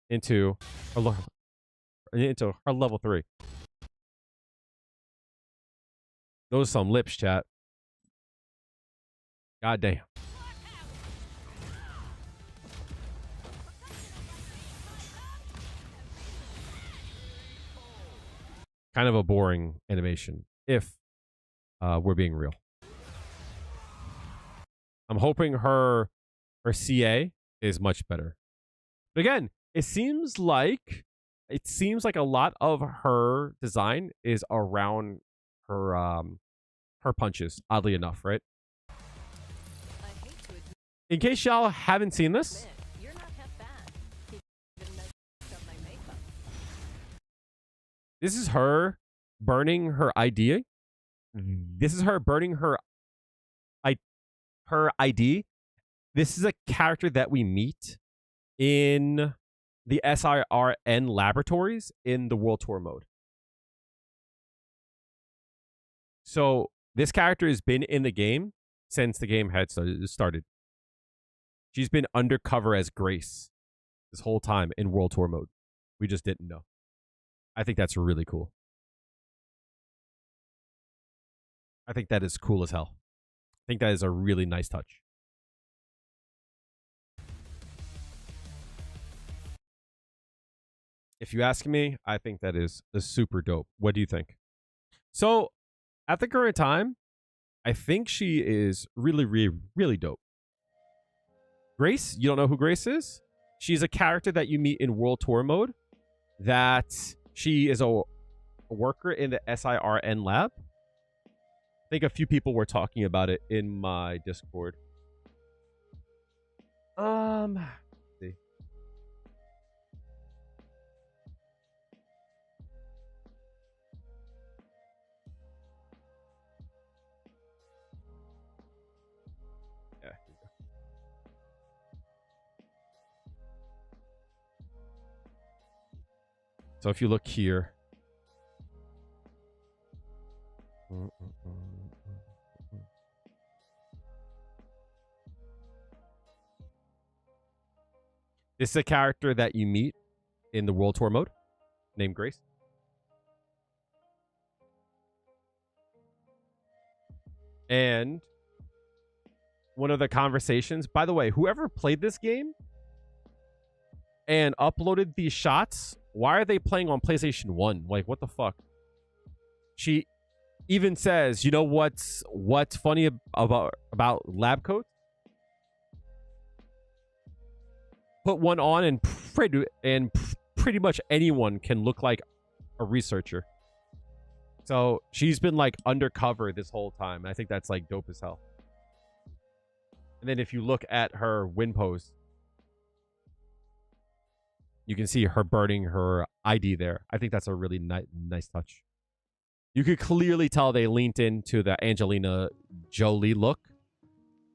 [SPEAKER 1] into her level 3. Those are some lips, chat. God damn. Kind of a boring animation, if we're being real. I'm hoping her CA is much better. But again, it seems like a lot of her design is around her punches, oddly enough, right?
[SPEAKER 5] I hate to admit,
[SPEAKER 1] In case y'all haven't seen this,
[SPEAKER 5] you're not half bad. Even messed up my makeup.
[SPEAKER 1] this is her burning her ID. This is her burning her ID. This is a character that we meet in the SIRN laboratories in the World Tour mode. So this character has been in the game since the game had started. She's been undercover as Grace this whole time in World Tour mode. We just didn't know. I think that's really cool. I think that is cool as hell. I think that is a really nice touch. If you ask me, I think that is super dope. What do you think? So, at the current time, I think she is really, really, really dope. Grace, you don't know who Grace is? She's a character that you meet in World Tour mode. That she is a worker in the SIRN lab. I think a few people were talking about it in my Discord. Let's see. Yeah. Here we go. So if you look here. This is a character that you meet in the World Tour mode, named Grace. And one of the conversations, by the way, whoever played this game and uploaded these shots, why are they playing on PlayStation 1? Like, what the fuck? She even says, you know what's funny about lab coats? Put one on and pretty much anyone can look like a researcher. So she's been like undercover this whole time. I think that's like dope as hell. And then if you look at her win pose, you can see her burning her ID there. I think that's a really nice touch. You could clearly tell they leaned into the Angelina Jolie look.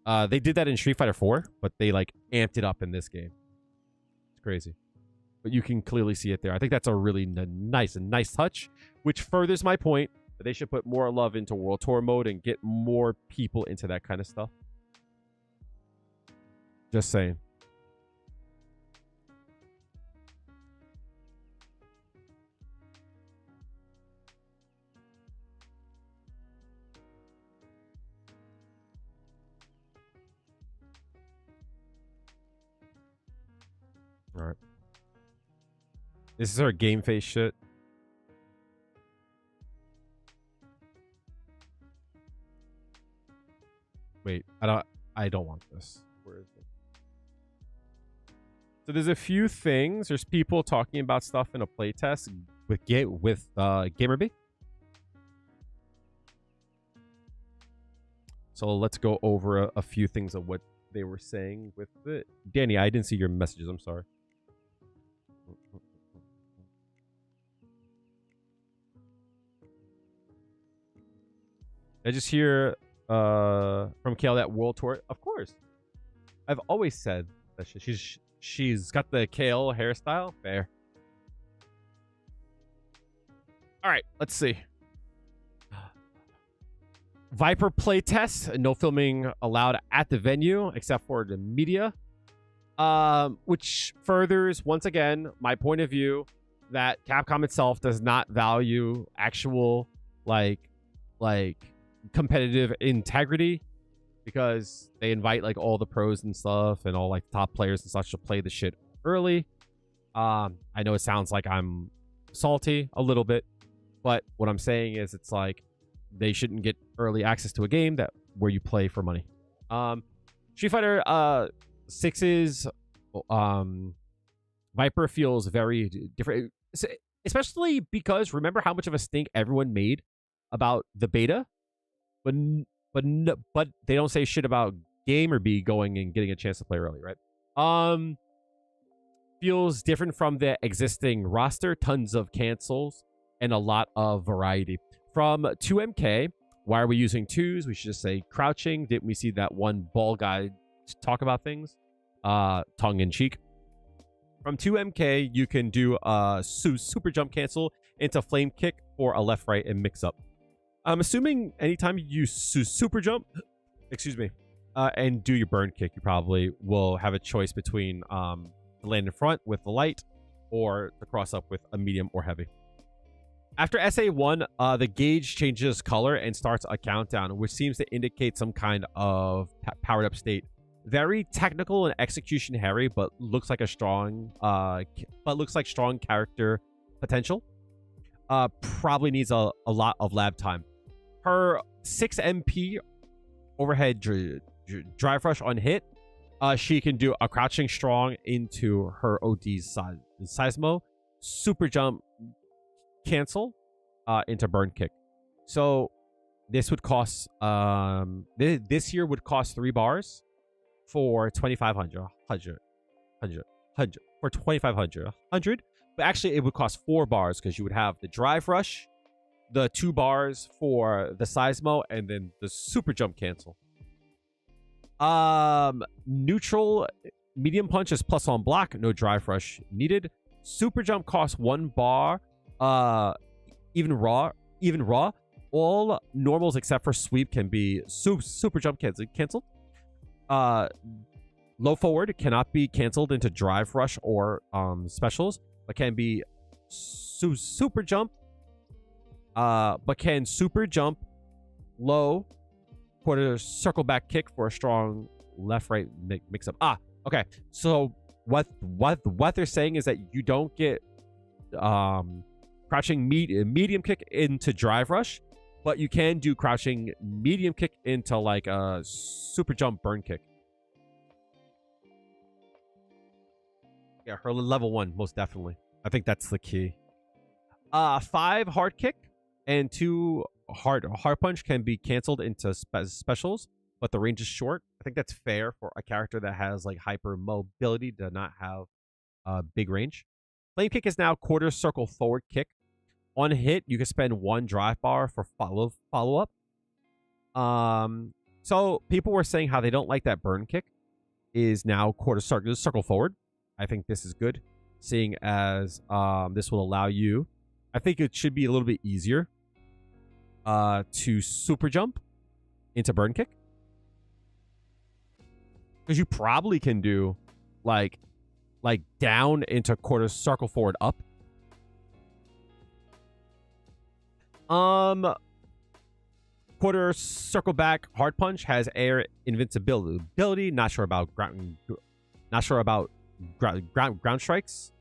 [SPEAKER 1] They did that in Street Fighter 4, but they like amped it up in this game. It's crazy. But you can clearly see it there. I think that's a really nice touch, which furthers my point that they should put more love into World Tour mode and get more people into that kind of stuff. Just saying. All right. This is our game face shit. Wait, I don't want this. Where is it? So there's a few things. There's people talking about stuff in a playtest with GamerB. So let's go over a few things of what they were saying with it. Danny, I didn't see your messages. I'm sorry. I just hear from Kale that World Tour. Of course. I've always said that she's got the Kale hairstyle. Fair. All right, let's see. Viper playtest. No filming allowed at the venue except for the media. Which furthers, once again, my point of view that Capcom itself does not value actual, like competitive integrity, because they invite like all the pros and stuff and all like top players and such to play the shit early. I know it sounds like I'm salty a little bit, but what I'm saying is it's like they shouldn't get early access to a game where you play for money. Street Fighter 6's Viper feels very different, especially because remember how much of a stink everyone made about the beta, but they don't say shit about GamerB going and getting a chance to play early, right? Feels different from the existing roster, tons of cancels and a lot of variety. From 2MK, why are we using twos? We should just say crouching. Didn't we see that one ball guy talk about things? Tongue in cheek. From 2MK, you can do a super jump cancel into flame kick for a left right and mix up. I'm assuming anytime you use super jump, excuse me, and do your burn kick, you probably will have a choice between to land in front with the light or to cross up with a medium or heavy. After SA1, the gauge changes color and starts a countdown, which seems to indicate some kind of powered up state. Very technical and execution heavy, but looks like a strong, strong character potential. Probably needs a lot of lab time. Her 6 MP overhead drive rush on hit. She can do a crouching strong into her OD's Seismo, super jump cancel into burn kick. So this would cost this year would cost 3 bars for 2,500 for 2,500, but actually it would cost 4 bars because you would have the drive rush, the 2 bars for the Seismo, and then the super jump cancel. Neutral medium punch is plus on block, no drive rush needed. Super jump costs 1 bar. Even raw. All normals except for sweep can be super jump canceled. Low forward cannot be canceled into drive rush or specials, but can be super jump. But can super jump low quarter circle back kick for a strong left right mix up. Okay. So what they're saying is that you don't get crouching medium kick into drive rush, but you can do crouching medium kick into like a super jump burn kick. Yeah, her level 1 most definitely. I think that's the key. 5 hard kick and 2 hard punch can be canceled into specials, but the range is short. I think that's fair for a character that has like hyper mobility to not have big range. Flame kick is now quarter circle forward kick. On hit, you can spend 1 drive bar for follow up. So people were saying how they don't like that burn kick is now quarter circle forward. I think this is good, seeing as this will allow you. I think it should be a little bit easier to super jump into burn kick, because you probably can do like down into quarter circle forward up. Quarter circle back hard punch has air invincibility. Not sure about ground strikes.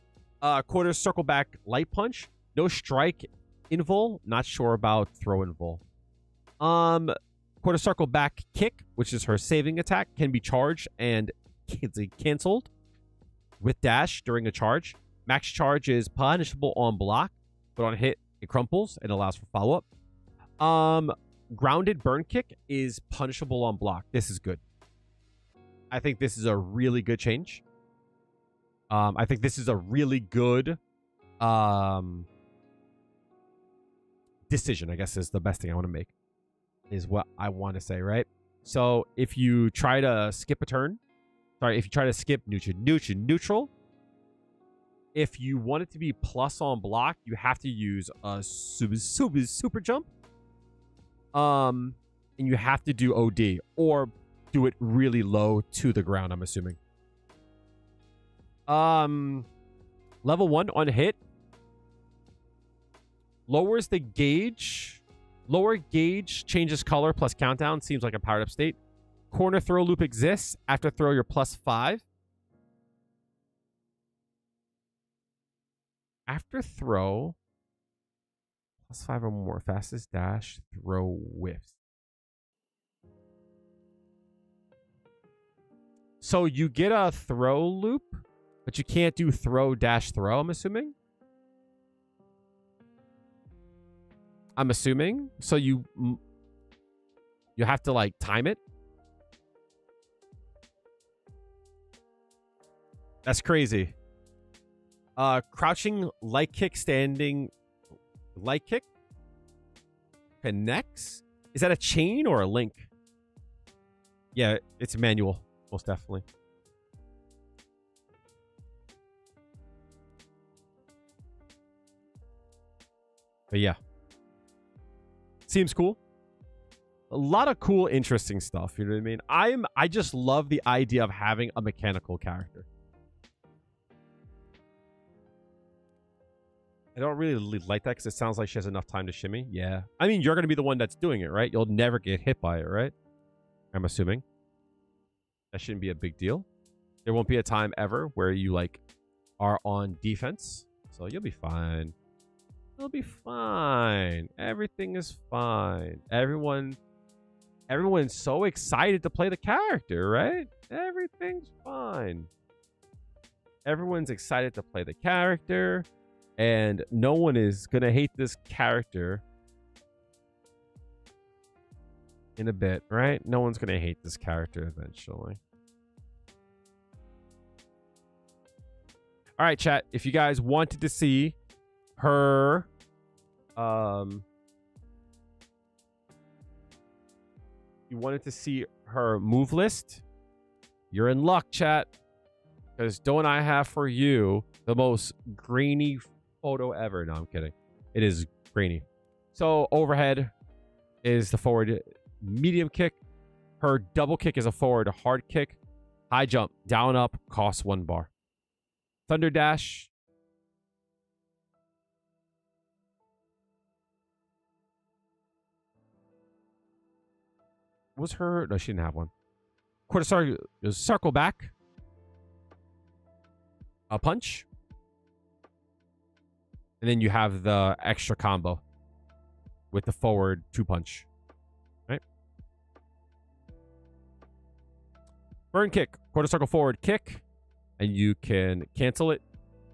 [SPEAKER 1] Quarter circle back light punch. No strike invul. Not sure about throw invul. quarter circle back kick, which is her saving attack, can be charged and canceled with dash during a charge. Max charge is punishable on block, but on hit, it crumples and allows for follow-up. Grounded burn kick is punishable on block. This is good. I think this is a really good change. I think this is a really good decision, I guess is the best thing I want to make. Is what I want to say, right? So if you try to skip a turn, if you try to skip neutral, if you want it to be plus on block, you have to use a super jump. And you have to do OD or do it really low to the ground, I'm assuming. Level 1 on hit lowers the gauge. Lower gauge changes color plus countdown. Seems like a powered up state. Corner throw loop exists. After throw, you're +5. After throw, +5 or more. Fastest dash, throw, whiffs. So you get a throw loop, but you can't do throw dash throw, I'm assuming. So you have to like time it. That's crazy. Crouching light kick, standing light kick connects. Is that a chain or a link? Yeah, it's manual, most definitely. But yeah. Seems cool. A lot of cool, interesting stuff. You know what I mean? I just love the idea of having a mechanical character. I don't really like that because it sounds like she has enough time to shimmy. Yeah. I mean, you're going to be the one that's doing it, right? You'll never get hit by it, right? I'm assuming. That shouldn't be a big deal. There won't be a time ever where you, like, are on defense. So you'll be fine. You'll be fine. Everything is fine. Everyone's so excited to play the character, right? Everything's fine. Everyone's excited to play the character. And no one is going to hate this character in a bit, right? No one's going to hate this character eventually. All right, chat. If you guys wanted to see her you wanted to see her move list, you're in luck, chat. Because don't I have for you the most grainy photo ever? No, I'm kidding. It is grainy. So overhead is the forward medium kick. Her double kick is a forward hard kick. High jump, down up, costs 1 bar. Thunder dash. Was her? No, she didn't have one. Quarter circle back. A punch. And then you have the extra combo with the forward 2 punch. Right? Burn kick. Quarter circle forward kick. And you can cancel it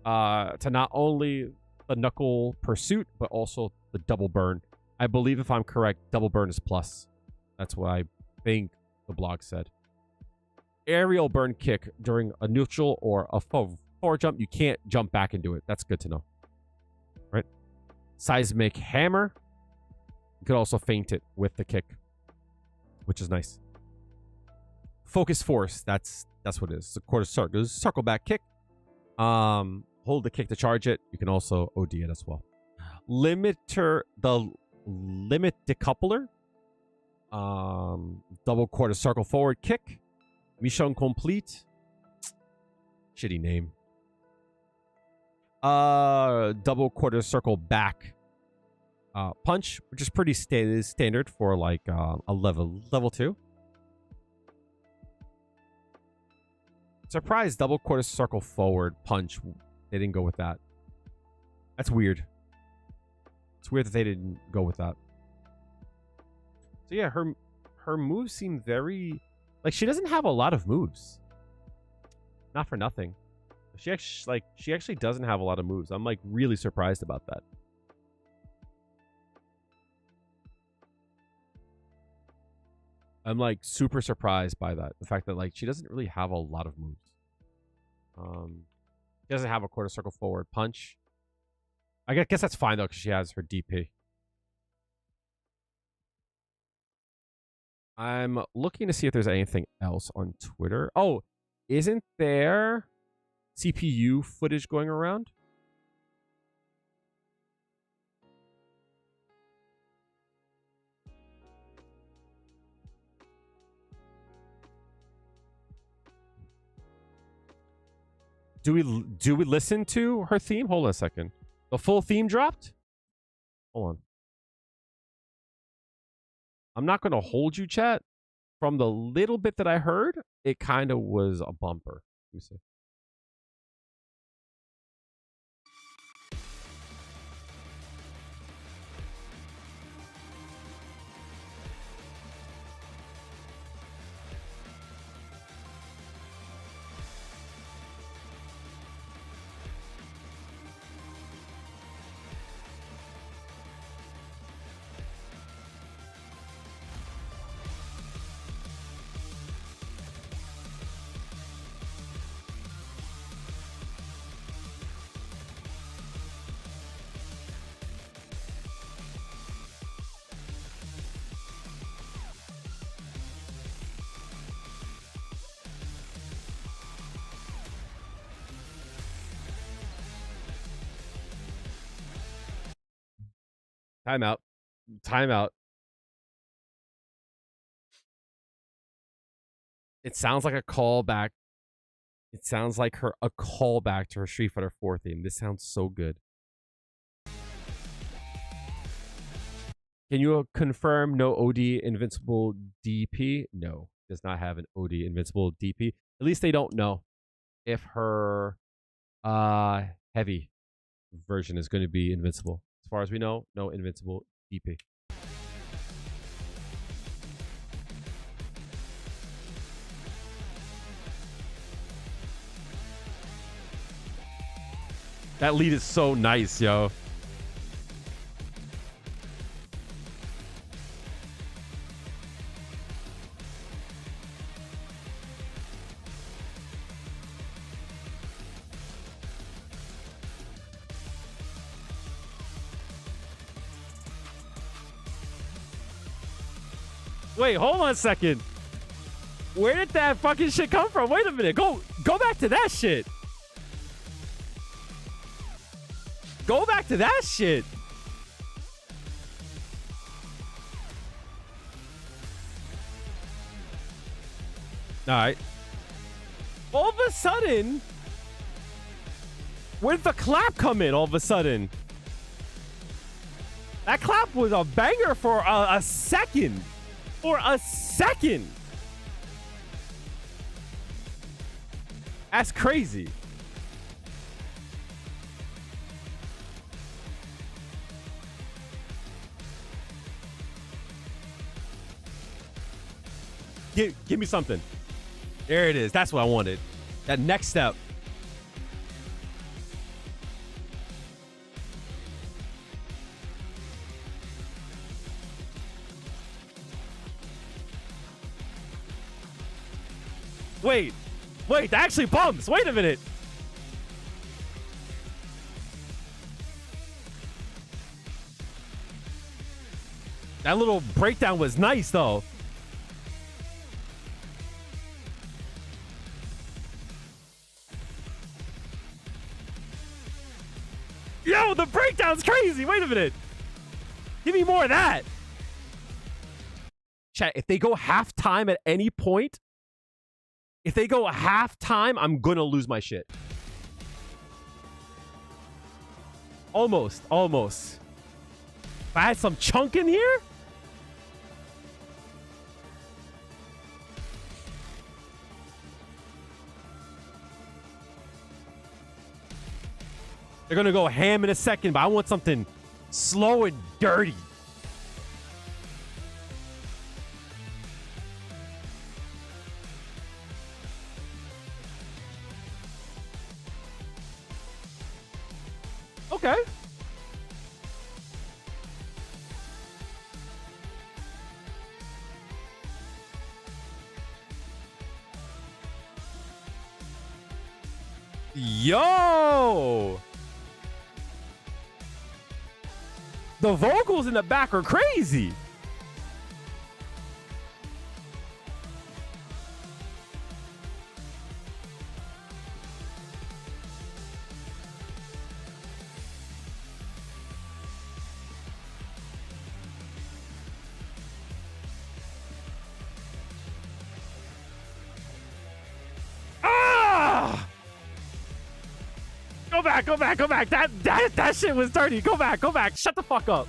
[SPEAKER 1] to not only the knuckle pursuit, but also the double burn. I believe if I'm correct, double burn is plus. That's what I think the blog said. Aerial burn kick during a neutral or a forward jump. You can't jump back and do it. That's good to know. Right? Seismic hammer. You could also feint it with the kick, which is nice. Focus force. That's what it is. It's a quarter circle back kick. Hold the kick to charge it. You can also OD it as well. The limit decoupler. Double quarter circle forward kick. Mission complete. Shitty name. Double quarter circle back punch, which is pretty standard for like a level 2. Surprise double quarter circle forward punch. They didn't go with that. That's weird. It's weird that they didn't go with that. So yeah, her her moves seem very like she doesn't have a lot of moves. Not for nothing. She actually doesn't have a lot of moves. I'm like really surprised about that. I'm like super surprised by that. The fact that like she doesn't really have a lot of moves. She doesn't have a quarter circle forward punch. I guess that's fine though because she has her DP. I'm looking to see if there's anything else on Twitter. Oh, isn't there CPU footage going around? Do we listen to her theme? Hold on a second. The full theme dropped? Hold on. I'm not going to hold you, chat. From the little bit that I heard, it kind of was a bumper. Let me see. Timeout. Timeout. It sounds like a callback. It sounds like a callback to her Street Fighter 4 theme. This sounds so good. Can you confirm no OD Invincible DP? No, does not have an OD Invincible DP. At least they don't know if her heavy version is going to be invincible. As far as we know, no invincible DP. That lead is so nice, yo. Wait, hold on a second. Where did that fucking shit come from? Wait a minute. Go back to that shit. Go back to that shit. All right. All of a sudden, where did the clap come in all of a sudden? That clap was a banger for a second. For a second. That's crazy. Give me something. There it is. That's what I wanted. That next step. Wait, that actually bumps. Wait a minute. That little breakdown was nice, though. Yo, the breakdown's crazy. Wait a minute. Give me more of that. Chat, if they go halftime at any point, if they go halftime, I'm gonna lose my shit. Almost. If I had some chunk in here. They're gonna go ham in a second, but I want something slow and dirty. Okay. Yo! The vocals in the back are crazy. Ah! Go back, go back, go back. That shit was dirty. Go back, go back. Shut the fuck up.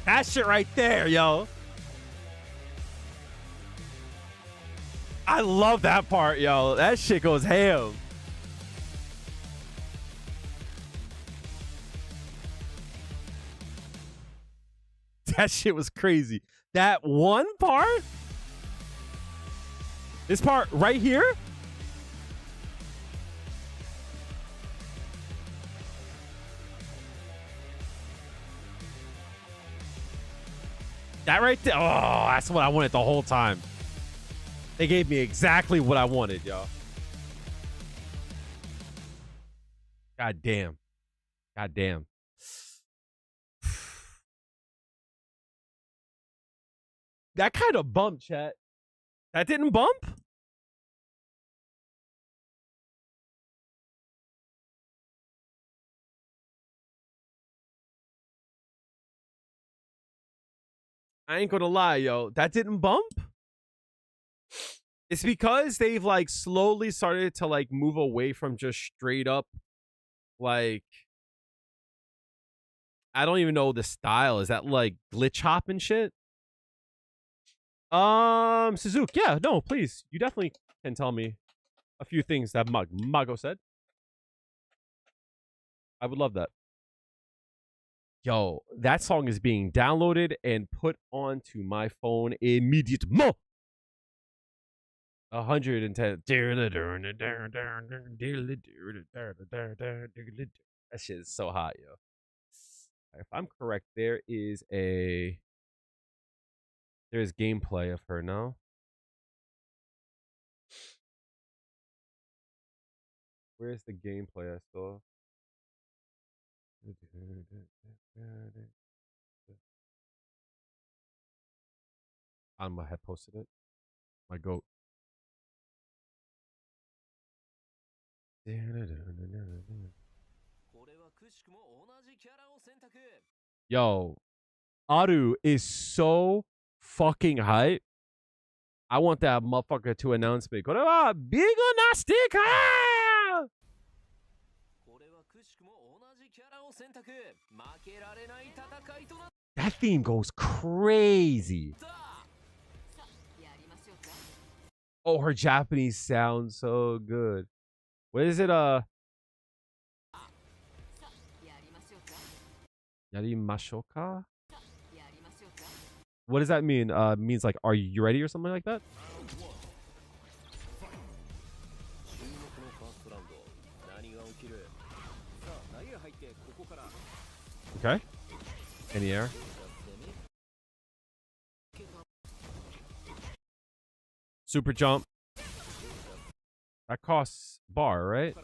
[SPEAKER 1] That shit right there, yo. I love that part, yo. That shit goes ham. That shit was crazy. That one part? This part right here? That right there? Oh, that's what I wanted the whole time. They gave me exactly what I wanted, y'all. God damn. God damn. That kind of bump, chat. That didn't bump? I ain't gonna lie, yo. That didn't bump? It's because they've like slowly started to like move away from just straight up like I don't even know the style. Is that like glitch hop and shit? Suzuki, yeah, no, please. You definitely can tell me a few things that Mago said. I would love that. Yo, that song is being downloaded and put onto my phone immediately. 110. That shit is so hot, yo. If I'm correct, there's gameplay of her now. Where's the gameplay I saw? I had posted it. My goat. Yo, Aru is so fucking hype. I want that motherfucker to announce me. Big nasty. That theme goes crazy. Oh, her Japanese sounds so good. What is it? Yarimashoka? What does that mean? Means like, are you ready or something like that? Okay. In the air. Super jump. That costs bar, right?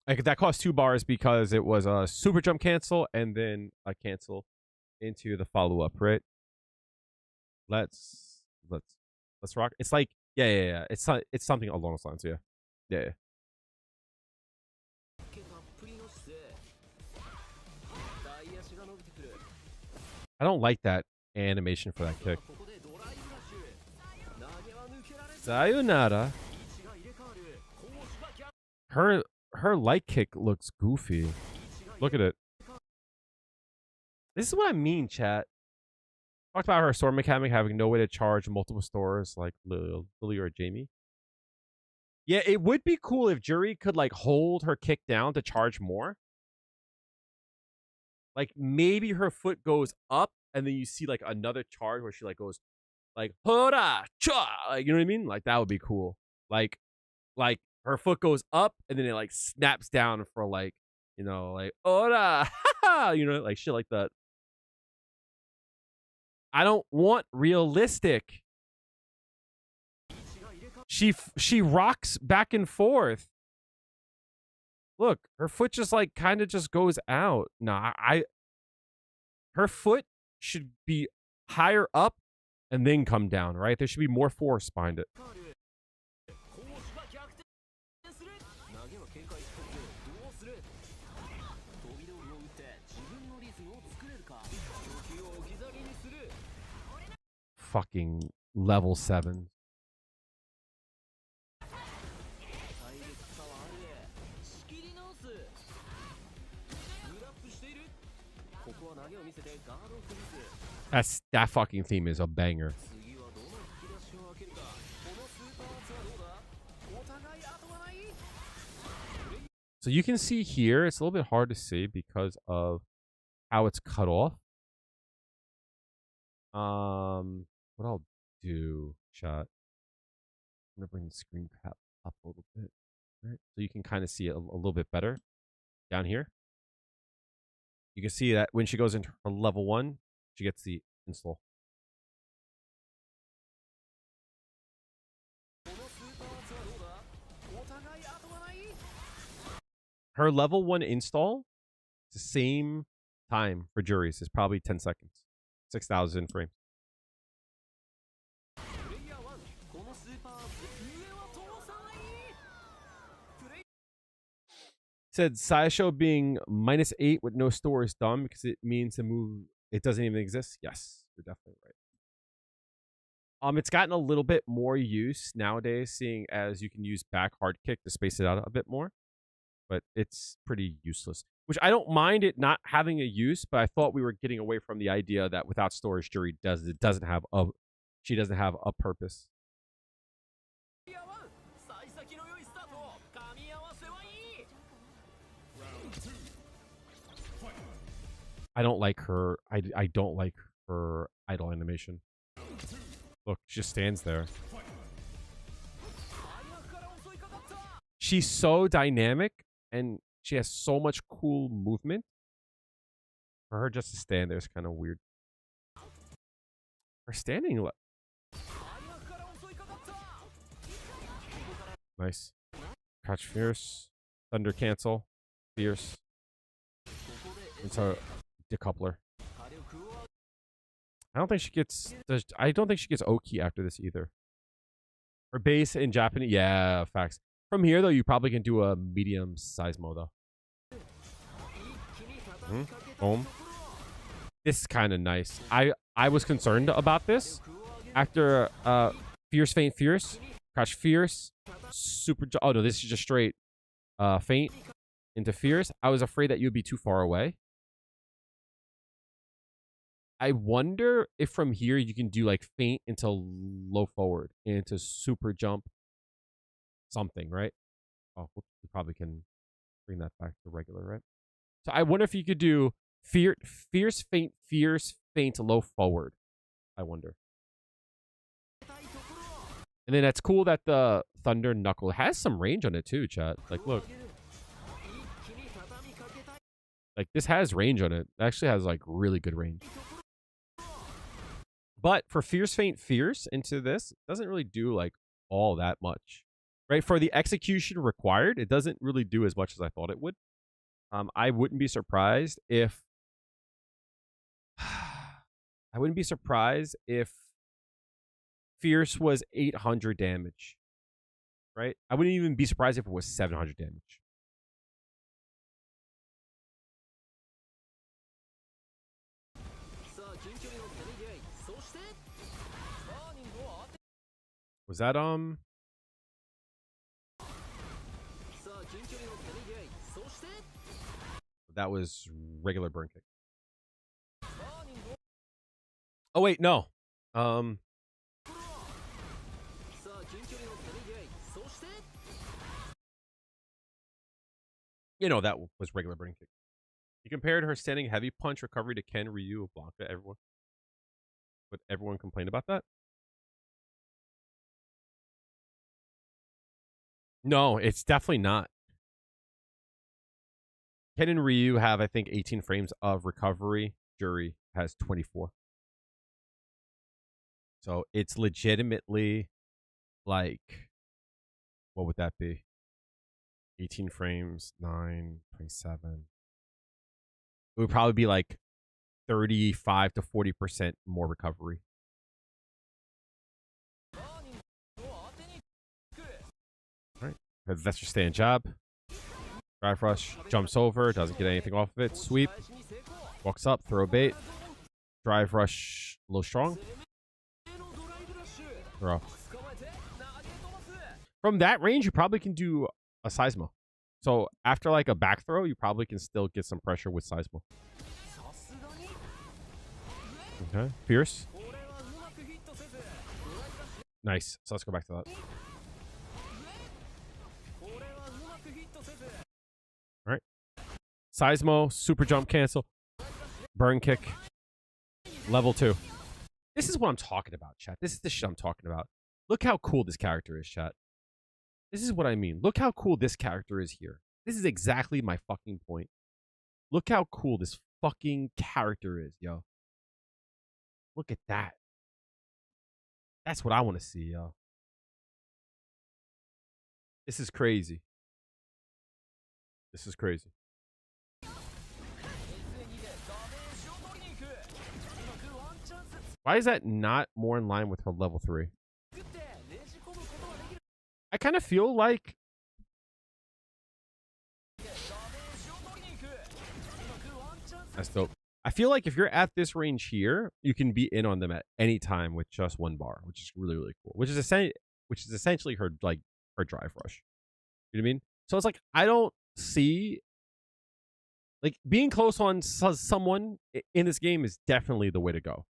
[SPEAKER 1] Like that costs 2 bars because it was a super jump cancel and then a cancel into the follow up, right? Let's rock. It's like yeah. It's something along those lines, yeah. I don't like that animation for that kick. Sayonara. Her light kick looks goofy. Look at it. This is what I mean, chat. Talked about her store mechanic having no way to charge multiple stores like Lily or Jamie. Yeah, it would be cool if Juri could like hold her kick down to charge more. Like maybe her foot goes up and then you see like another charge where she like goes like hoda cha, like, you know what I mean? Like that would be cool. Like her foot goes up and then it like snaps down for like, you know, like hoda, you know, like shit like that. I don't want realistic. She rocks back and forth. Look, her foot just like kind of just goes out. Nah, her foot should be higher up and then come down, right? There should be more force behind it. Fucking level 7. That fucking theme is a banger. So you can see here, it's a little bit hard to see because of how it's cut off. What I'll do, chat. I'm gonna bring the screen cap up a little bit, right? So you can kind of see it a little bit better down here. You can see that when she goes into her level 1, she gets the install. Her level 1 install, it's the same time for Juri's. It's probably 10 seconds. 6,000 frames. Said Sideshow being -8 with no store is dumb because it means the move it doesn't even exist. Yes, you're definitely right. It's gotten a little bit more use nowadays, seeing as you can use back hard kick to space it out a bit more, but it's pretty useless. Which I don't mind it not having a use, but I thought we were getting away from the idea that without storage, Juri doesn't have a purpose. I don't like her. I don't like her idle animation. Look, she just stands there. She's so dynamic and she has so much cool movement. For her just to stand there is kind of weird. Her standing. Nice. Catch fierce. Thunder cancel. Fierce. Into decoupler. I don't think she gets Oki after this either. Her base in Japanese, yeah, facts. From here though, you probably can do a medium size mode though. Boom. This is kind of nice. I was concerned about this after fierce feint fierce crash fierce super. Oh no, this is just straight feint into fierce. I was afraid that you'd be too far away. I wonder if from here you can do like feint into low forward, into super jump, something, right? Oh, we probably can bring that back to regular, right? So I wonder if you could do fierce feint, low forward. I wonder. And then that's cool that the Thunder Knuckle has some range on it too, chat. Like, look. Like, this has range on it. It actually has, like, really good range. But for Fierce Feint Fierce into this, it doesn't really do, like, all that much. Right? For the execution required, it doesn't really do as much as I thought it would. I wouldn't be surprised if... I wouldn't be surprised if Fierce was 800 damage. Right? I wouldn't even be surprised if it was 700 damage. Was that that was regular burn kick. Oh wait, no. You know, that was regular burning kick. He compared her standing heavy punch recovery to Ken, Ryu, Blanca, everyone. But everyone complained about that? No, it's definitely not. Ken and Ryu have, I think, 18 frames of recovery. Juri has 24. So it's legitimately like, what would that be? 18 frames, 9, 27. It would probably be like 35 to 40% more recovery. Alright. That's your stand jab. Drive rush. Jumps over. Doesn't get anything off of it. Sweep. Walks up. Throw bait. Drive rush. A little strong. Throw. From that range, you probably can do a Seismo. So after like a back throw, you probably can still get some pressure with Seismo. Okay. Fierce. Nice. So let's go back to that. All right. Seismo, super jump cancel, burn kick, level 2. This is what I'm talking about, chat. This is the shit I'm talking about. Look how cool this character is, chat. This is what I mean. Look how cool this character is here. This is exactly my fucking point. Look how cool this fucking character is, yo. Look at that. That's what I want to see, yo. This is crazy. This is crazy. Why is that not more in line with her level 3? I kind of feel like that's dope. I feel like if you're at this range here, you can be in on them at any time with just one bar, which is really, really cool. Which is essentially her her drive rush. You know what I mean? So it's like I don't see like being close on someone in this game is definitely the way to go.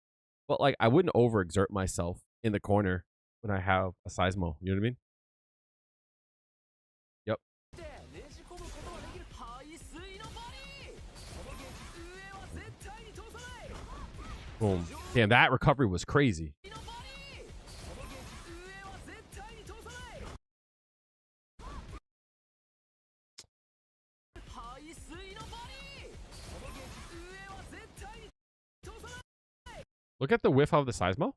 [SPEAKER 1] But like I wouldn't overexert myself in the corner when I have a Seismo. You know what I mean? Yep. Boom. Damn, that recovery was crazy. Look at the whiff of the Seismo.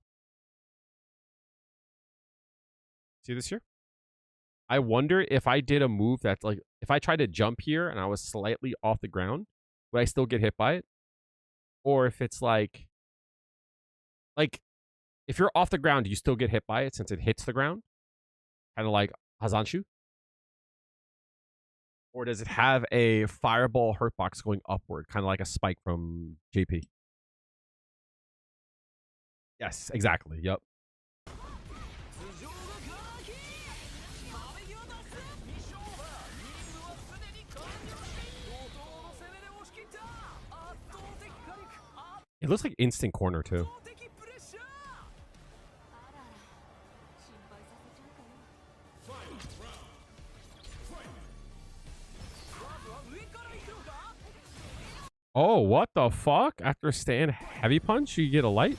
[SPEAKER 1] See this here? I wonder if I did a move that's like, if I tried to jump here and I was slightly off the ground, would I still get hit by it? Or if it's like if you're off the ground, do you still get hit by it since it hits the ground? Kind of like Hazanshu? Or does it have a fireball hurtbox going upward, kind of like a spike from JP? Yes, exactly. Yep. It looks like instant corner too. Oh, what the fuck? After a stand heavy punch, you get a light?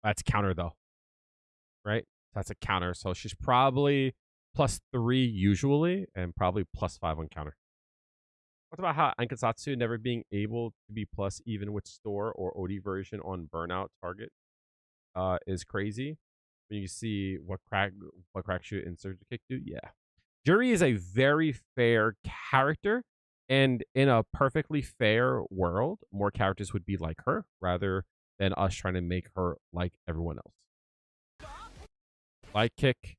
[SPEAKER 1] That's counter though. Right? That's a counter. So she's probably +3 usually and probably +5 on counter. What about how Ankasatsu never being able to be plus even with store or OD version on burnout target is crazy. When you see what crack shoot and surge kick do, yeah. Juri is a very fair character, and in a perfectly fair world, more characters would be like her rather than us trying to make her like everyone else. Light kick,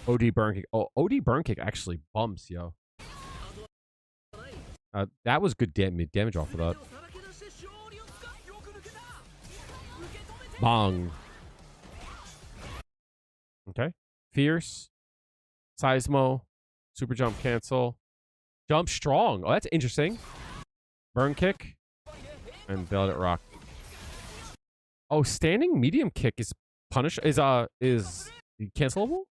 [SPEAKER 1] OD burn kick. Oh, OD burn kick actually bumps, yo. That was good damage off of that. Bong. Okay. Fierce. Seismo. Super jump cancel. Jump strong. Oh, that's interesting. Burn kick. And they let it rock. Oh, standing medium kick is cancelable?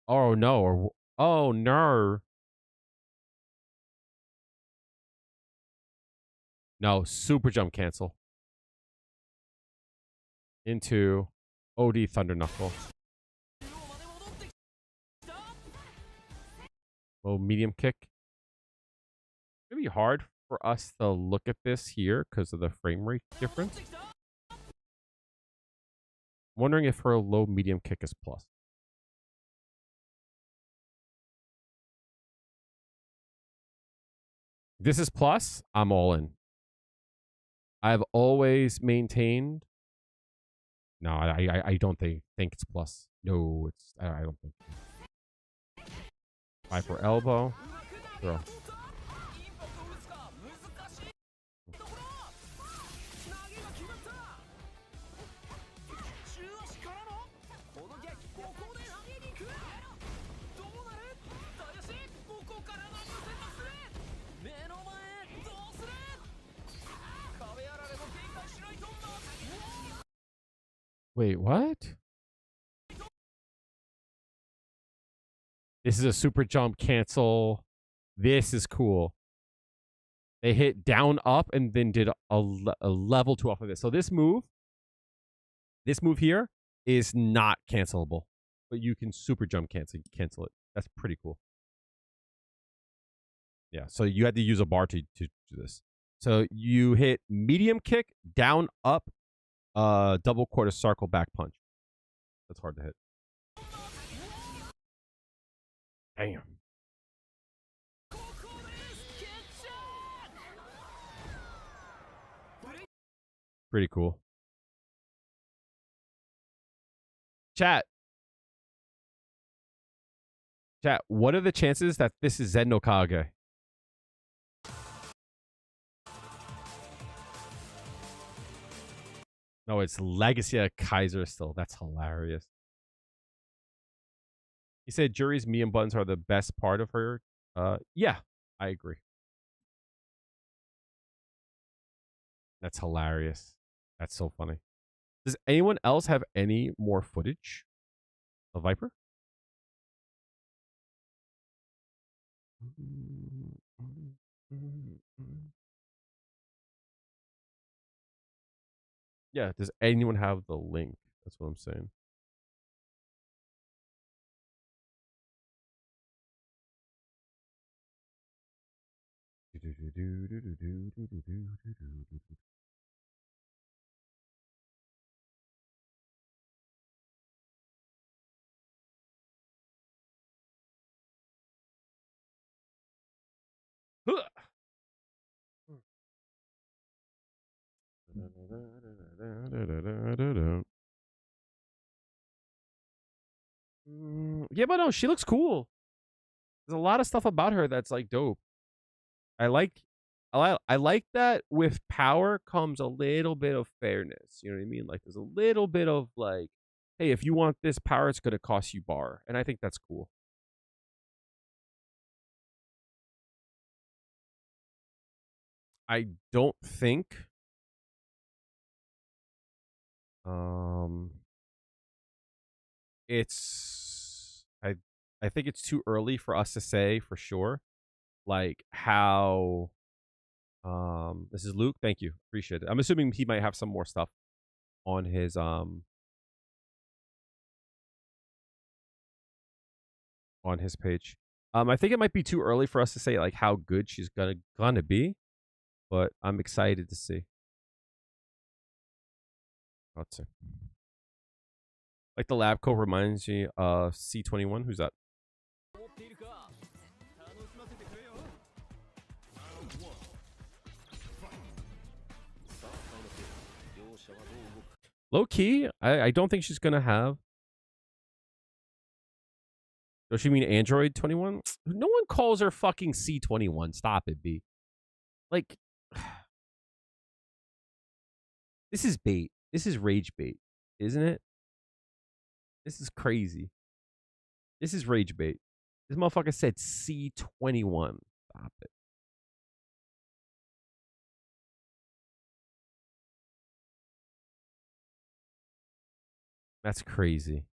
[SPEAKER 1] Oh no, or Oh, no. No, super jump cancel. Into OD Thunder Knuckle. Low medium kick. It's going to be hard for us to look at this here because of the frame rate difference. I'm wondering if her low medium kick is plus. This is plus. I'm all in. I've always maintained. No, I don't think it's plus. No, it's I don't think. Viper elbow. Throw. Wait, what? This is a super jump cancel. This is cool. They hit down, up, and then did a level 2 off of this. So this move here is not cancelable, but you can super jump cancel it. That's pretty cool. Yeah, so you had to use a bar to do this. So you hit medium kick, down, up, double quarter circle, back punch. That's hard to hit. Damn. Pretty cool. Chat, what are the chances that this is Zen no Kage? No, it's Legacy of Kaiser still. That's hilarious. He said Juri's Mia buttons are the best part of her. Yeah, I agree. That's hilarious. That's so funny. Does anyone else have any more footage of Viper? Yeah, does anyone have the link? That's what I'm saying. Yeah, but no, she looks cool. There's a lot of stuff about her that's like dope. I like that with power comes a little bit of fairness. You know what I mean? Like there's a little bit of like, hey, if you want this power, it's gonna cost you bar. And I think that's cool. I don't think it's I think it's too early for us to say for sure like how this is Luke, thank you, appreciate it. I'm assuming he might have some more stuff on his page. I think it might be too early for us to say like how good she's gonna be, but I'm excited to see. Let's see. Like the lab coat reminds me of C21. Who's that? Low key, I don't think she's gonna have. Does she mean Android 21? No one calls her fucking C21. Stop it, B. Like, this is bait. This is rage bait, isn't it? This is crazy. This is rage bait. This motherfucker said C21. Stop it. That's crazy.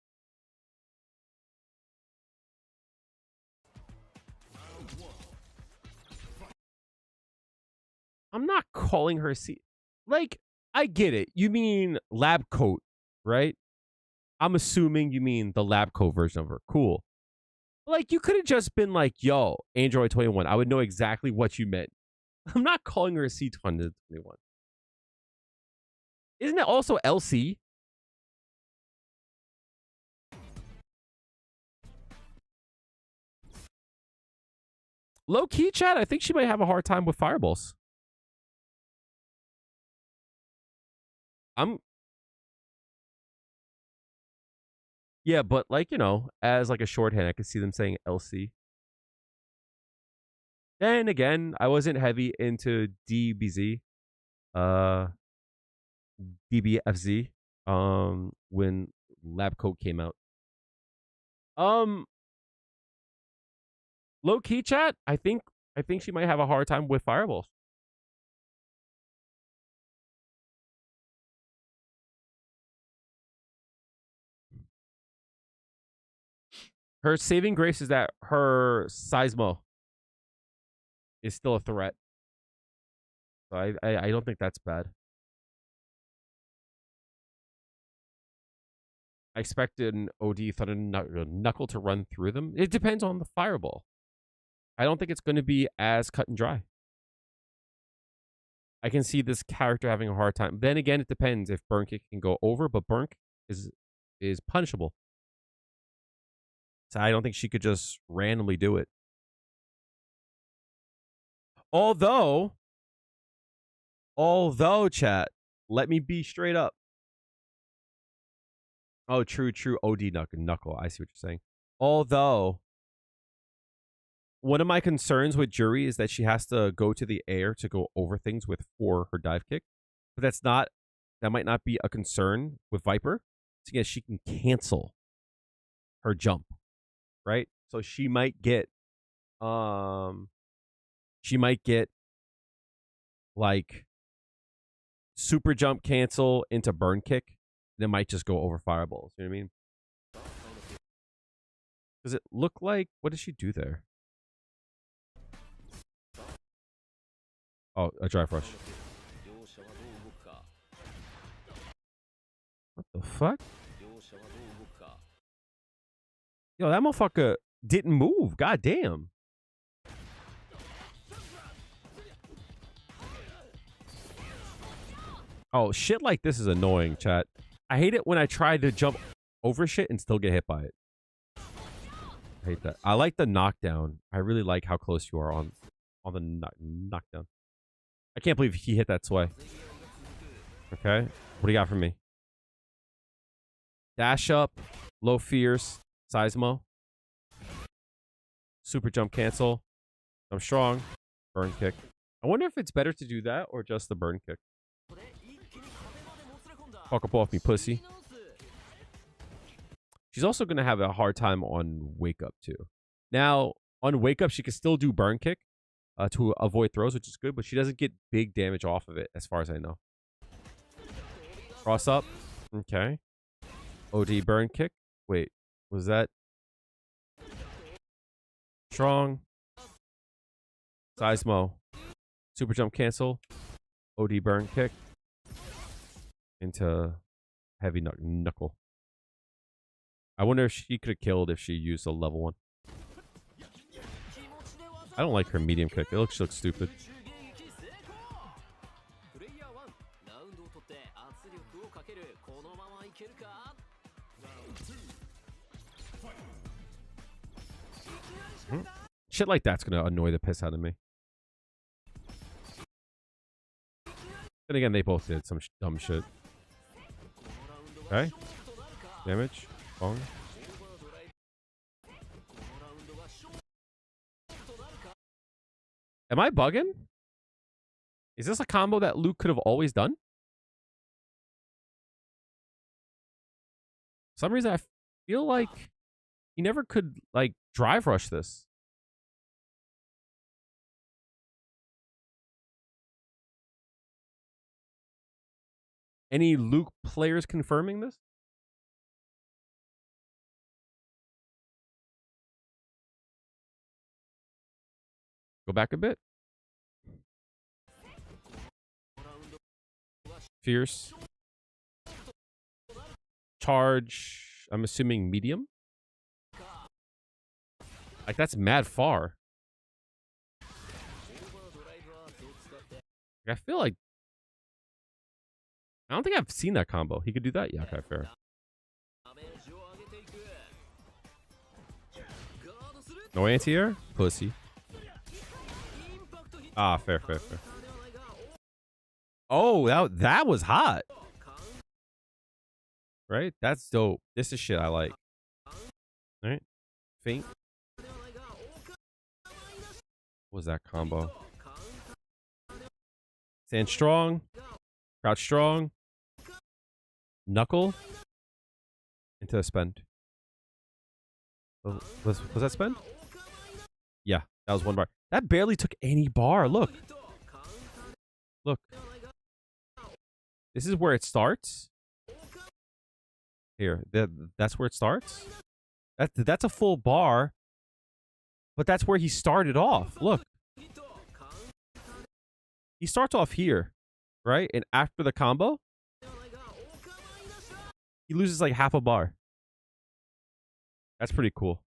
[SPEAKER 1] I'm not calling her C. Like, I get it. You mean lab coat, right? I'm assuming you mean the lab coat version of her. Cool. Like, you could have just been like, yo, Android 21. I would know exactly what you meant. I'm not calling her a C221. Isn't it also LC? Low key, chat. I think she might have a hard time with fireballs. Yeah, but like, you know, as like a shorthand, I could see them saying LC. Then again, I wasn't heavy into DBZ, uh, DBFZ, when Lab Coat came out. Low key, chat. I think she might have a hard time with fireballs. Her saving grace is that her Seismo is still a threat. So I don't think that's bad. I expected an OD Thunder Knuckle to run through them. It depends on the fireball. I don't think it's going to be as cut and dry. I can see this character having a hard time. Then again, it depends if Burn Kick can go over, but Burn is punishable. So I don't think she could just randomly do it. Although, chat, let me be straight up. Oh, true. OD Knuckle. I see what you're saying. Although, one of my concerns with Juri is that she has to go to the air to go over things for her dive kick. But that might not be a concern with Viper. So yes, she can cancel her jump, right? So she might get like super jump cancel into burn kick. And it might just go over fireballs. You know what I mean? Does it look like, what does she do there? Oh, a drive rush. What the fuck? Yo, that motherfucker didn't move. God damn. Oh, shit like this is annoying, chat. I hate it when I try to jump over shit and still get hit by it. I hate that. I like the knockdown. I really like how close you are on the knockdown. I can't believe he hit that sway. Okay. What do you got for me? Dash up. Low fierce. Seismo. Super jump cancel. I'm strong. Burn kick. I wonder if it's better to do that or just the burn kick. Fuck up off me, pussy. She's also going to have a hard time on wake up, too. Now, on wake up, she can still do burn kick to avoid throws, which is good, but she doesn't get big damage off of it, as far as I know. Cross up. Okay. OD burn kick. Wait, was that strong? Seismo. Super jump cancel. OD burn kick. Into heavy knuckle. I wonder if she could have killed if she used a level 1. I don't like her medium kick. She looks stupid. Shit like that's gonna annoy the piss out of me. Then again, they both did some dumb shit. Okay. Damage. Bong. Am I bugging? Is this a combo that Luke could have always done? For some reason, I feel like he never could, like, drive rush this. Any Luke players confirming this? Go back a bit. Fierce. Charge. I'm assuming medium. Like, that's mad far. I feel like... I don't think I've seen that combo. He could do that? Yeah, okay, fair. No anti-air? Pussy. Ah, fair. Oh, that was hot. Right? That's dope. This is shit I like. Alright. Feint. What was that combo? Stand strong. Crouch strong. Knuckle. Into a spend. Was that spend? Yeah, that was one bar. That barely took any bar. Look. Look. This is where it starts. Here. That's where it starts. That's a full bar. But that's where he started off. Look. He starts off here. Right? And after the combo, he loses like half a bar. That's pretty cool.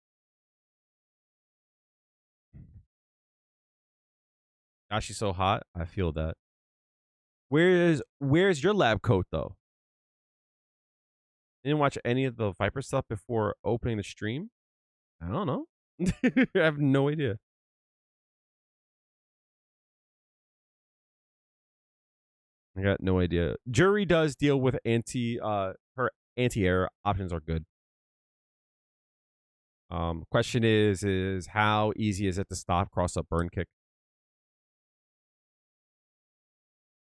[SPEAKER 1] Gosh, she's so hot. I feel that. Where's your lab coat though? Didn't watch any of the Viper stuff before opening the stream? I don't know. I have no idea. I got no idea. Juri does deal with her anti-air options are good. Question is how easy is it to stop cross up burn kick?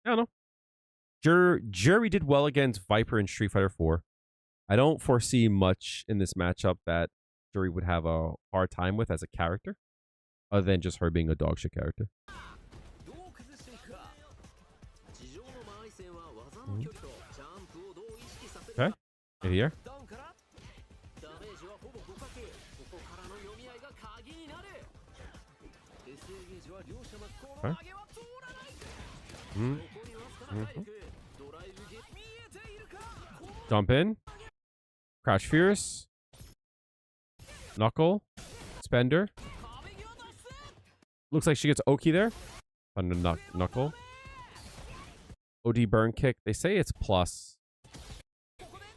[SPEAKER 1] I don't know. Juri did well against Viper in Street Fighter 4. I don't foresee much in this matchup that Juri would have a hard time with as a character, other than just her being a dog shit character. Okay, right here. Okay. Jump in. Crouch fierce. Knuckle. Spender. Looks like she gets Oki there. Thunder Knuckle. OD burn kick. They say it's plus.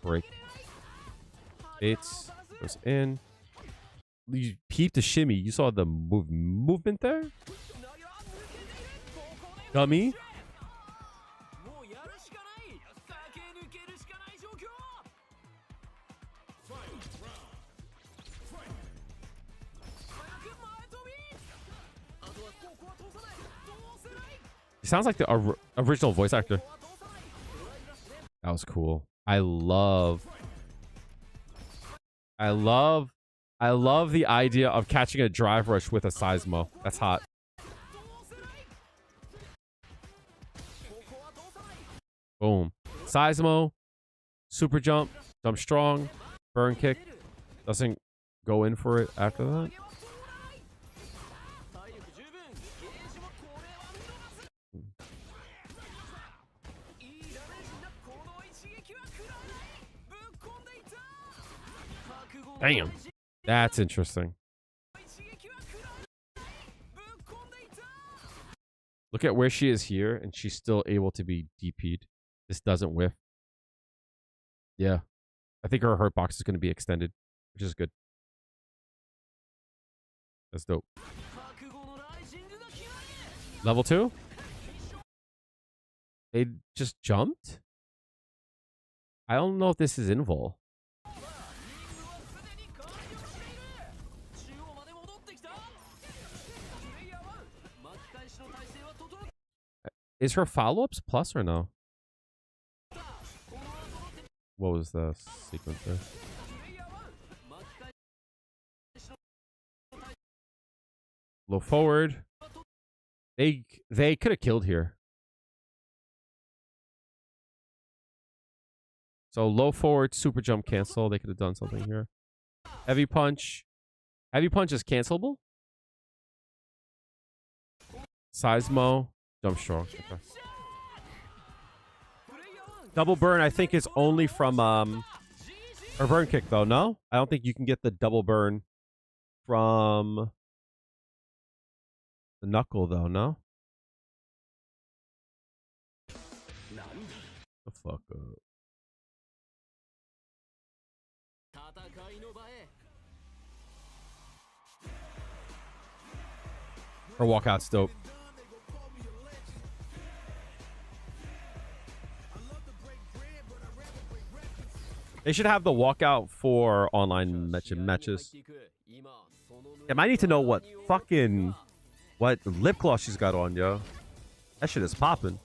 [SPEAKER 1] Break. Bates. Goes in. You peeped the shimmy. You saw the movement there? Dummy. He sounds like the original voice actor. That was cool. I love the idea of catching a drive rush with a Seismo. That's hot. Boom. Seismo. Super jump. Jump strong. Burn kick. Doesn't go in for it after that. Damn. That's interesting. Look at where she is here, and she's still able to be DP'd. This doesn't whiff. Yeah. I think her hurt box is going to be extended, which is good. That's dope. Level 2? They just jumped? I don't know if this is invul. Is her follow-ups plus or no? What was the sequence there? Low forward. They could have killed here. So low forward, super jump cancel. They could have done something here. Heavy punch. Heavy punch is cancelable. Seismo. Jump strong. Okay. Double burn, I think, is only from or burn kick though. No, I don't think you can get the double burn from the knuckle though. No. The fuck up. Her walkout's dope. They should have the walkout for online matches. I might need to know what lip gloss she's got on, yo. That shit is popping.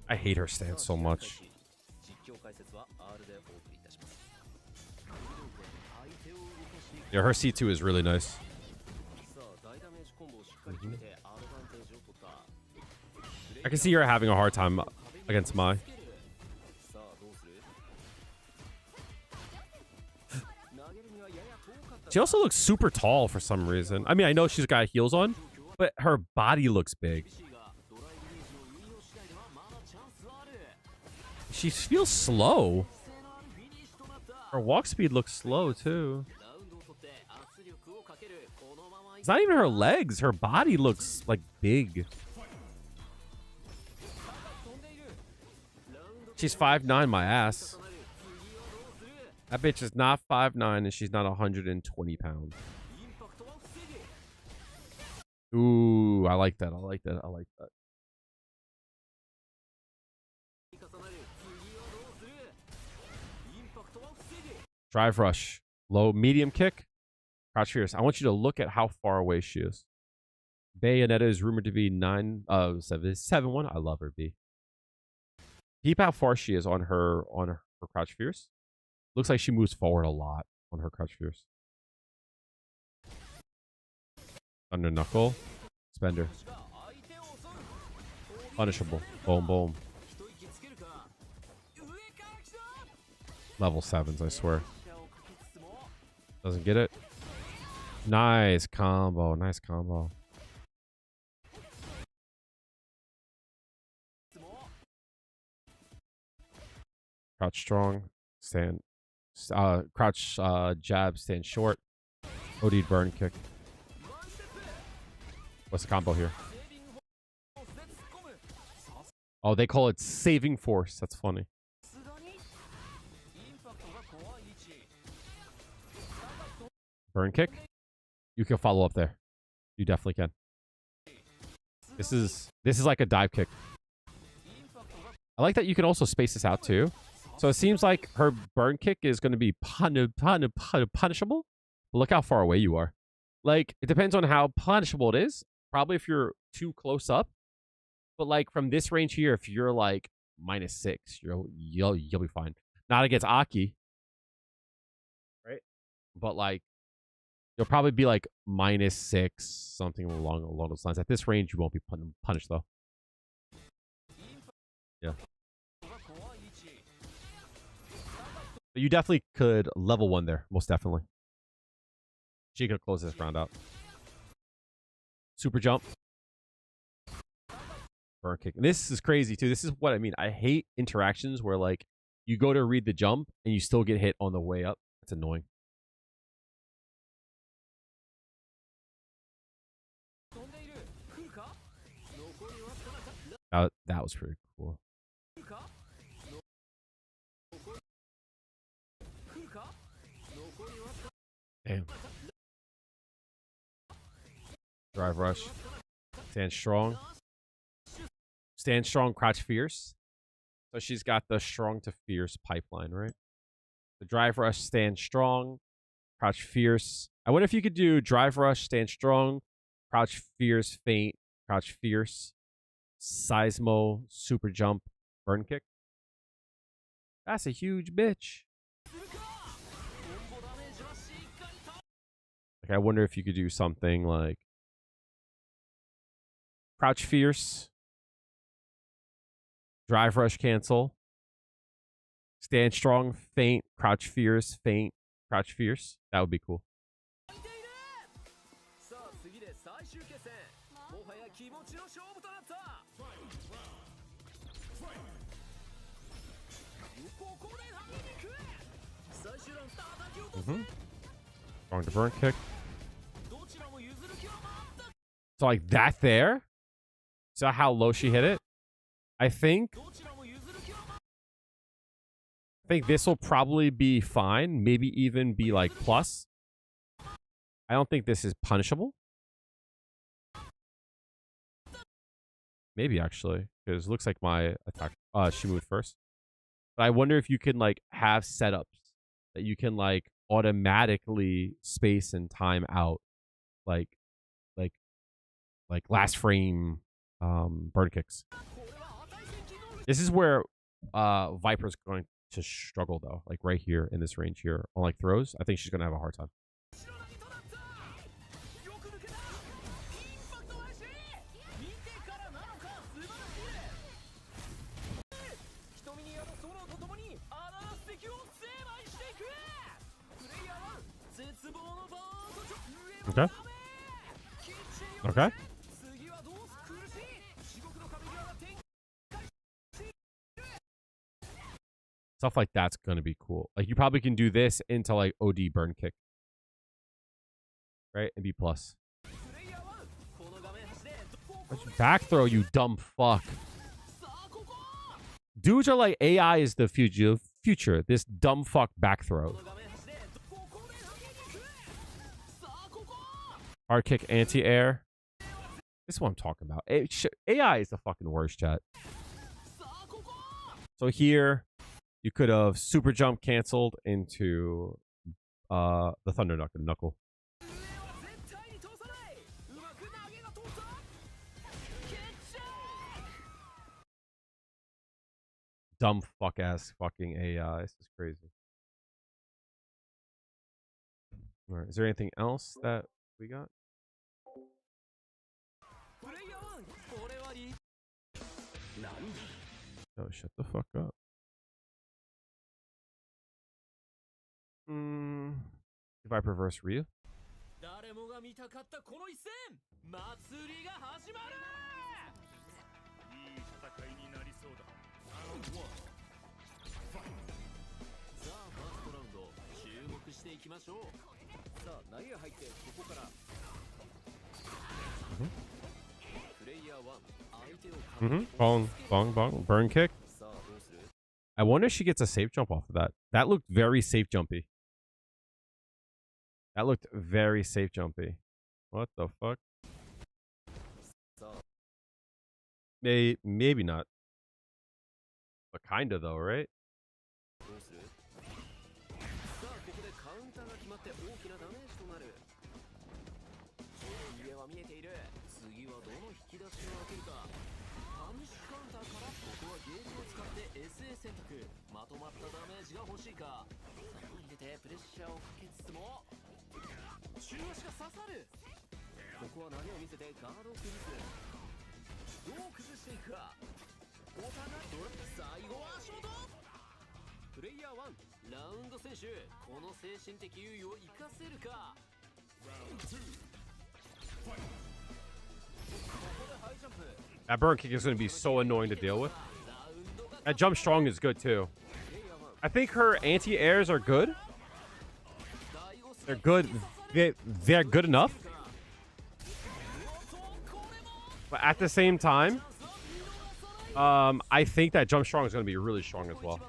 [SPEAKER 1] I hate her stance so much. Yeah, her C2 is really nice. I can see her having a hard time against Mai. She also looks super tall for some reason. I mean, I know she's got heels on, but her body looks big. She feels slow. Her walk speed looks slow, too. It's not even her legs. Her body looks, like, big. She's 5'9", my ass. That bitch is not 5'9", and she's not 120 pounds. Ooh, I like that. I like that. I like that. Drive rush. Low, medium kick. Crouch fierce. I want you to look at how far away she is. Bayonetta is rumored to be 7-1. I love her, B. Peep how far she is on her crouch fierce. Looks like she moves forward a lot on her crouch fierce. Under knuckle. Spender. Punishable. Boom, boom. Level 7s, I swear. Doesn't get it. Nice combo. Nice combo. Crouch strong. Stand. Crouch jab. Stand short. OD burn kick. What's the combo here? Oh, they call it saving force. That's funny. Burn kick. You can follow up there. You definitely can. This is like a dive kick. I like that you can also space this out too. So it seems like her burn kick is going to be punishable. But look how far away you are. Like, it depends on how punishable it is. Probably if you're too close up. But like from this range here, if you're like -6, you'll be fine. Not against Aki. Right? But like you'll probably be like -6, something along those lines. At this range, you won't be punished though. Yeah. But you definitely could level 1 there, most definitely. She could close this round out. Super jump. Burn kick. And this is crazy too. This is what I mean. I hate interactions where like you go to read the jump and you still get hit on the way up. It's annoying. That was pretty cool. Damn. Drive rush. Stand strong. Stand strong, crouch fierce. So she's got the strong to fierce pipeline, right? The drive rush, stand strong, crouch fierce. I wonder if you could do drive rush, stand strong, crouch fierce, feint, crouch fierce, seismo, super jump, burn kick. That's a huge bitch. Like, I wonder if you could do something like crouch fierce, drive rush cancel, stand strong, feint, crouch fierce, feint, crouch fierce. That would be cool. Going to burn kick. So like that there. So how low she hit it? I think this will probably be fine. Maybe even be like plus. I don't think this is punishable. Maybe actually, because it looks like my attack. She moved first. But I wonder if you can like have setups that you can like automatically space and time out, like last frame burn kicks. This is where Viper's going to struggle though, like right here in this range here on like throws. I think she's gonna have a hard time. Okay. Okay. Stuff like that's gonna be cool. Like you probably can do this into like OD burn kick, right? And B plus. Back throw, you dumb fuck. Dudes are like AI is the future. This dumb fuck back throw. Hard kick anti-air. This is what I'm talking about. AI is the fucking worst, chat. So here, you could have super jump canceled into the Thunder Knuckle. Dumb fuck ass fucking AI. This is crazy. All right. Is there anything else that we got? Oh, shut the fuck up. If I perverse Ryu? Bong, bong, bong. Burn kick. I wonder if she gets a safe jump off of that. That looked very safe jumpy. That looked very safe jumpy. What the fuck? Maybe not. But kinda though, right? That burn kick is going to be so annoying to deal with. That jump strong is good too. I think her anti-airs are good. They're good. They're good enough. But at the same time, I think that jump strong is going to be really strong as well.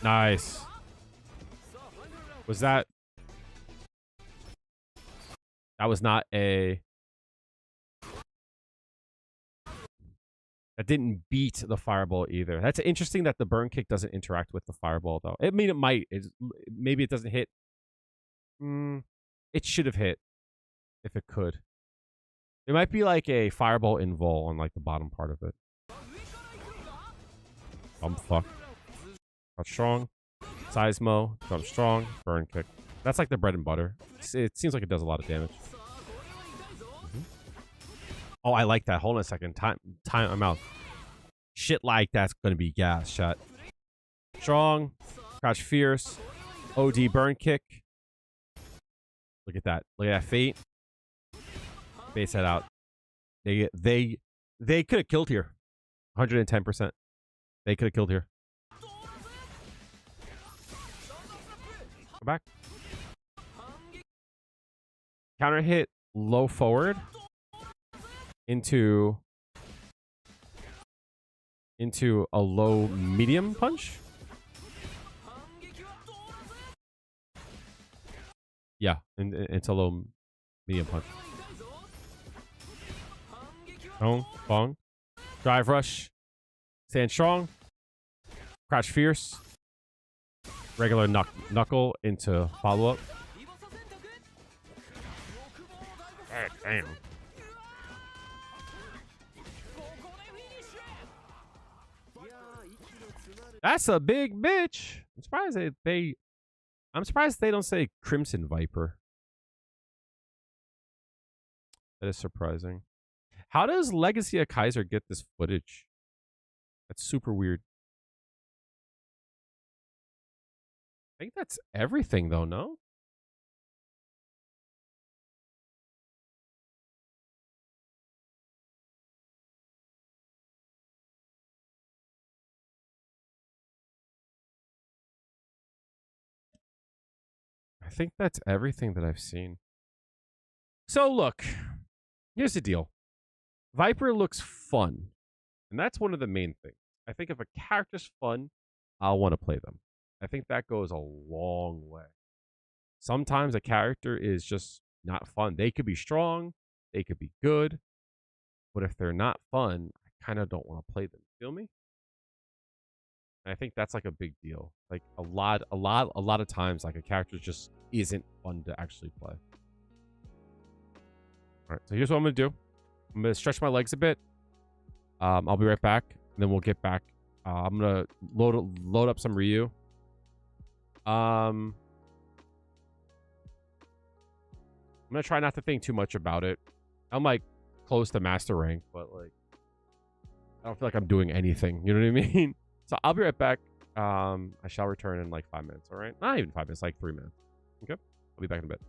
[SPEAKER 1] Nice. Was that? That was not a... That didn't beat the fireball either. That's interesting that the burn kick doesn't interact with the fireball, though. I mean, it might. Maybe it doesn't hit. It should have hit if it could. It might be like a fireball invul on like the bottom part of it. Fuck. Got strong. Seismo. Got strong. Burn kick. That's like the bread and butter. It seems like it does a lot of damage. Oh, I like that. Hold on a second. Time I'm out. Shit like that's gonna be gas shot. Strong. Crouch fierce. OD burn kick. Look at that. Look at that fate. Base that out. They could have killed here. 110%. They could have killed here. Go back. Counter hit low forward into a low medium punch. Yeah, into low medium punch. Bong, bong. Drive rush. Stand strong. Crouch fierce. Regular knuckle into follow up. Damn. That's a big bitch. I'm surprised they don't say Crimson Viper. That is surprising. How does Legacy of Kaiser get this footage? That's super weird. I think that's everything though, no? I think that's everything that I've seen. So look, here's the deal. Viper looks fun. And that's one of the main things. I think if a character's fun, I'll want to play them. I think that goes a long way. Sometimes a character is just not fun. They could be strong, they could be good, but if they're not fun, I kind of don't want to play them. Feel me? And I think that's like a big deal. Like a lot of times, like a character just isn't fun to actually play. All right, so here's what I'm gonna do. I'm gonna stretch my legs a bit. I'll be right back, and then we'll get back. I'm gonna load up some Ryu. I'm gonna try not to think too much about it. I'm like close to master rank, but like I don't feel like I'm doing anything. You know what I mean? So I'll be right back. I shall return in like 5 minutes. All right, not even 5 minutes, like 3 minutes. Okay, I'll be back in a bit.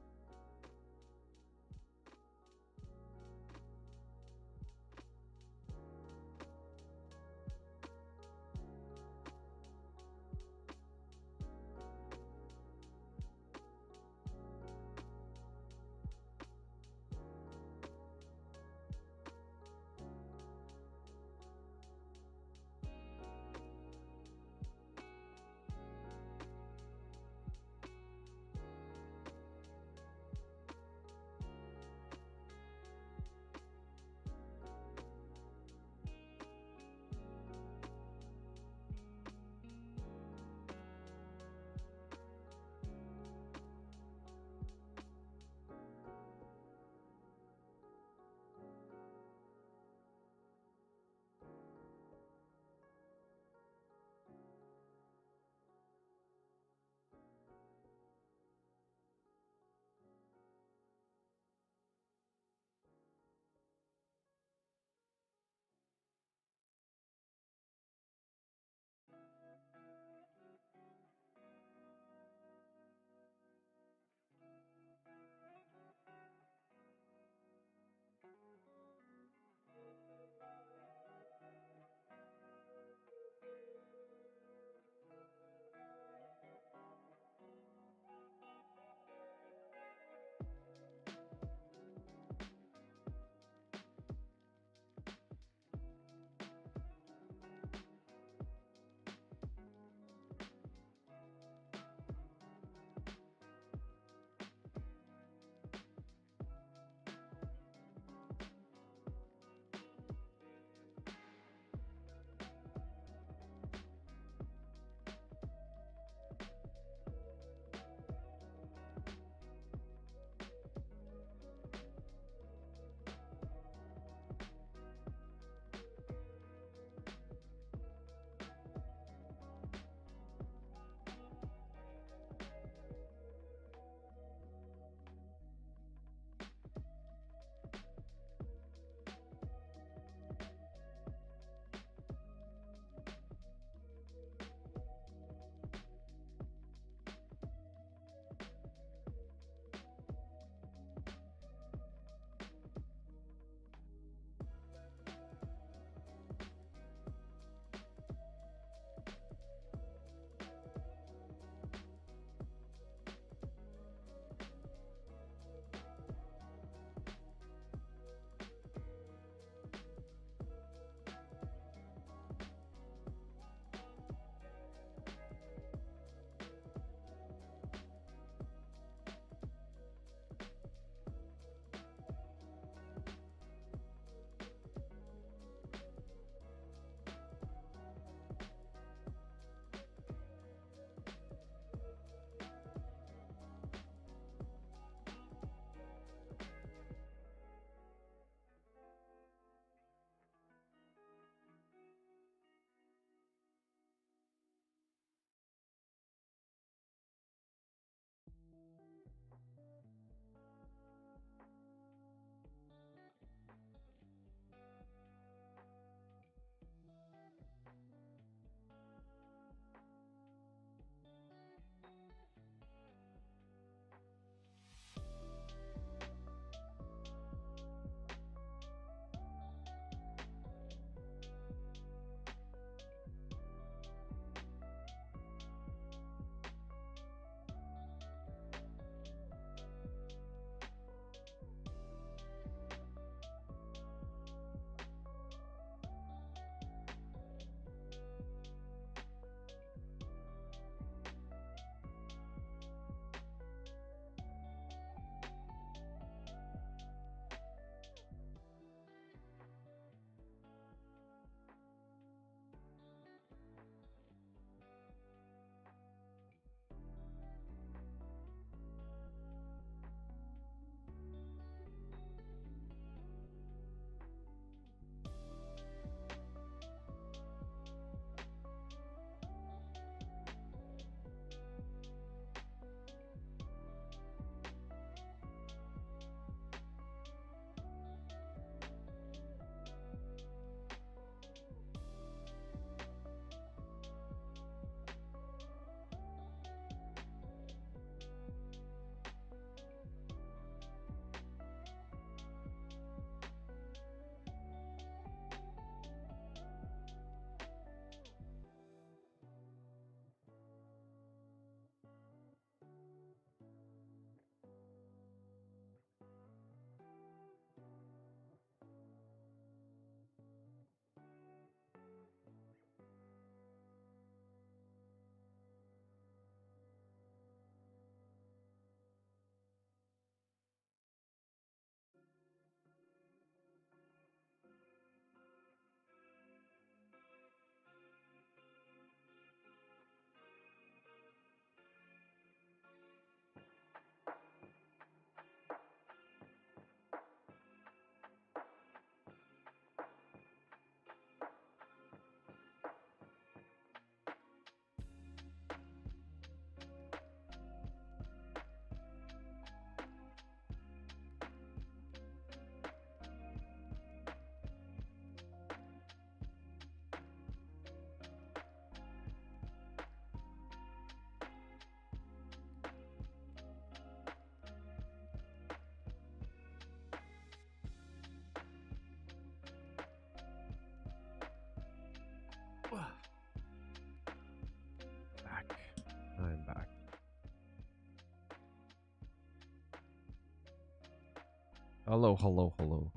[SPEAKER 1] Hello, hello, hello.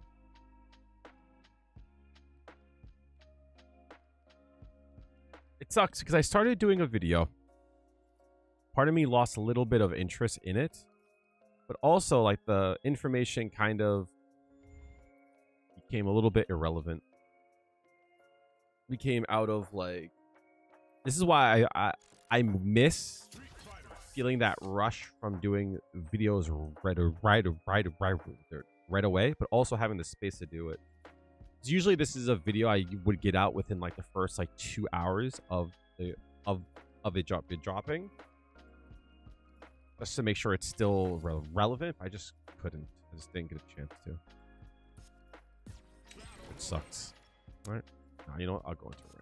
[SPEAKER 1] It sucks because I started doing a video. Part of me lost a little bit of interest in it, but also like the information kind of became a little bit irrelevant. Became out of like, this is why I miss feeling that rush from doing videos right away, but also having the space to do it. Usually this is a video I would get out within like the first like 2 hours of it dropping, just to make sure it's still relevant. I just couldn't. I just didn't get a chance to. It sucks. All right. Nah, you know what? I'll go into ranked.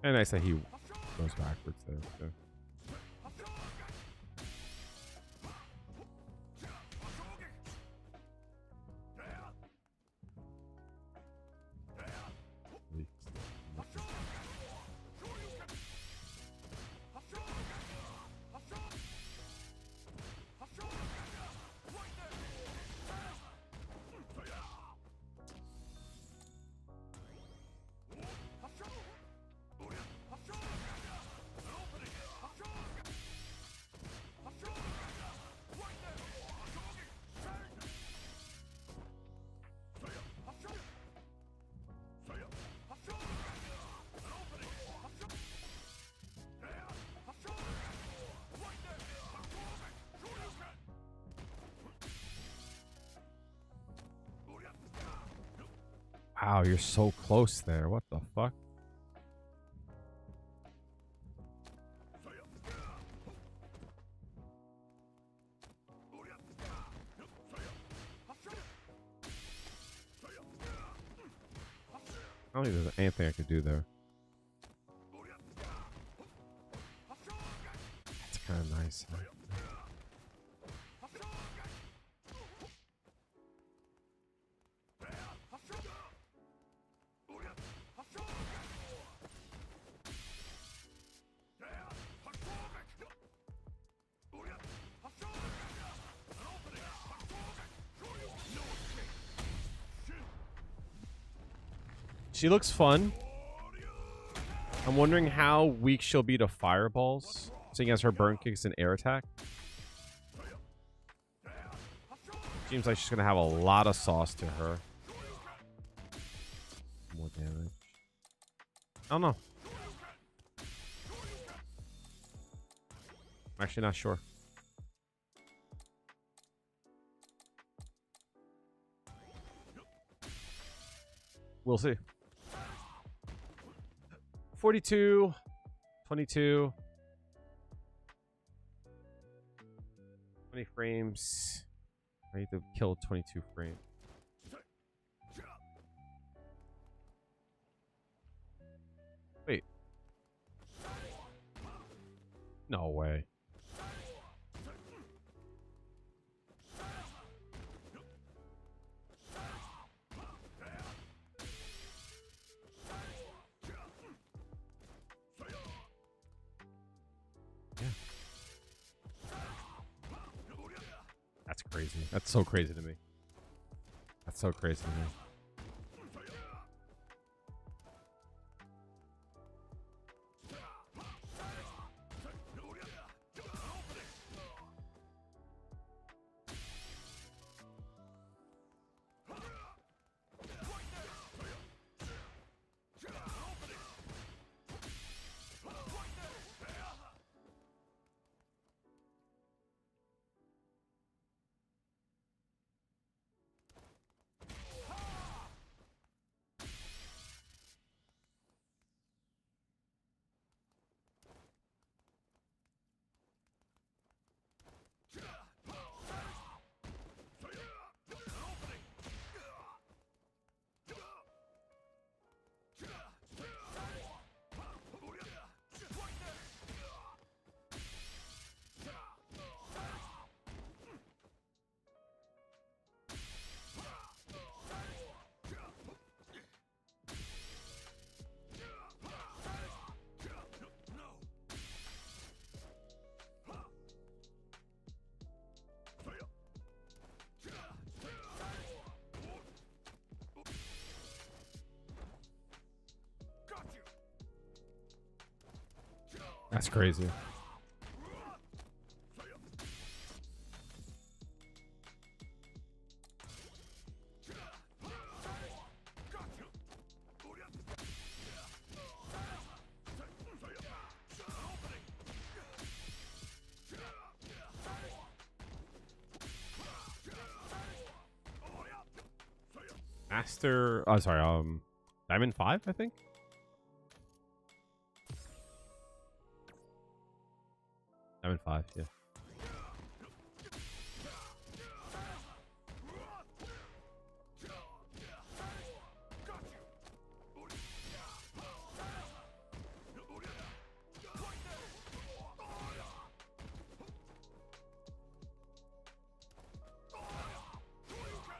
[SPEAKER 1] And nice that he goes backwards there. So. Wow, you're so close there. What the fuck? I don't think there's anything I could do there. That's kind of nice. Huh? She looks fun. I'm wondering how weak she'll be to fireballs, seeing as her burn kicks and air attack. Seems like she's gonna have a lot of sauce to her. More damage. I don't know. I'm actually not sure. We'll see. 42, 22, 20 frames. I need to kill 22 frames. Wait. No way. That's crazy. That's so crazy to me. That's so crazy to me. That's crazy. Master, oh sorry, Diamond 5, I think. Diamond 5, yeah.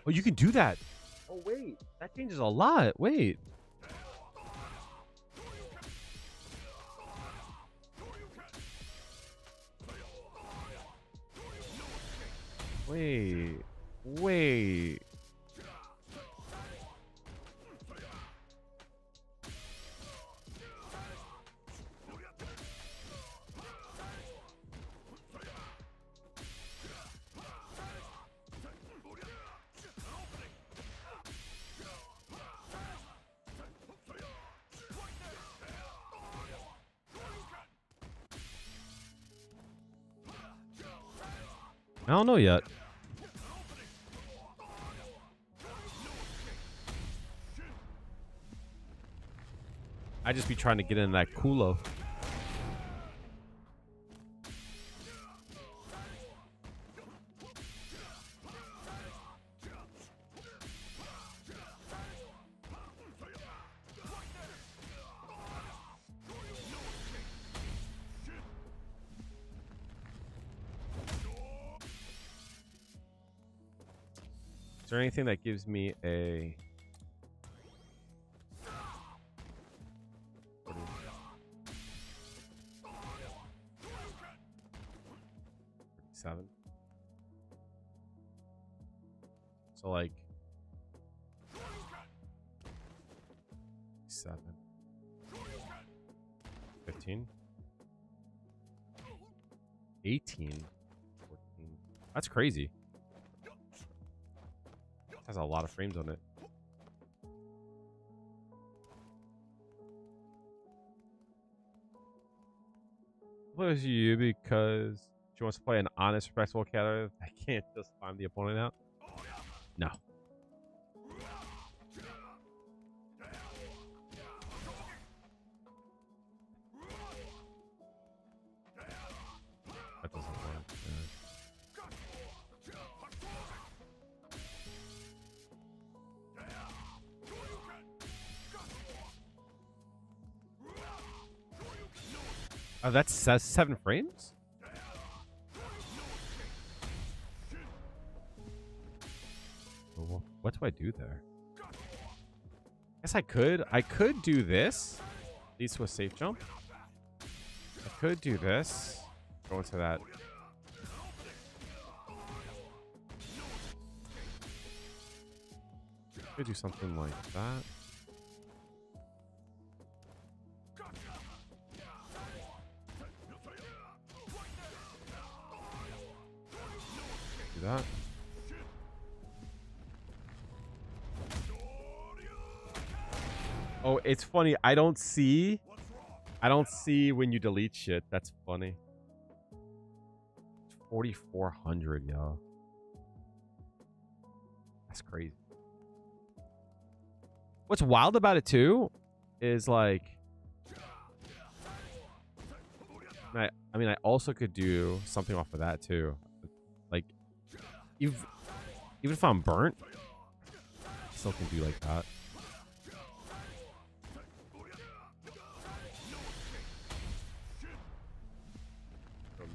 [SPEAKER 1] Oh, you can do that. Oh wait, that changes a lot. Wait. Wait. Wait. I don't know yet. I just be trying to get in that culo. Is there anything that gives me a 7? So like 7, 15, 18, 14. That's crazy. Has a lot of frames on it. Was you because she wants to play an honest, respectful character that can't just find the opponent out? No. That doesn't work. Oh, that's 7 frames? Well, what do I do there? Guess I could do this. Leads to a safe jump. I could do this. Go into that. Could do something like that. Do that. Oh, it's funny. I don't see when you delete shit. That's funny. 4,400, yo. That's crazy. What's wild about it too is like, I mean, I also could do something off of that too. Like, even if I'm burnt, I still can do like that.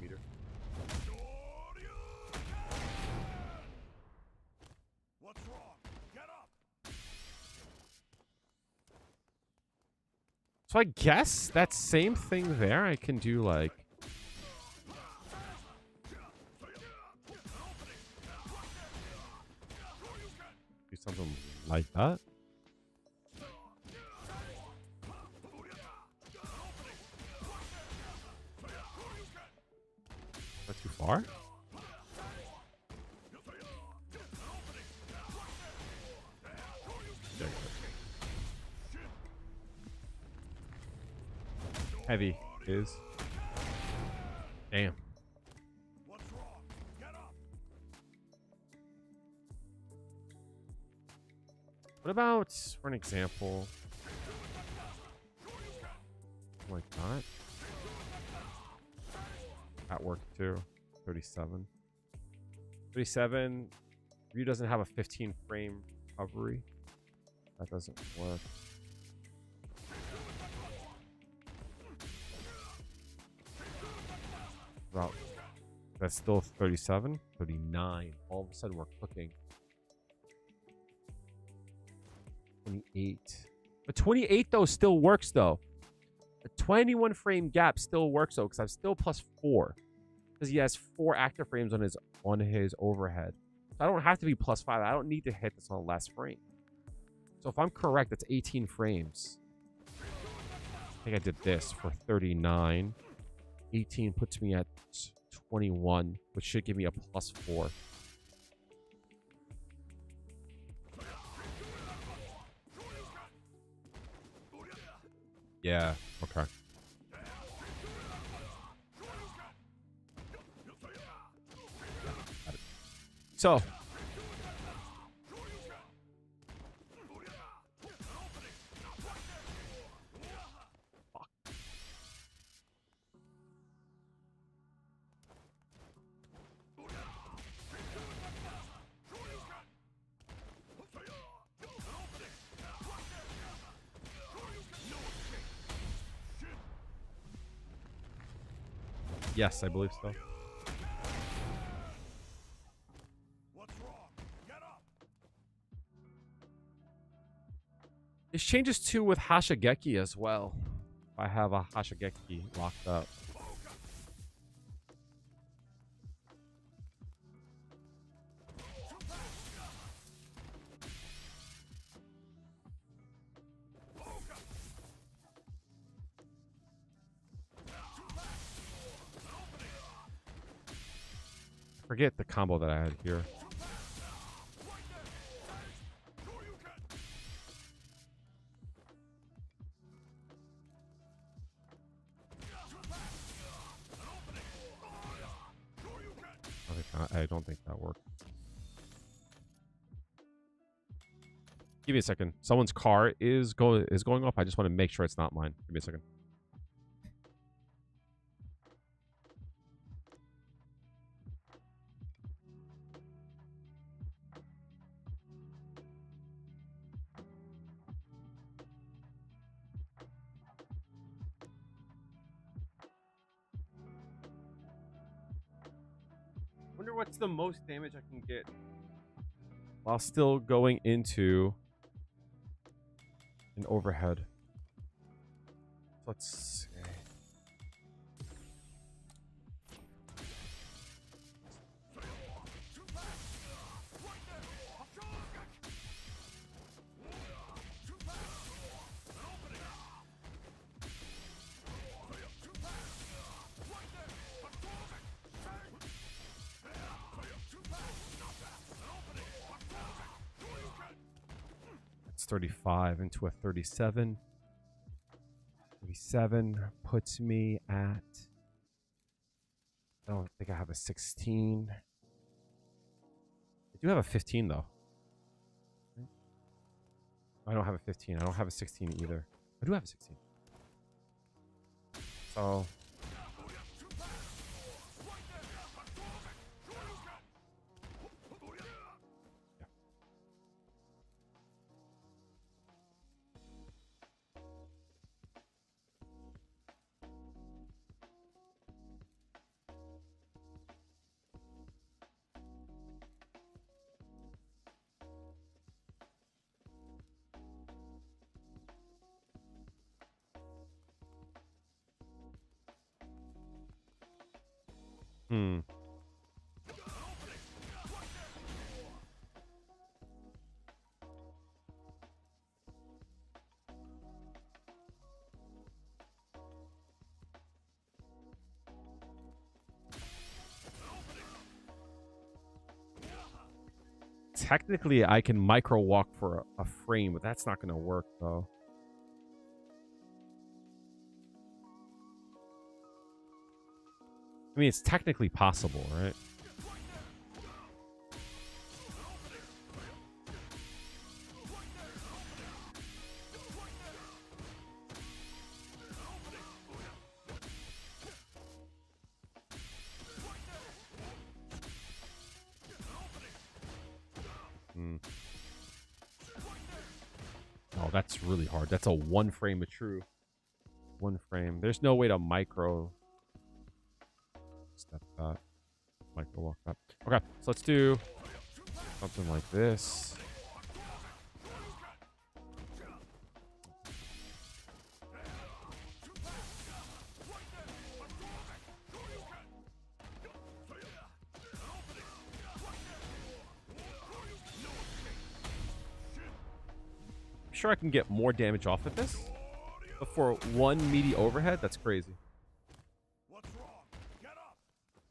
[SPEAKER 1] Meter. What's wrong? Get up. So I guess that same thing there, I can do like do something like that. are? There you go. Heavy is. Damn. What about, for an example, like that? That worked too. 37. 37. Ryu doesn't have a 15 frame recovery. That doesn't work. Well, that's still 37. 39. All of a sudden we're cooking. 28. But 28 though still works though. A 21 frame gap still works though, because I'm still +4. Because he has 4 active frames on his overhead. So I don't have to be +5. I don't need to hit this on the last frame. So if I'm correct, that's 18 frames. I think I did this for 39. 18 puts me at 21, which should give me a +4. Yeah, okay. Got it. So, fuck. Yes, I believe so. This changes too with Hashigeki as well. I have a Hashigeki locked up. Forget the combo that I had here. I don't think that worked. Give me a second. Someone's car is going off. I just want to make sure it's not mine. Give me a second. Wonder what's the most damage I can get while still going into an overhead. Let's see. That's 35 into a 37. 37 puts me at, I don't think I have a 16. I do have a 15 though. I don't have a 15. I don't have a 16 either. I do have a 16. So technically I can micro walk for a frame, but that's not going to work though. I mean, it's technically possible, right? Oh, that's really hard. That's a one frame of true. One frame. There's no way to micro step that. Micro walk that. Okay, so let's do something like this. Sure I can get more damage off of this, but for one meaty overhead, that's crazy.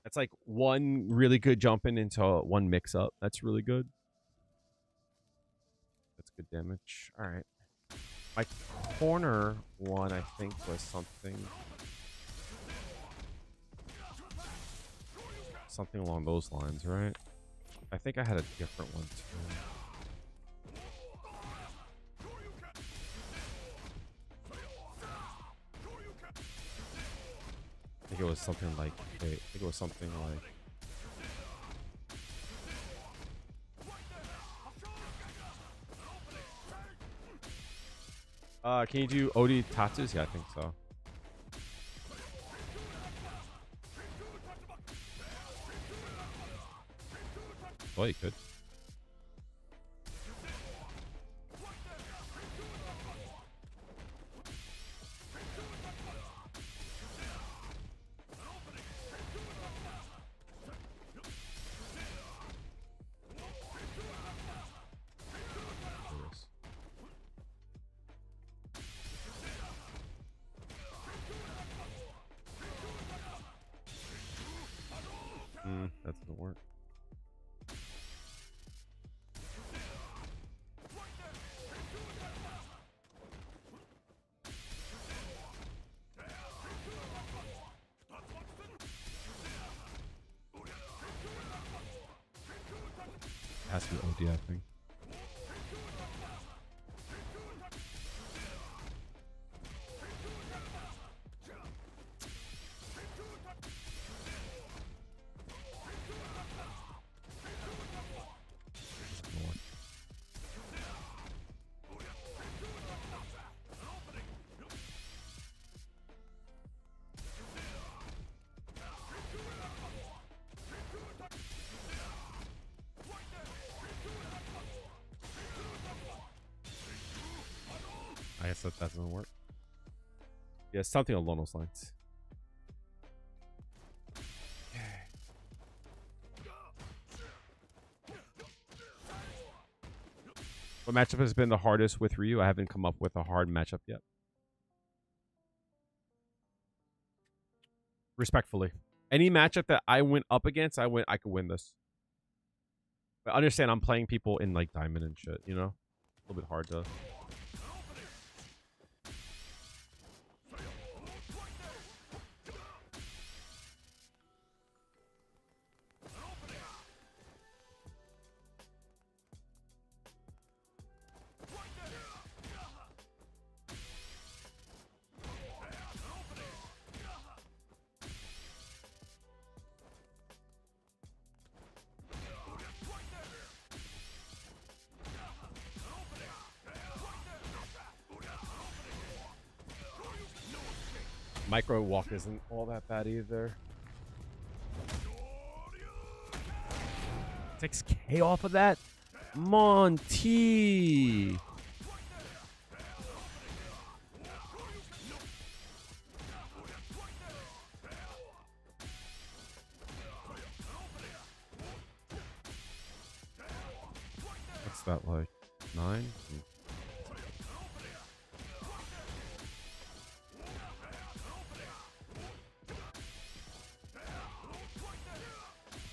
[SPEAKER 1] That's like one really good jumping into one mix up. That's really good. That's good damage. All right. My corner one, I think, was something along those lines, right? I think I had a different one too. I think it was something like, can you do Odi Tatsus? Yeah, I think so. Well, you could. That doesn't work. It has to be OD, I think. I guess that doesn't work. Yeah, something along those lines. What matchup has been the hardest with Ryu? I haven't come up with a hard matchup yet. Respectfully. Any matchup that I went up against, I could win this. But understand I'm playing people in like Diamond and shit, you know? A little bit hard to... Micro walk isn't all that bad either. 6K off of that? Monty! What's that like? 9?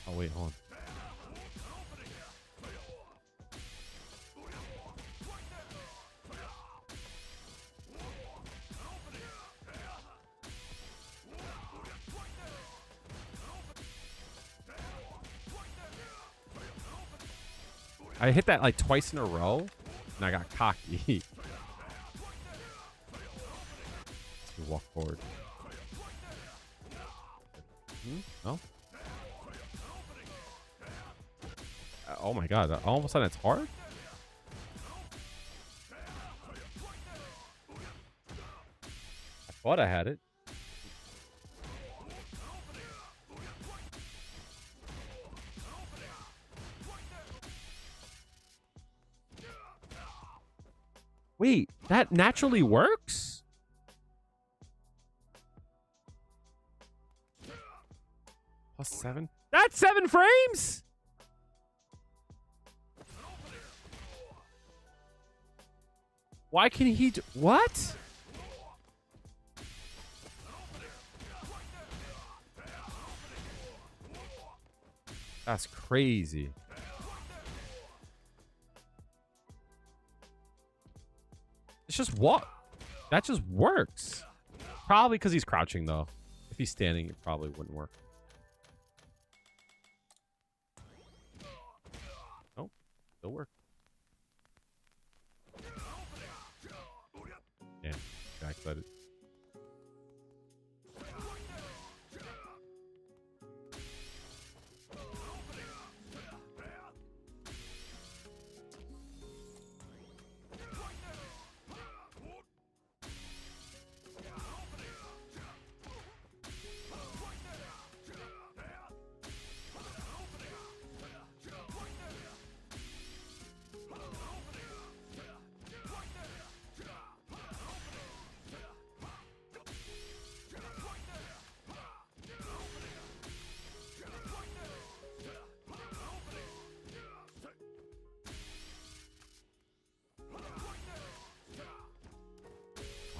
[SPEAKER 1] Oh wait, hold on. I hit that like twice in a row, and I got cocky. Let's walk forward. No. Oh my god! All of a sudden, it's hard. I thought I had it. Wait, that naturally works? +7? That's 7 frames? Why can he do what? That's crazy. It's just what? That just works. Probably because he's crouching, though. If he's standing, it probably wouldn't work. Nope. Still work. Yeah. Got excited.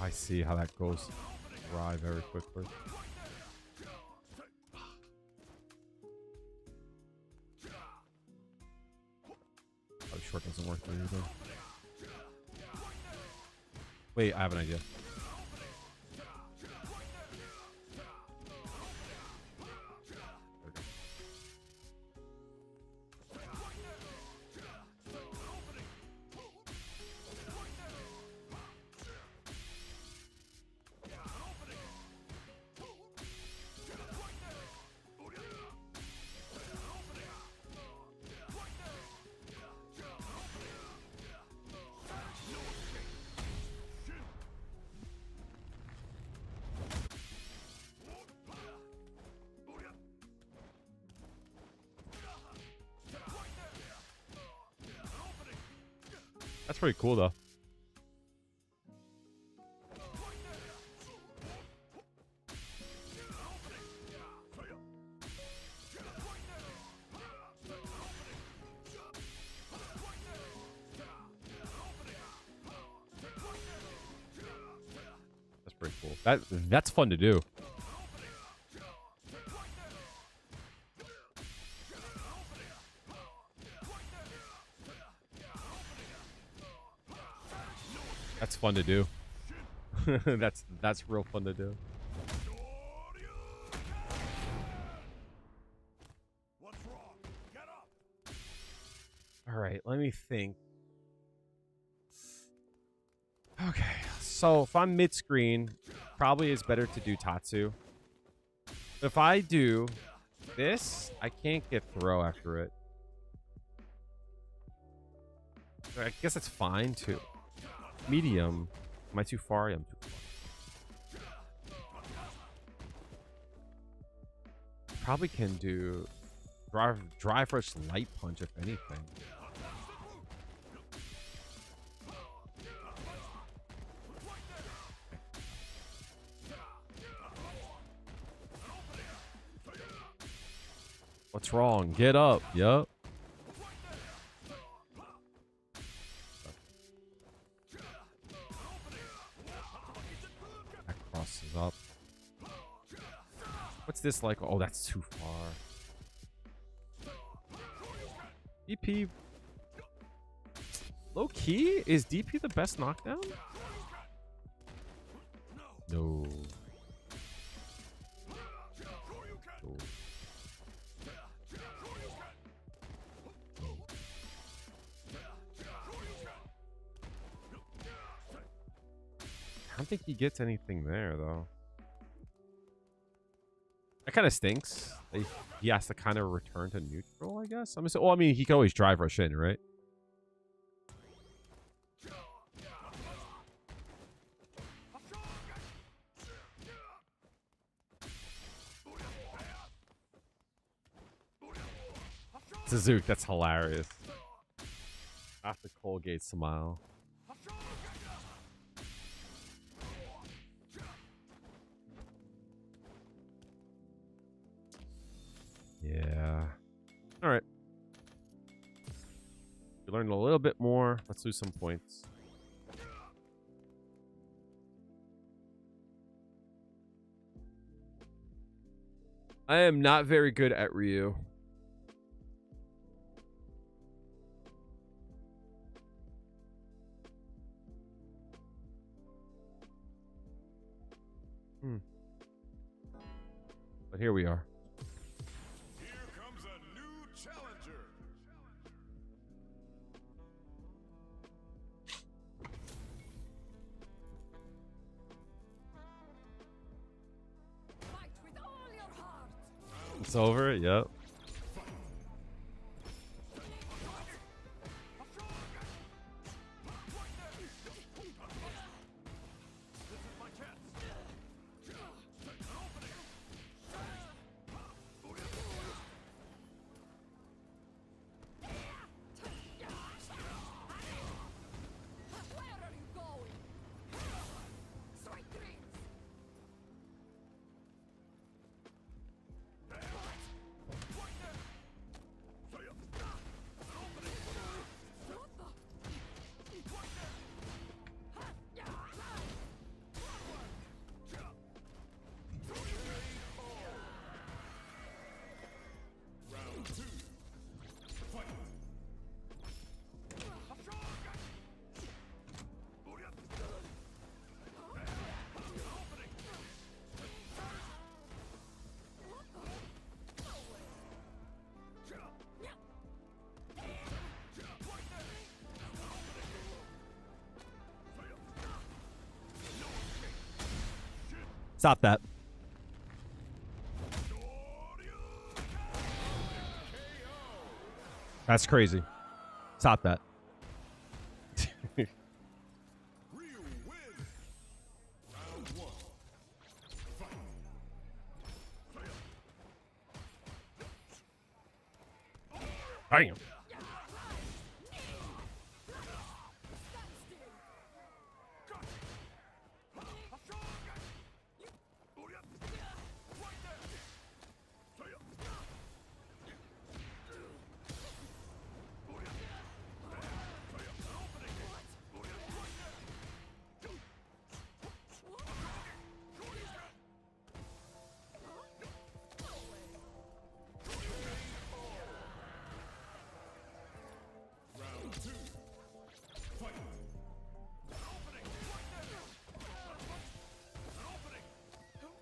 [SPEAKER 1] I see how that goes dry very quickly. Oh, short doesn't work there either. Wait, I have an idea. That's pretty cool, though. That's pretty cool. That's fun to do. That's fun to do. that's real fun to do. All right, let me think. Okay, so if I'm mid-screen, probably it's better to do Tatsu. If I do this, I can't get throw after it. I guess it's fine too. Medium. Am I too far? Yeah, I'm too far. Probably can do drive rush light punch if anything. What's wrong? Get up. Yup. Crosses up. What's this like? Oh, that's too far. DP. Low key? Is DP the best knockdown? No. don't think he gets anything there, though. That kind of stinks. Like, he has to kind of return to neutral, I guess. I'm just, well, I mean, he can always drive rush in, right? Suzuki, that's hilarious. After Colgate smile. Yeah. All right. We learned a little bit more. Let's lose some points. I am not very good at Ryu. But here we are.
[SPEAKER 7] Here comes a new challenger.
[SPEAKER 5] Fight with all your heart.
[SPEAKER 1] It's over. Yep.
[SPEAKER 5] Where are you going? Sweet dreams.
[SPEAKER 1] Stop that. That's crazy. Stop that.
[SPEAKER 7] Ryu wins. Round one.
[SPEAKER 1] Bam.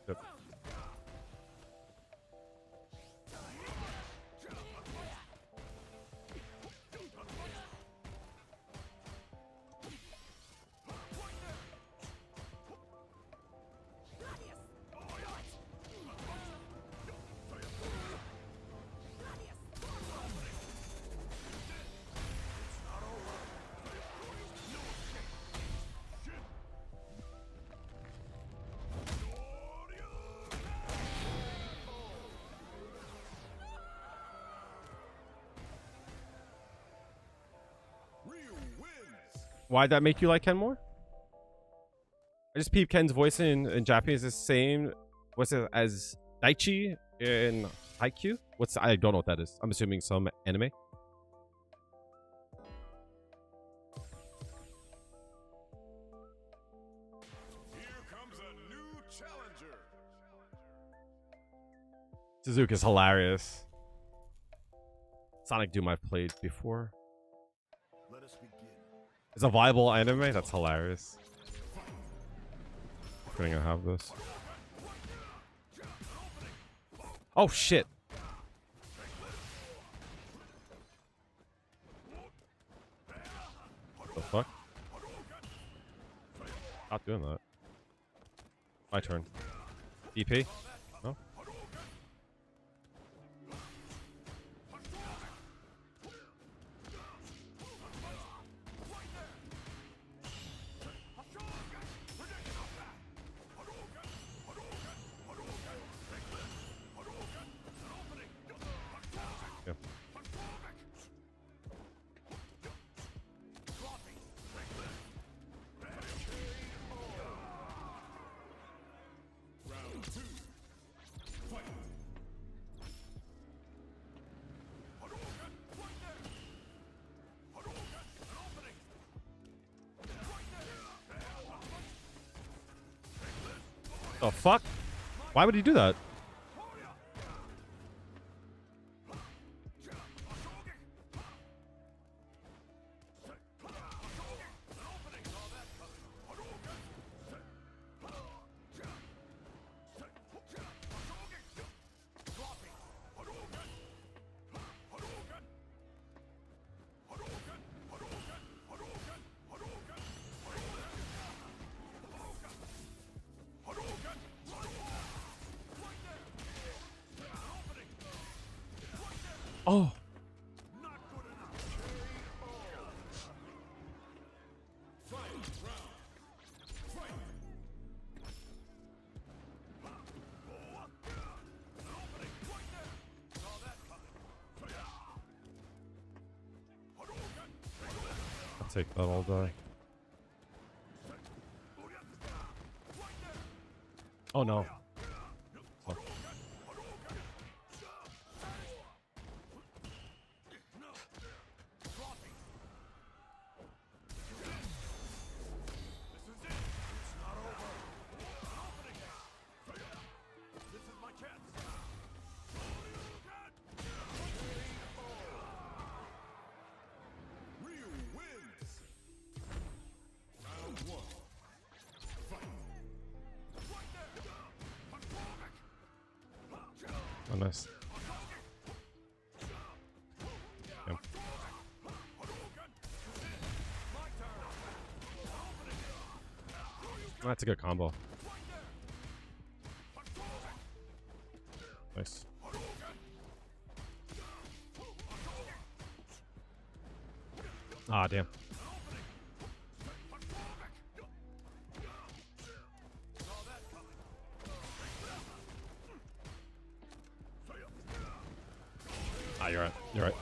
[SPEAKER 1] Yep.
[SPEAKER 7] Ryu wins.
[SPEAKER 1] Why'd that make you like Ken more? I just peeped Ken's voice in Japanese is the same. What's it as Daichi in Haikyuu? I don't know what that is. I'm assuming some anime.
[SPEAKER 7] Here comes a new challenger.
[SPEAKER 1] Suzuka's hilarious. Sonic Doom I've played before.
[SPEAKER 7] Let us begin.
[SPEAKER 1] It's a viable anime? That's hilarious. I'm gonna have this. Oh shit! The fuck? Stop doing that. My turn. EP? No? Yeah. The fuck? Why would he do that? Oh. I'll take that all day. Oh no. Oh.
[SPEAKER 7] Ryu wins. Round one. Fight.
[SPEAKER 1] Oh, nice. Yep. That's a good combo. Nice. Ah, damn. Ah, you're right. You're right.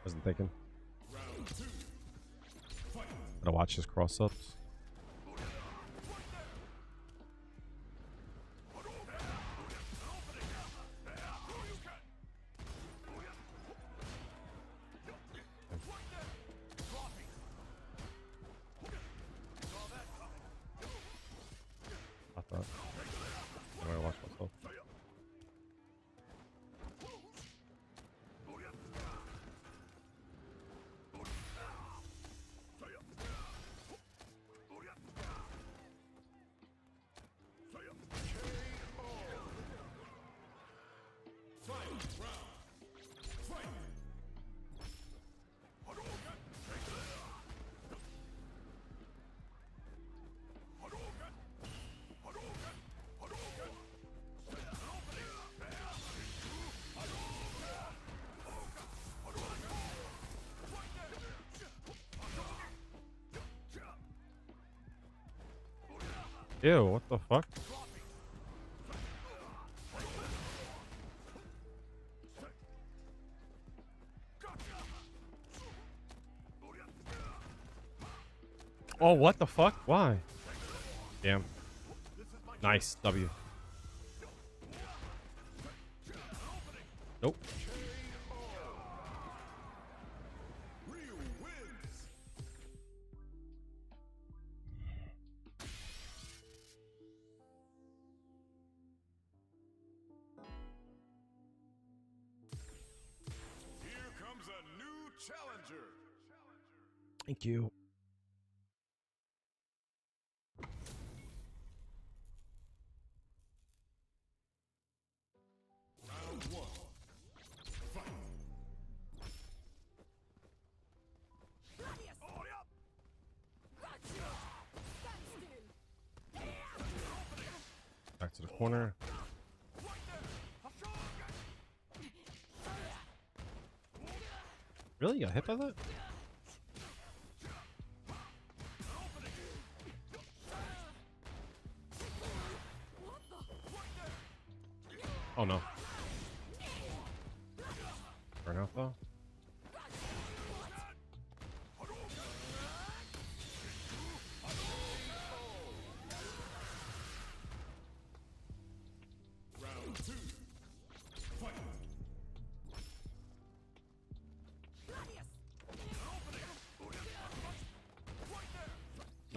[SPEAKER 1] Wasn't thinking. Gotta watch his cross-ups. I thought. I gotta watch myself. Ew, what the fuck? Oh, what the fuck? Why? Damn. Nice. W. Nope.
[SPEAKER 7] Ryu wins. Here comes a new challenger.
[SPEAKER 1] Thank you.
[SPEAKER 7] Round one. Fight.
[SPEAKER 1] The corner. Really? You got hit by that? Oh no. Burn out though?
[SPEAKER 7] Round 2. Fight.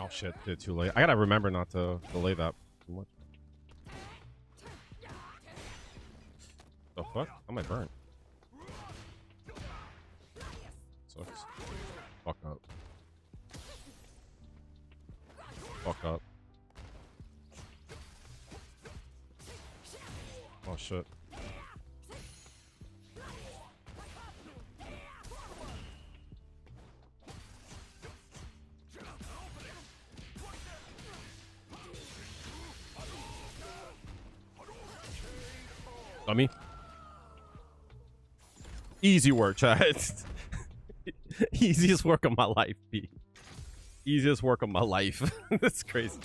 [SPEAKER 1] Oh shit, did it too late. I gotta remember not to delay that too much. The fuck? How am I burnt? Sucks. Fuck up. Fuck up. Oh shit. Dummy. Easy work, chat. Easiest work of my life, P. Easiest work of my life. That's crazy.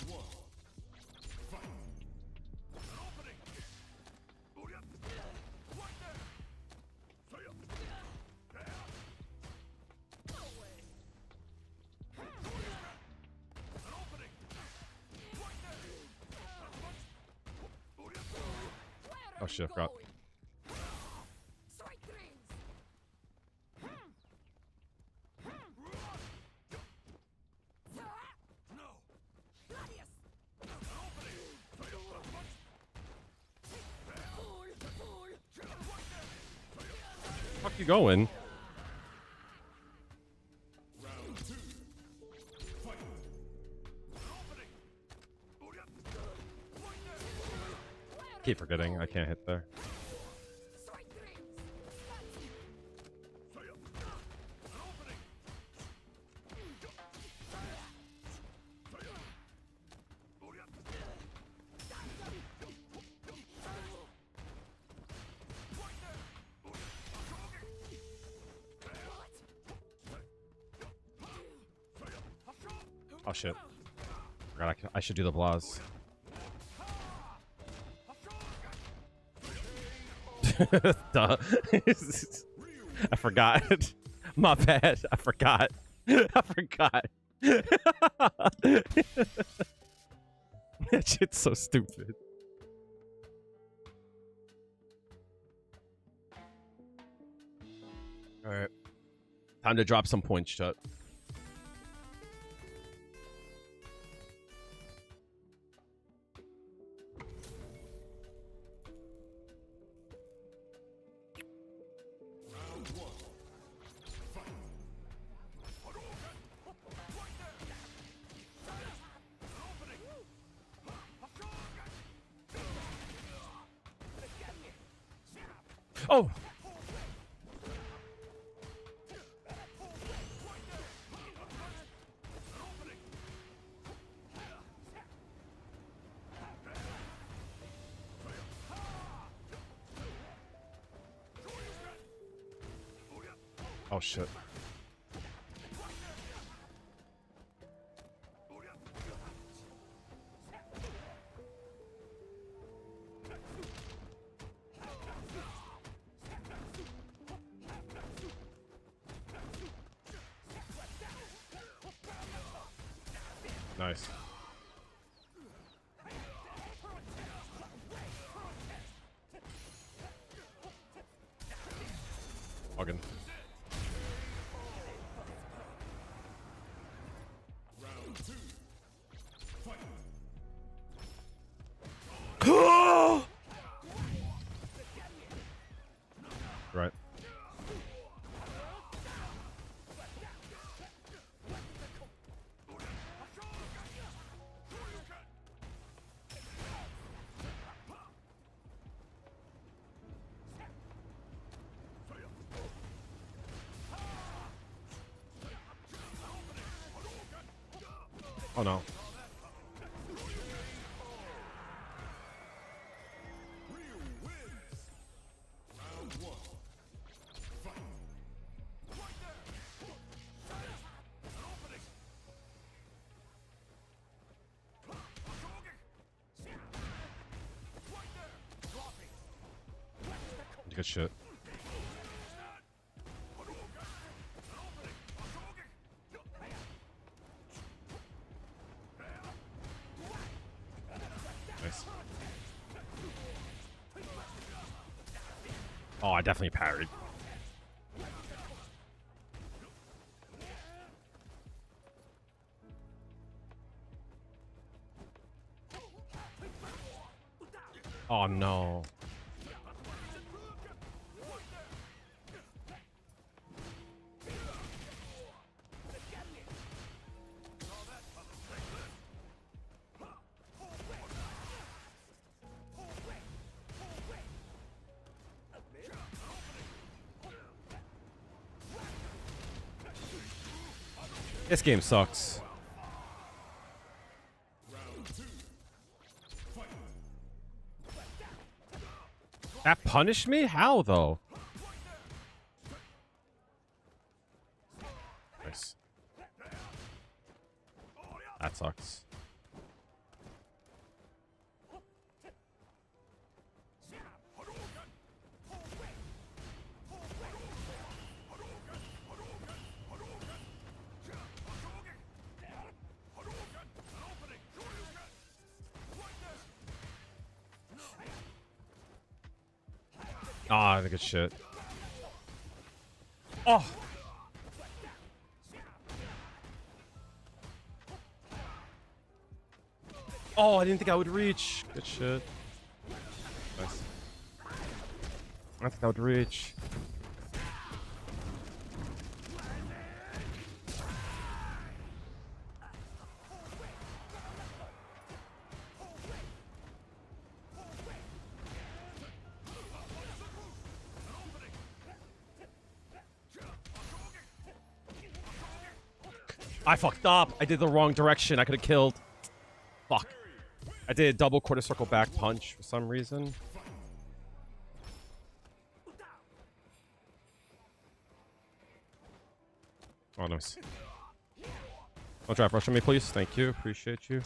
[SPEAKER 1] Oh shit, I forgot. Fuck you going?
[SPEAKER 7] Round 2. Fight.
[SPEAKER 1] Keep forgetting I can't hit there. Oh shit. Forgot I should do the blast. Duh. I forgot. My bad. I forgot. I forgot. That shit's so stupid. Alright. Time to drop some points, Chuck.
[SPEAKER 7] Round 1. Fight.
[SPEAKER 1] Oh! Oh shit. Nice. Fucking.
[SPEAKER 7] Round 2. Fight.
[SPEAKER 1] Right. Oh no. Good shit. Nice. Oh, I definitely parried. Oh no. This game sucks. That punished me? How though? Nice. That sucks. Ah, good shit. Oh. Oh, I didn't think I would reach. Good shit. Nice. I don't think I would reach. I fucked up. I did the wrong direction. I could have killed. Fuck. I did a double quarter circle back punch for some reason. Oh, nice. Don't drive rush on me, please. Thank you. Appreciate you.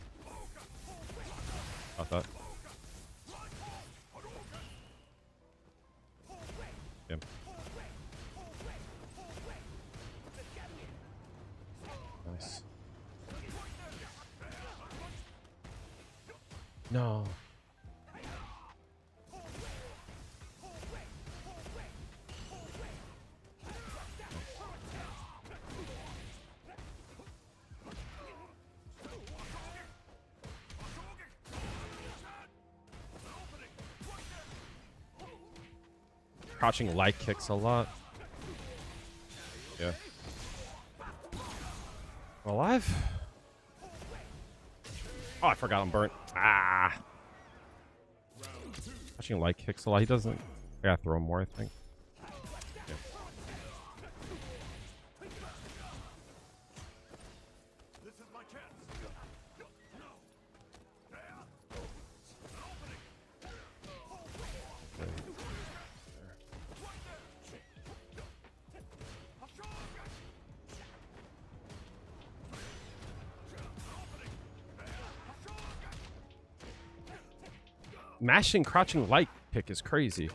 [SPEAKER 1] Got that. Yeah. Nice. No. Crouching light kicks a lot. Yeah. Alive? Oh, I forgot I'm burnt. Ah. Crouching light kicks a lot. He doesn't. I gotta throw him more, I think. Yeah. Mashing crouching light kick is crazy.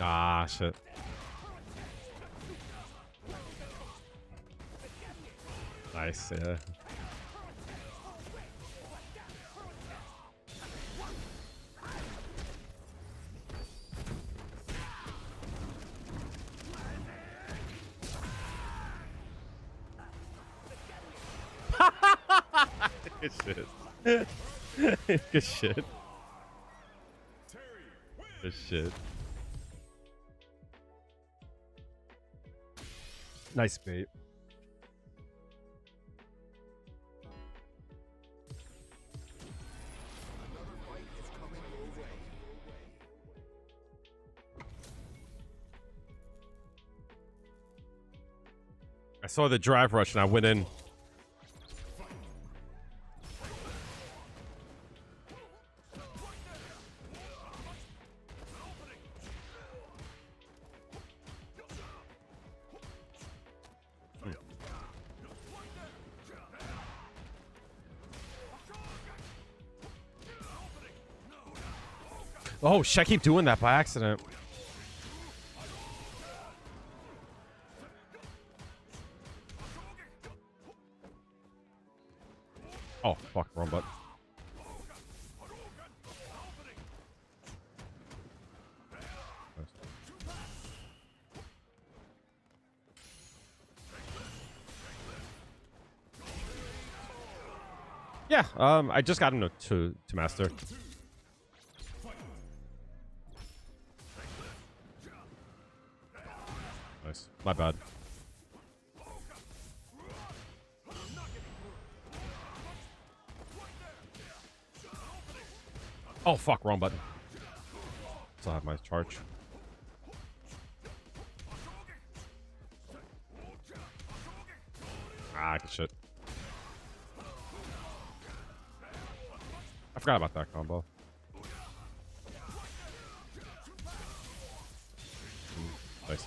[SPEAKER 1] Ah, shit. Nice, yeah. Good shit. Good shit. Good shit. Nice bait. I saw the drive rush and I went in. Oh, shit, I keep doing that by accident. Oh, fuck, wrong button. Yeah, I just got him to master. Nice. My bad. Oh, fuck, wrong button. Still have my charge. Ah, good shit. I forgot about that combo. Nice.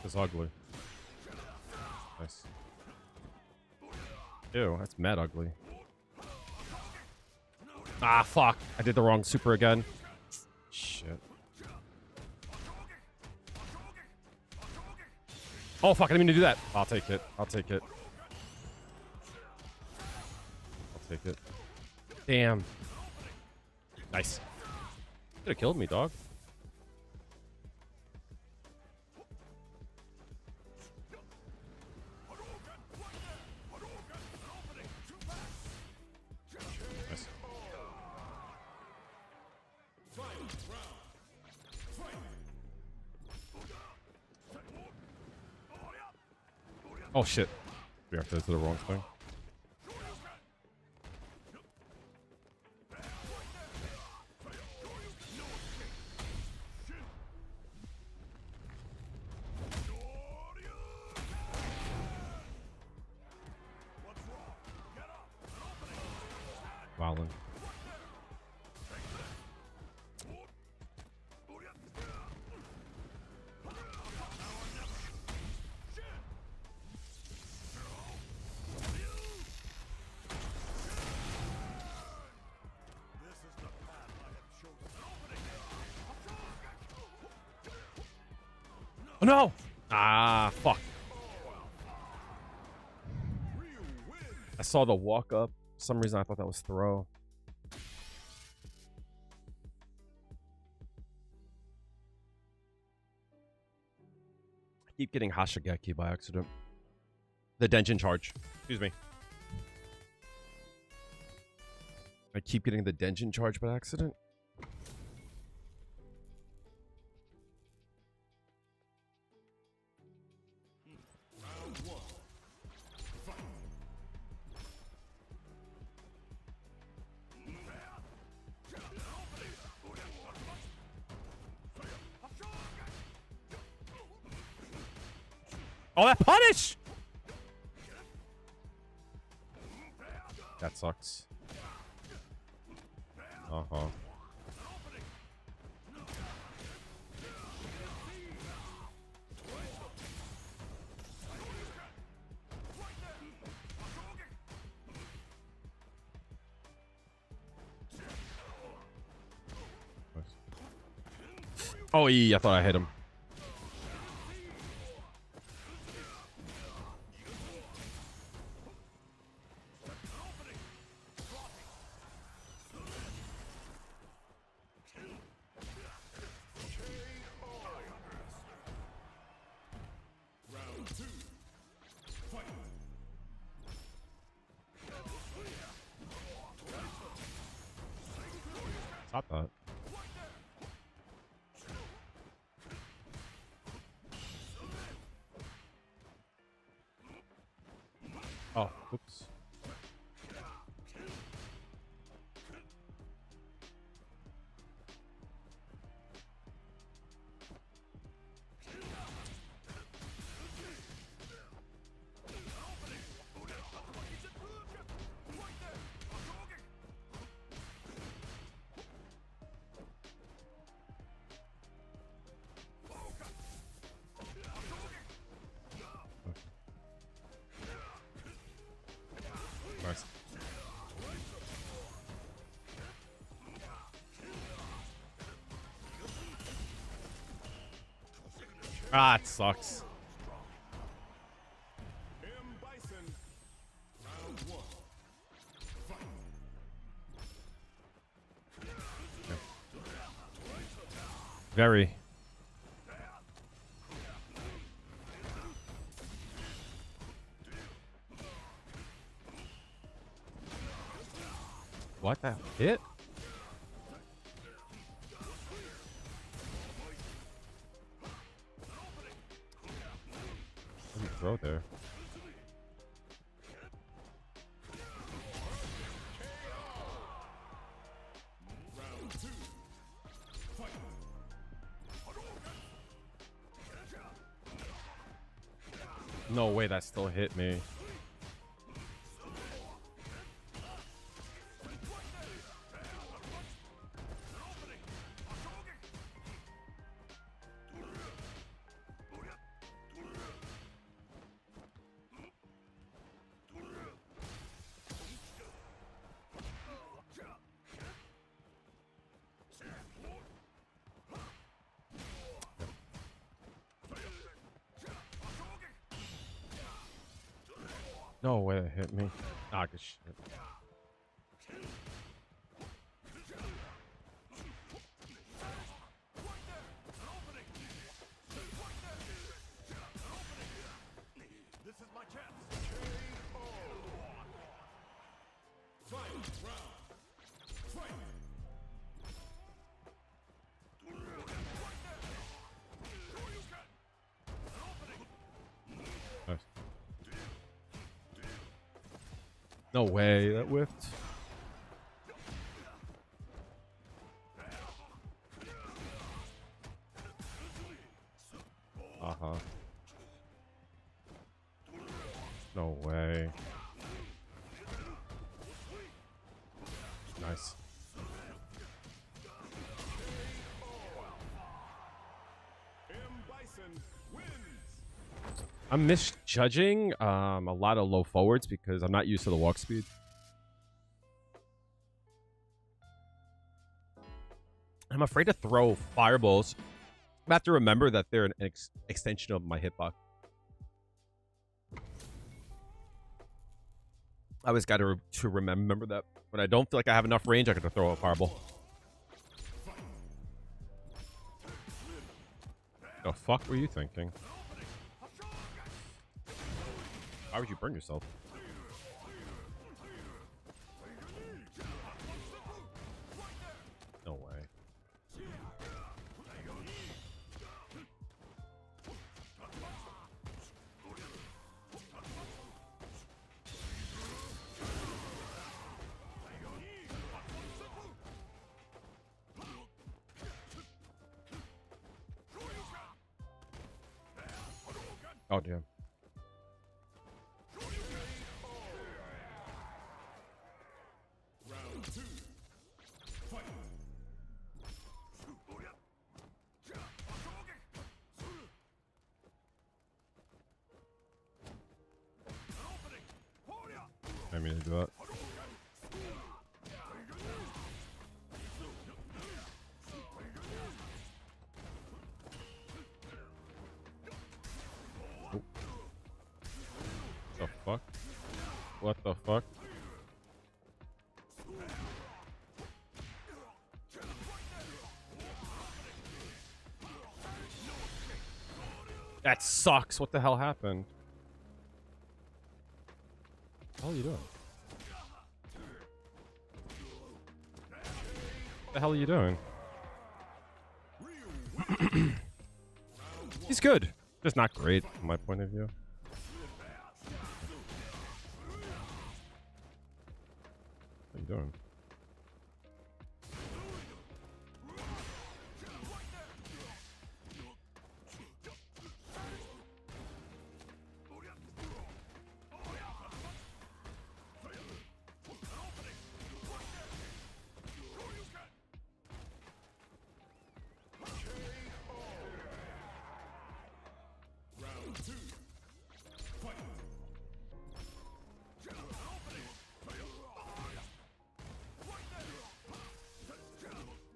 [SPEAKER 1] It's ugly. Nice. Ew, that's mad ugly. Ah, fuck. I did the wrong super again. Shit. Oh, fuck. I didn't mean to do that. I'll take it. I'll take it. I'll take it. Damn. Nice. Could have killed me, dog. Oh shit. Reacted to the wrong thing. Wowlin. Oh no! Ah, fuck. I saw the walk up. For some reason I thought that was throw. I keep getting Hashigeki by accident. The Denshin charge. Excuse me. I keep getting the Denshin charge by accident. Oh, that punish! That sucks. Uh-huh. Oh, yeah, I thought I hit him. Oh, oops. Nice. Ah, it sucks.
[SPEAKER 7] M. Bison. Round 1. Fight.
[SPEAKER 1] Very. What the hit? What did you throw there?
[SPEAKER 7] Round 2. Fight.
[SPEAKER 1] No way that still hit me. No way that hit me. Ah, good shit.
[SPEAKER 7] This is my chance. KO. Fight round. Fight.
[SPEAKER 1] Nice. No way that whiffed. Uh-huh. No way. Nice.
[SPEAKER 7] M. Bison wins.
[SPEAKER 1] I'm misjudging a lot of low forwards because I'm not used to the walk speed. I'm afraid to throw fireballs. I have to remember that they're an extension of my hitbox. I always got to remember that when I don't feel like I have enough range, I got to throw a fireball. The fuck were you thinking? Why would you burn yourself? No way. Oh, damn.
[SPEAKER 7] Round 2. Fight.
[SPEAKER 1] I mean to do that. Oh. The fuck? What the fuck? That sucks. What the hell happened? What the hell are you doing? What the hell are you doing? He's good. Just not great from my point of view. doing?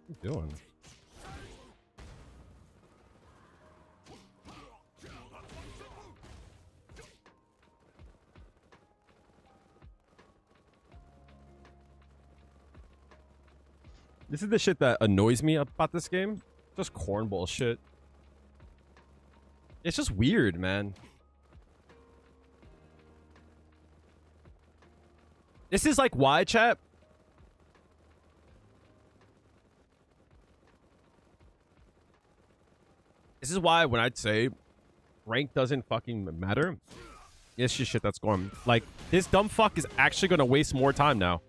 [SPEAKER 1] What are you doing? This is the shit that annoys me about this game. Just cornball shit. It's just weird, man. This is like why, chat? This is why when I'd say rank doesn't fucking matter, it's just shit that's going. Like, this dumb fuck is actually going to waste more time now.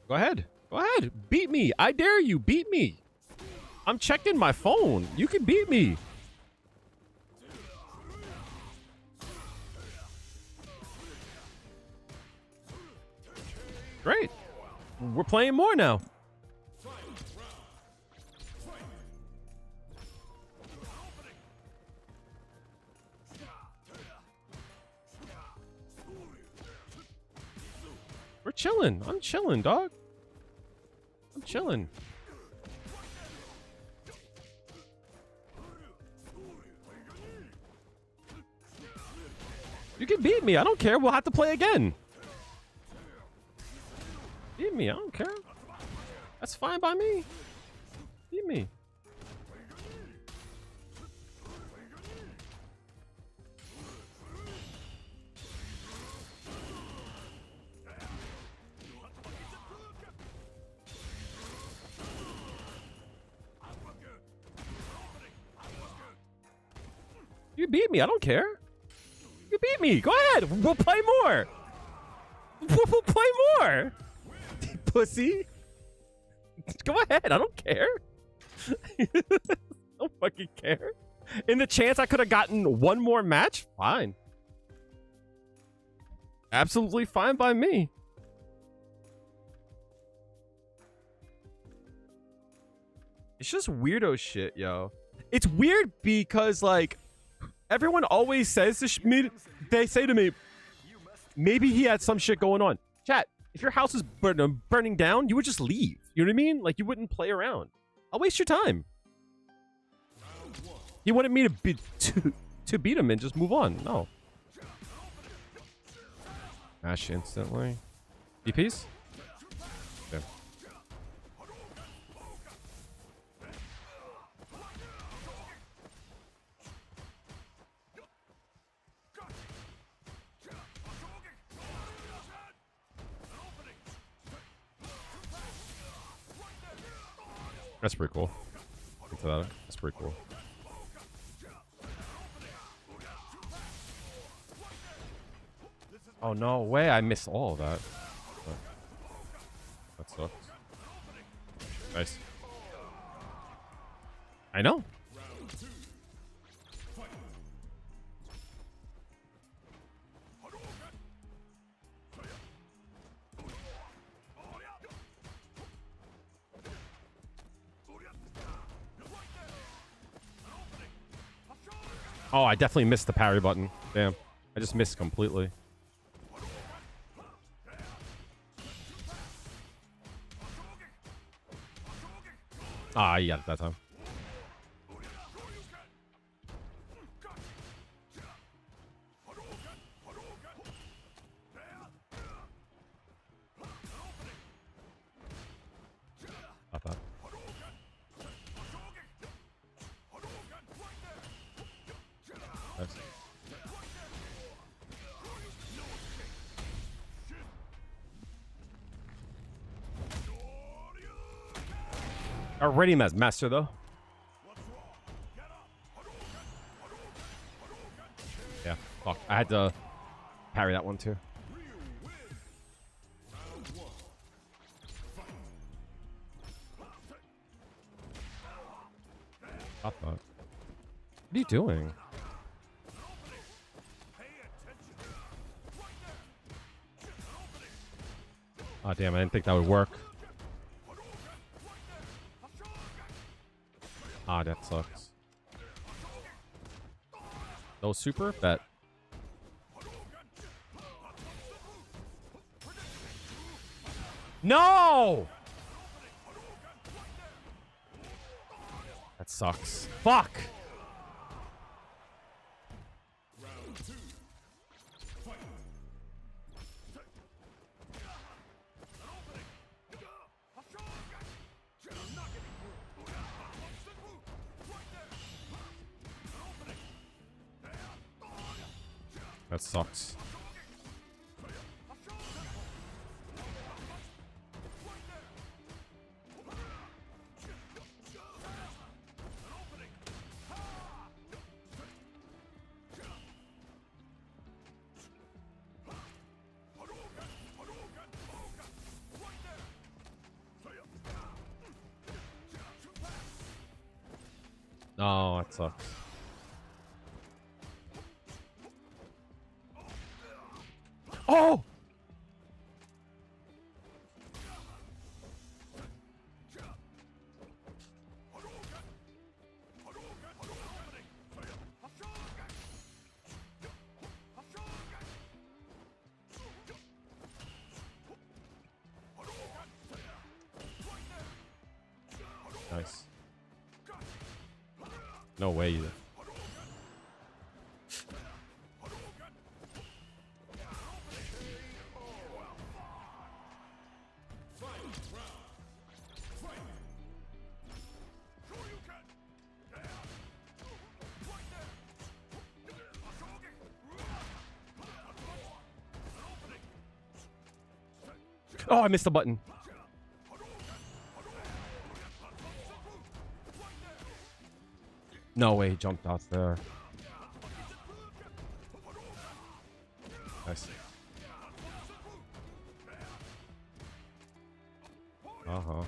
[SPEAKER 1] Go ahead. Go ahead. Beat me. I dare you. Beat me. I'm checking my phone. You can beat me. Great. We're playing more now. We're chilling. I'm chilling, dog. I'm chilling. You can beat me. I don't care. We'll have to play again. Beat me. I don't care. That's fine by me. Beat me. You beat me. I don't care. You beat me. Go ahead. We'll play more. We'll play more. Pussy. Go ahead. I don't care. I don't fucking care. In the chance I could have gotten one more match, fine. Absolutely fine by me. It's just weirdo shit, yo. It's weird because, like, everyone always says this. They say to me, maybe he had some shit going on. Chat, if your house is burning down, you would just leave. You know what I mean? Like, you wouldn't play around. I'll waste your time. He wanted me to beat him and just move on. No. Mash instantly. DPs? Okay. That's pretty cool. That's pretty cool. Oh, no way. I missed all of that. That sucks. Nice. I know. Oh, I definitely missed the parry button. Damn. I just missed completely. Ah, yeah, that time. Not that. Nice. Already master though. Yeah, fuck. I had to parry that one too. are you doing? Oh, damn, I didn't think that would work. Ah, that sucks. No super? Bet. No! That sucks. Fuck! That sucks. Oh, that sucks. Oh! Nice. No way either. Oh, I missed the button. No way, he jumped out there. Nice. Uh-huh.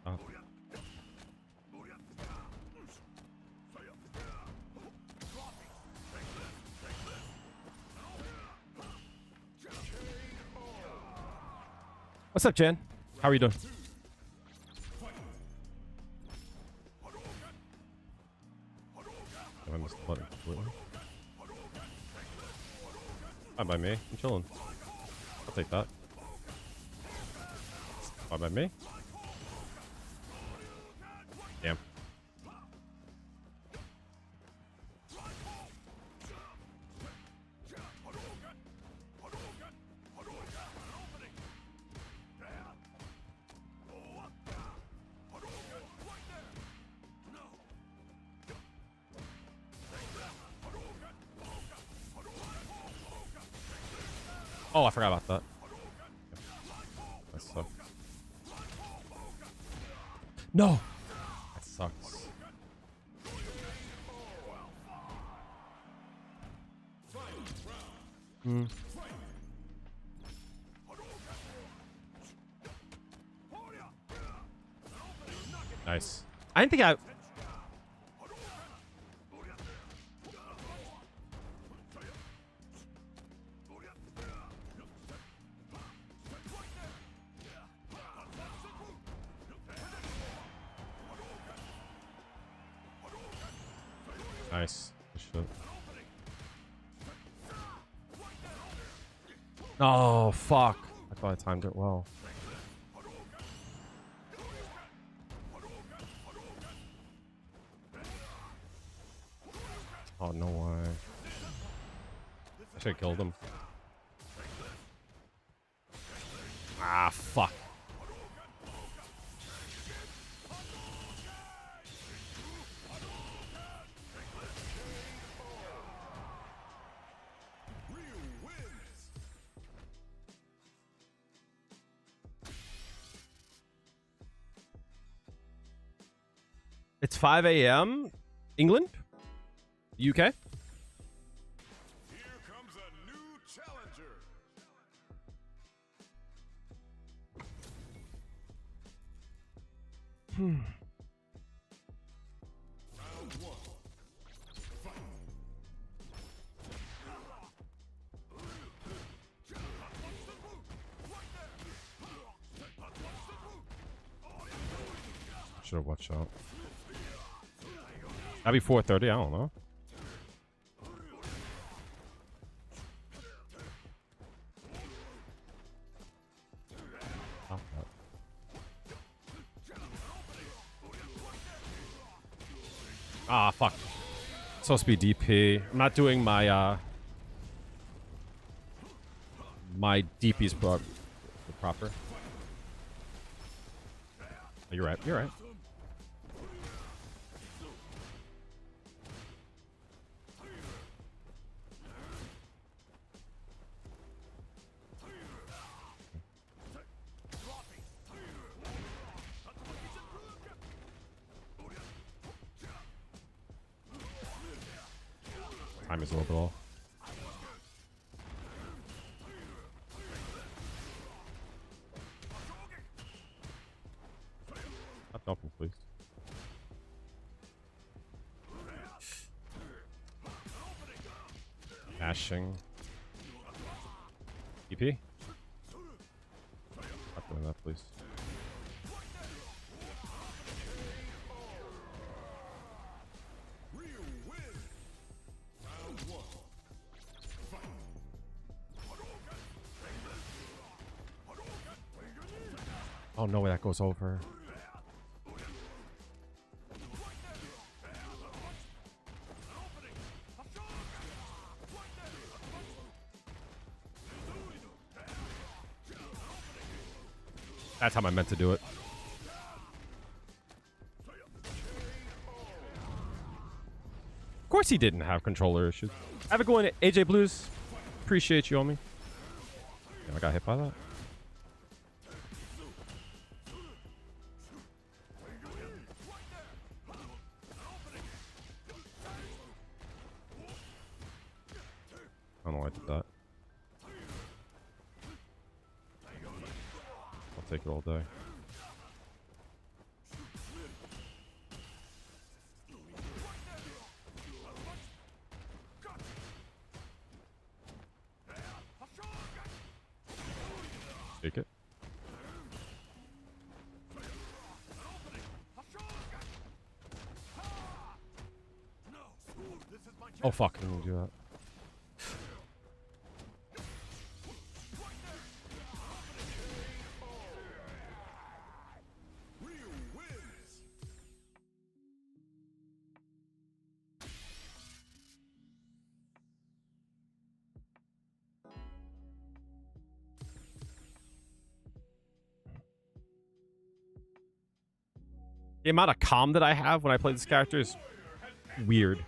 [SPEAKER 1] Oh. What's up, Jen? How are you doing? I missed the button completely. Fine by me. I'm chilling. I'll take that. Fine by me. Damn. Oh, I forgot about that. That sucks. No! That sucks. Hmm. Nice. I didn't think I... Nice. Shit. Oh, fuck. I thought I timed it well. Oh, no way. Should have killed him. Ah, fuck. It's 5 a.m. England? UK?
[SPEAKER 7] Here comes a new challenger. Round one. Fight.
[SPEAKER 1] Should have watched out. That'd be 4:30. I don't know. Ah, fuck. It's supposed to be DP. I'm not doing my my DPs proper. Oh, you're right. You're right. Time is a little bit off. Not dumping, please. Dashing. EP? Not doing that, please. Oh, no way that goes over. That's how I meant to do it. Of course he didn't have controller issues. Have a go in, AJ Blues. Appreciate you, homie. Damn, I got hit by that. I don't know why I did that. I'll take it all day. Take it. Oh fuck, I didn't do that. The amount of calm that I have when I play this character is weird.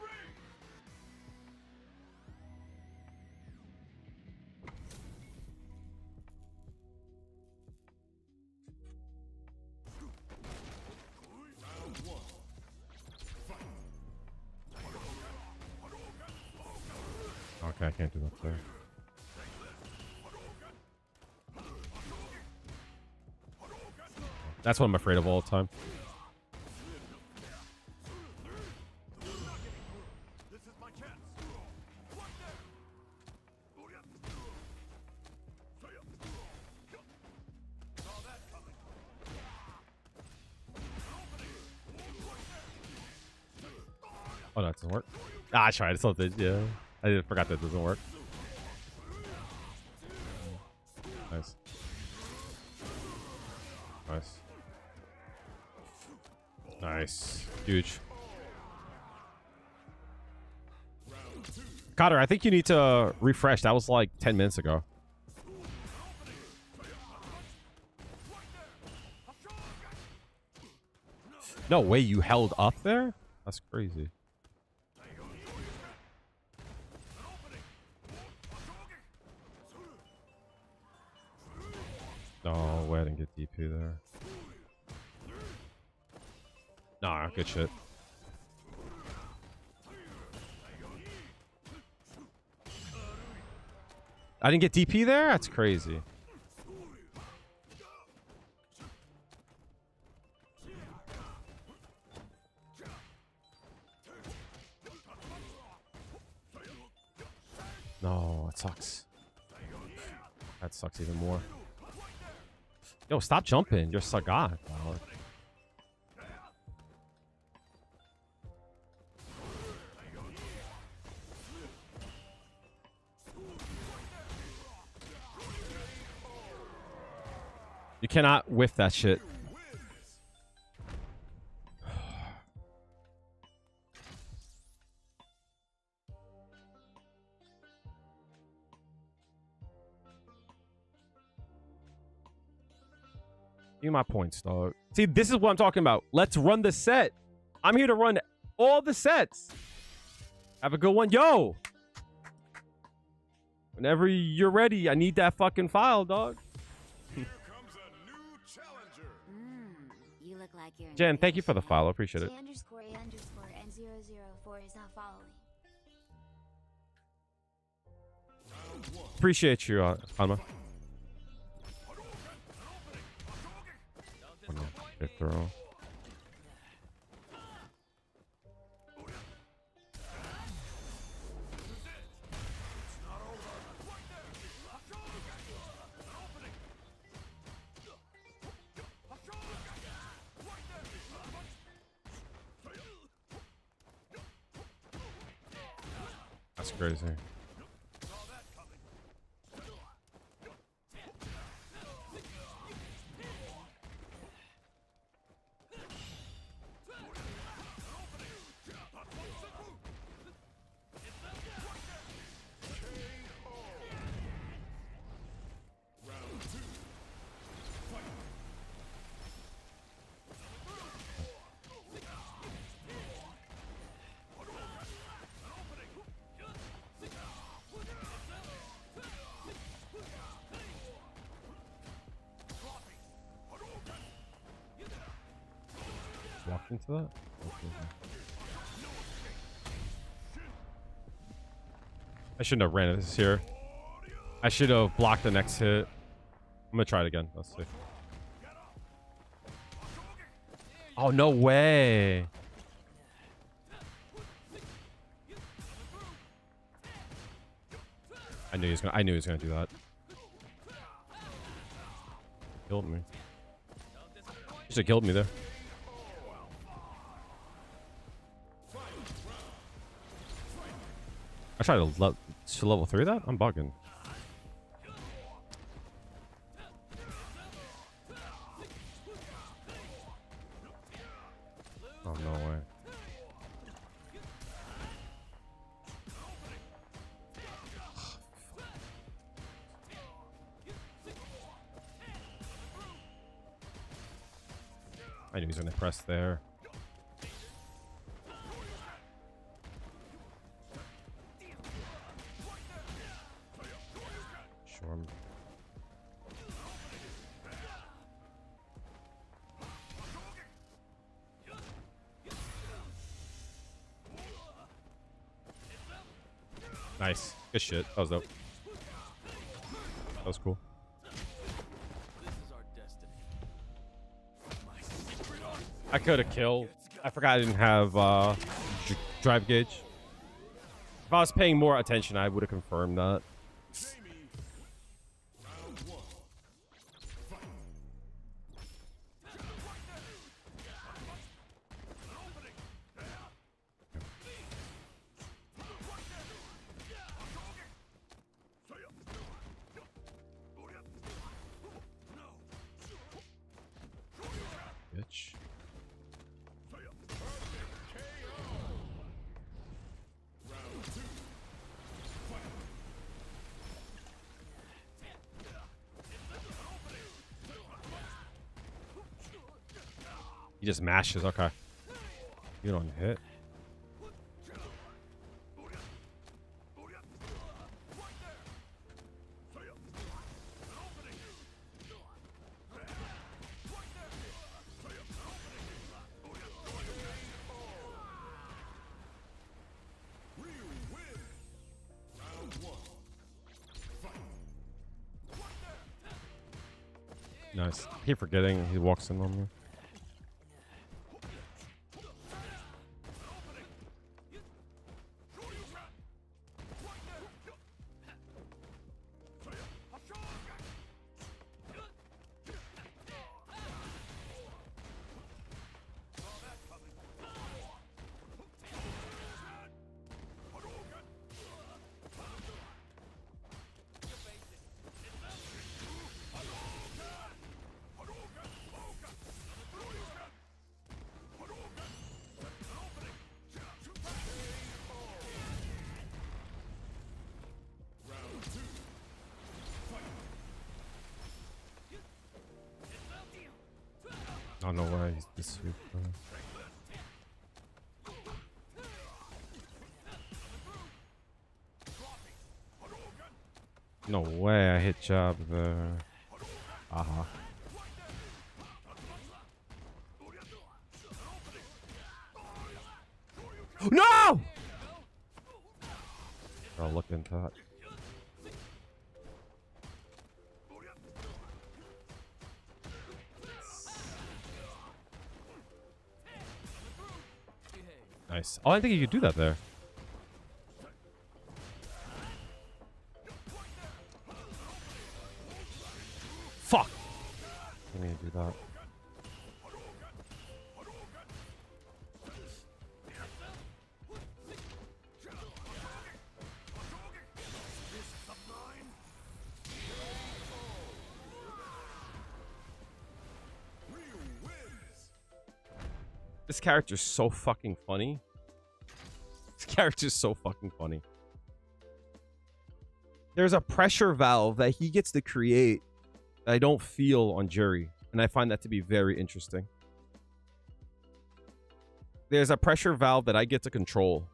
[SPEAKER 1] Okay, I can't do that there. That's what I'm afraid of all the time. Oh, no, it doesn't work. Ah, I tried something. Yeah, I forgot that doesn't work. Nice. Nice. Nice. Huge.
[SPEAKER 7] Round two.
[SPEAKER 1] Cotter, I think you need to refresh. That was like 10 minutes ago. No way you held up there? That's crazy. No way I didn't get DP there. Nah, good shit. I didn't get DP there? That's crazy. No, it sucks. That sucks even more. Yo, stop jumping. You're Sagat, dog. You cannot whiff that shit. Give me my points, dog. See, this is what I'm talking about. Let's run the set. I'm here to run all the sets. Have a good one. Yo! Whenever you're ready, I need that fucking file, dog.
[SPEAKER 7] Here comes a new challenger.
[SPEAKER 6] You look like you're in
[SPEAKER 1] Jen,
[SPEAKER 6] good
[SPEAKER 1] thank you for the
[SPEAKER 6] shape.
[SPEAKER 1] follow. Appreciate it.
[SPEAKER 6] J_A__N004 is not following.
[SPEAKER 1] Appreciate you, Hanma. Oh, no. Good throw. That's crazy. Walked into that? I shouldn't have ran this here. I should have blocked the next hit. I'm gonna try it again. Let's see. Oh, no way. I knew he was gonna do that. Killed me. He should have killed me there. I tried to level 3 that? I'm bugging. Oh, no way. I knew he was going to press there. Sure. Nice. Good shit. That was dope. That was cool. I could have killed. I forgot I didn't have drive gauge. If I was paying more attention, I would have confirmed that. Bitch. He just mashes. Okay. You don't hit. Nice. I keep forgetting he walks in on me. Oh, no way. He's this sweet. No way. I hit jab there. Aha. No! I'll look into that. Nice. Oh, I think you could do that there. Fuck! I need to do that. This character's so fucking funny. This character's so fucking funny. There's a pressure valve that he gets to create that I don't feel on Juri, and I find that to be very interesting. There's a pressure valve that I get to control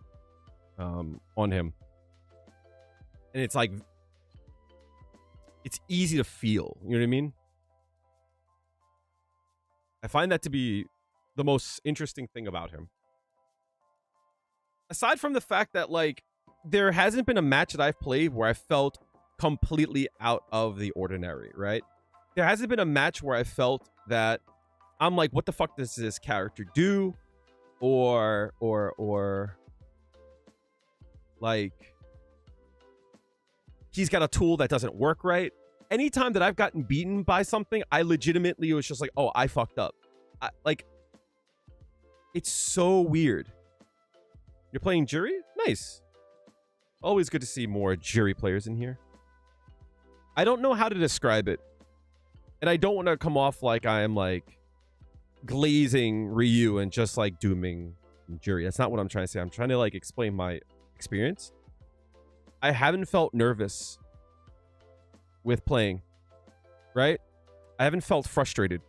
[SPEAKER 1] on him. And it's like, it's easy to feel, you know what I mean? I find that to be the most interesting thing about him. Aside from the fact that, like, there hasn't been a match that I've played where I felt completely out of the ordinary, right? There hasn't been a match where I felt that I'm like, what the fuck does this character do? Or like, he's got a tool that doesn't work right. Anytime that I've gotten beaten by something, I legitimately was just like, oh, I fucked up. Like, it's so weird. You're playing Juri? Nice. Always good to see more Juri players in here. I don't know how to describe it. And I don't want to come off like I am like glazing Ryu and just like dooming Juri. That's not what I'm trying to say. I'm trying to like explain my experience. I haven't felt nervous with playing, right? I haven't felt frustrated.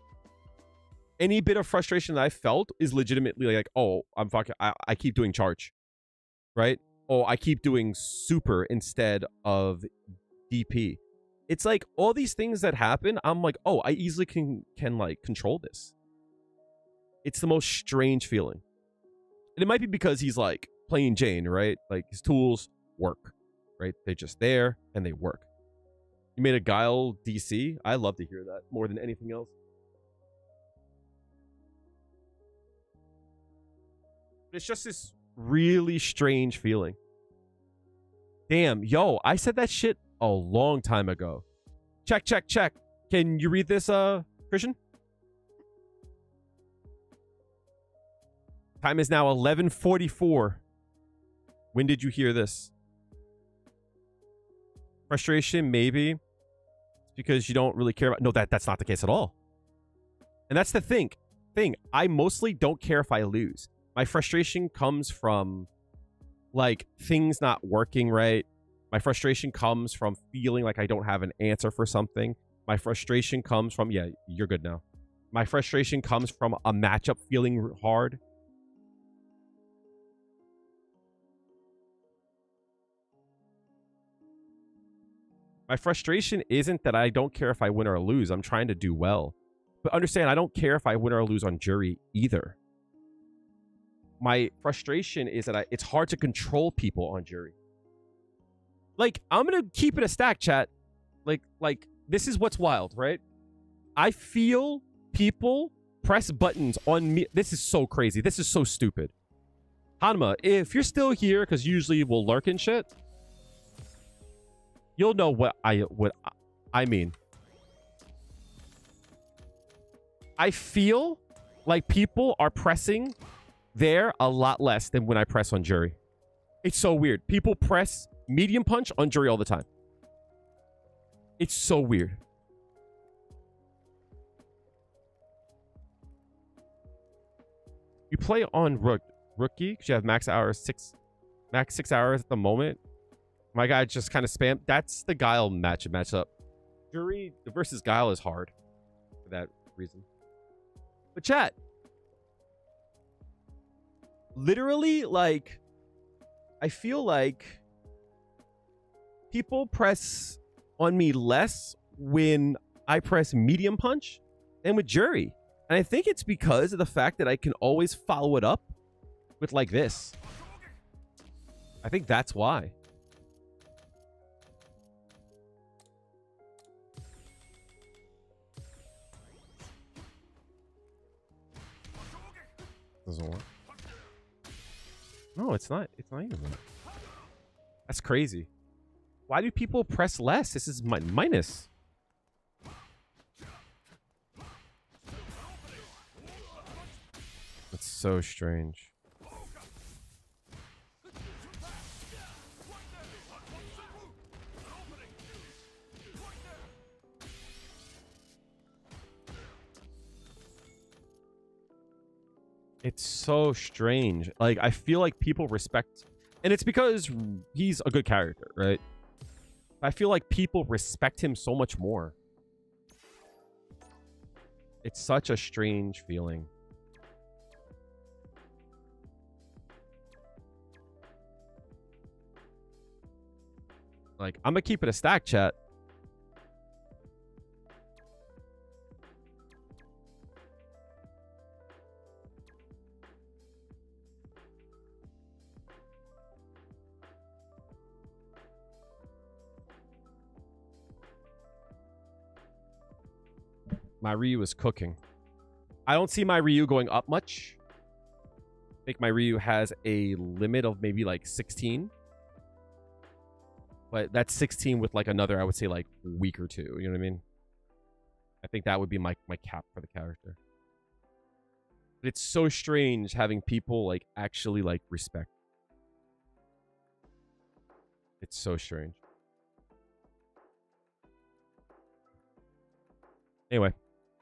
[SPEAKER 1] Any bit of frustration that I felt is legitimately like, oh, I'm fucking, I keep doing charge, right? Oh, I keep doing super instead of DP. It's like all these things that happen, I'm like, oh, I easily can like control this. It's the most strange feeling. And it might be because he's like playing Jane, right? Like his tools work, right? They're just there and they work. You made a Guile DC. I love to hear that more than anything else. It's just this really strange feeling. Damn, yo, I said that shit a long time ago. Check, check, check. Can you read this, Christian? Time is now 11:44. When did you hear this? Frustration, maybe. It's because you don't really care about... No, that's not the case at all. And that's the thing. I mostly don't care if I lose. My frustration comes from, like, things not working right. My frustration comes from feeling like I don't have an answer for something. My frustration comes from... Yeah, you're good now. My frustration comes from a matchup feeling hard. My frustration isn't that I don't care if I win or lose. I'm trying to do well. But understand, I don't care if I win or lose on Juri either. My frustration is that it's hard to control people on Juri. Like, I'm going to keep it a stack, chat. Like this is what's wild, right? I feel people press buttons on me. This is so crazy. This is so stupid. Hanma, if you're still here, because usually we'll lurk and shit, you'll know what I mean. I feel like people are pressing there a lot less than when I press on Juri. It's so weird. People press medium punch on Juri all the time. It's so weird. You play on rookie because you have max 6 hours at the moment. My guy just kind of spam. That's the Guile matchup. Juri versus Guile is hard for that reason. But chat, literally, like, I feel like people press on me less when I press medium punch than with Juri. And I think it's because of the fact that I can always follow it up with like this. I think that's why. Doesn't work. No, it's not. It's not even that. That's crazy. Why do people press less? This is minus. That's so strange. It's so strange. Like, I feel like people respect, and it's because he's a good character, right? I feel like people respect him so much more. It's such a strange feeling. Like, I'm gonna keep it a stack, chat. My Ryu is cooking. I don't see my Ryu going up much. I think my Ryu has a limit of maybe like 16. But that's 16 with like another, I would say, like week or two. You know what I mean? I think that would be my cap for the character. But it's so strange having people like actually like respect. It's so strange. Anyway,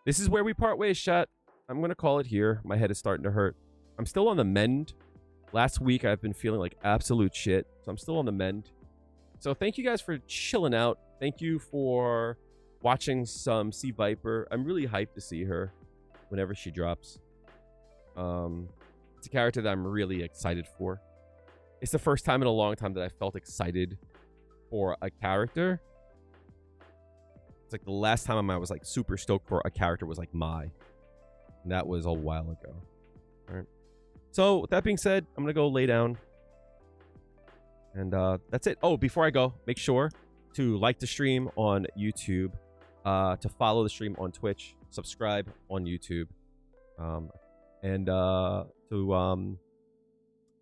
[SPEAKER 1] this is where we part ways, chat. I'm going to call it here. My head is starting to hurt. I'm still on the mend. Last week, I've been feeling like absolute shit. So I'm still on the mend. So thank you guys for chilling out. Thank you for watching some Sea Viper. I'm really hyped to see her whenever she drops. It's a character that I'm really excited for. It's the first time in a long time that I felt excited for a character. It's like the last time I was like super stoked for a character was like Mai. And that was a while ago. All right. So with that being said, I'm going to go lay down. And that's it. Oh, before I go, make sure to like the stream on YouTube, to follow the stream on Twitch, subscribe on YouTube, and to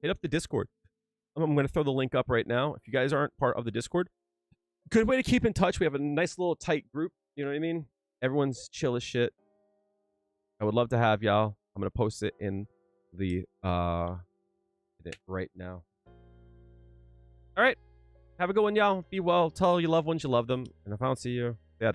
[SPEAKER 1] hit up the Discord. I'm going to throw the link up right now. If you guys aren't part of the Discord, good way to keep in touch. We have a nice little tight group. You know what I mean? Everyone's chill as shit. I would love to have y'all. I'm going to post it in the right now. All right. Have a good one, y'all. Be well. Tell your loved ones you love them. And if I don't see you, yeah,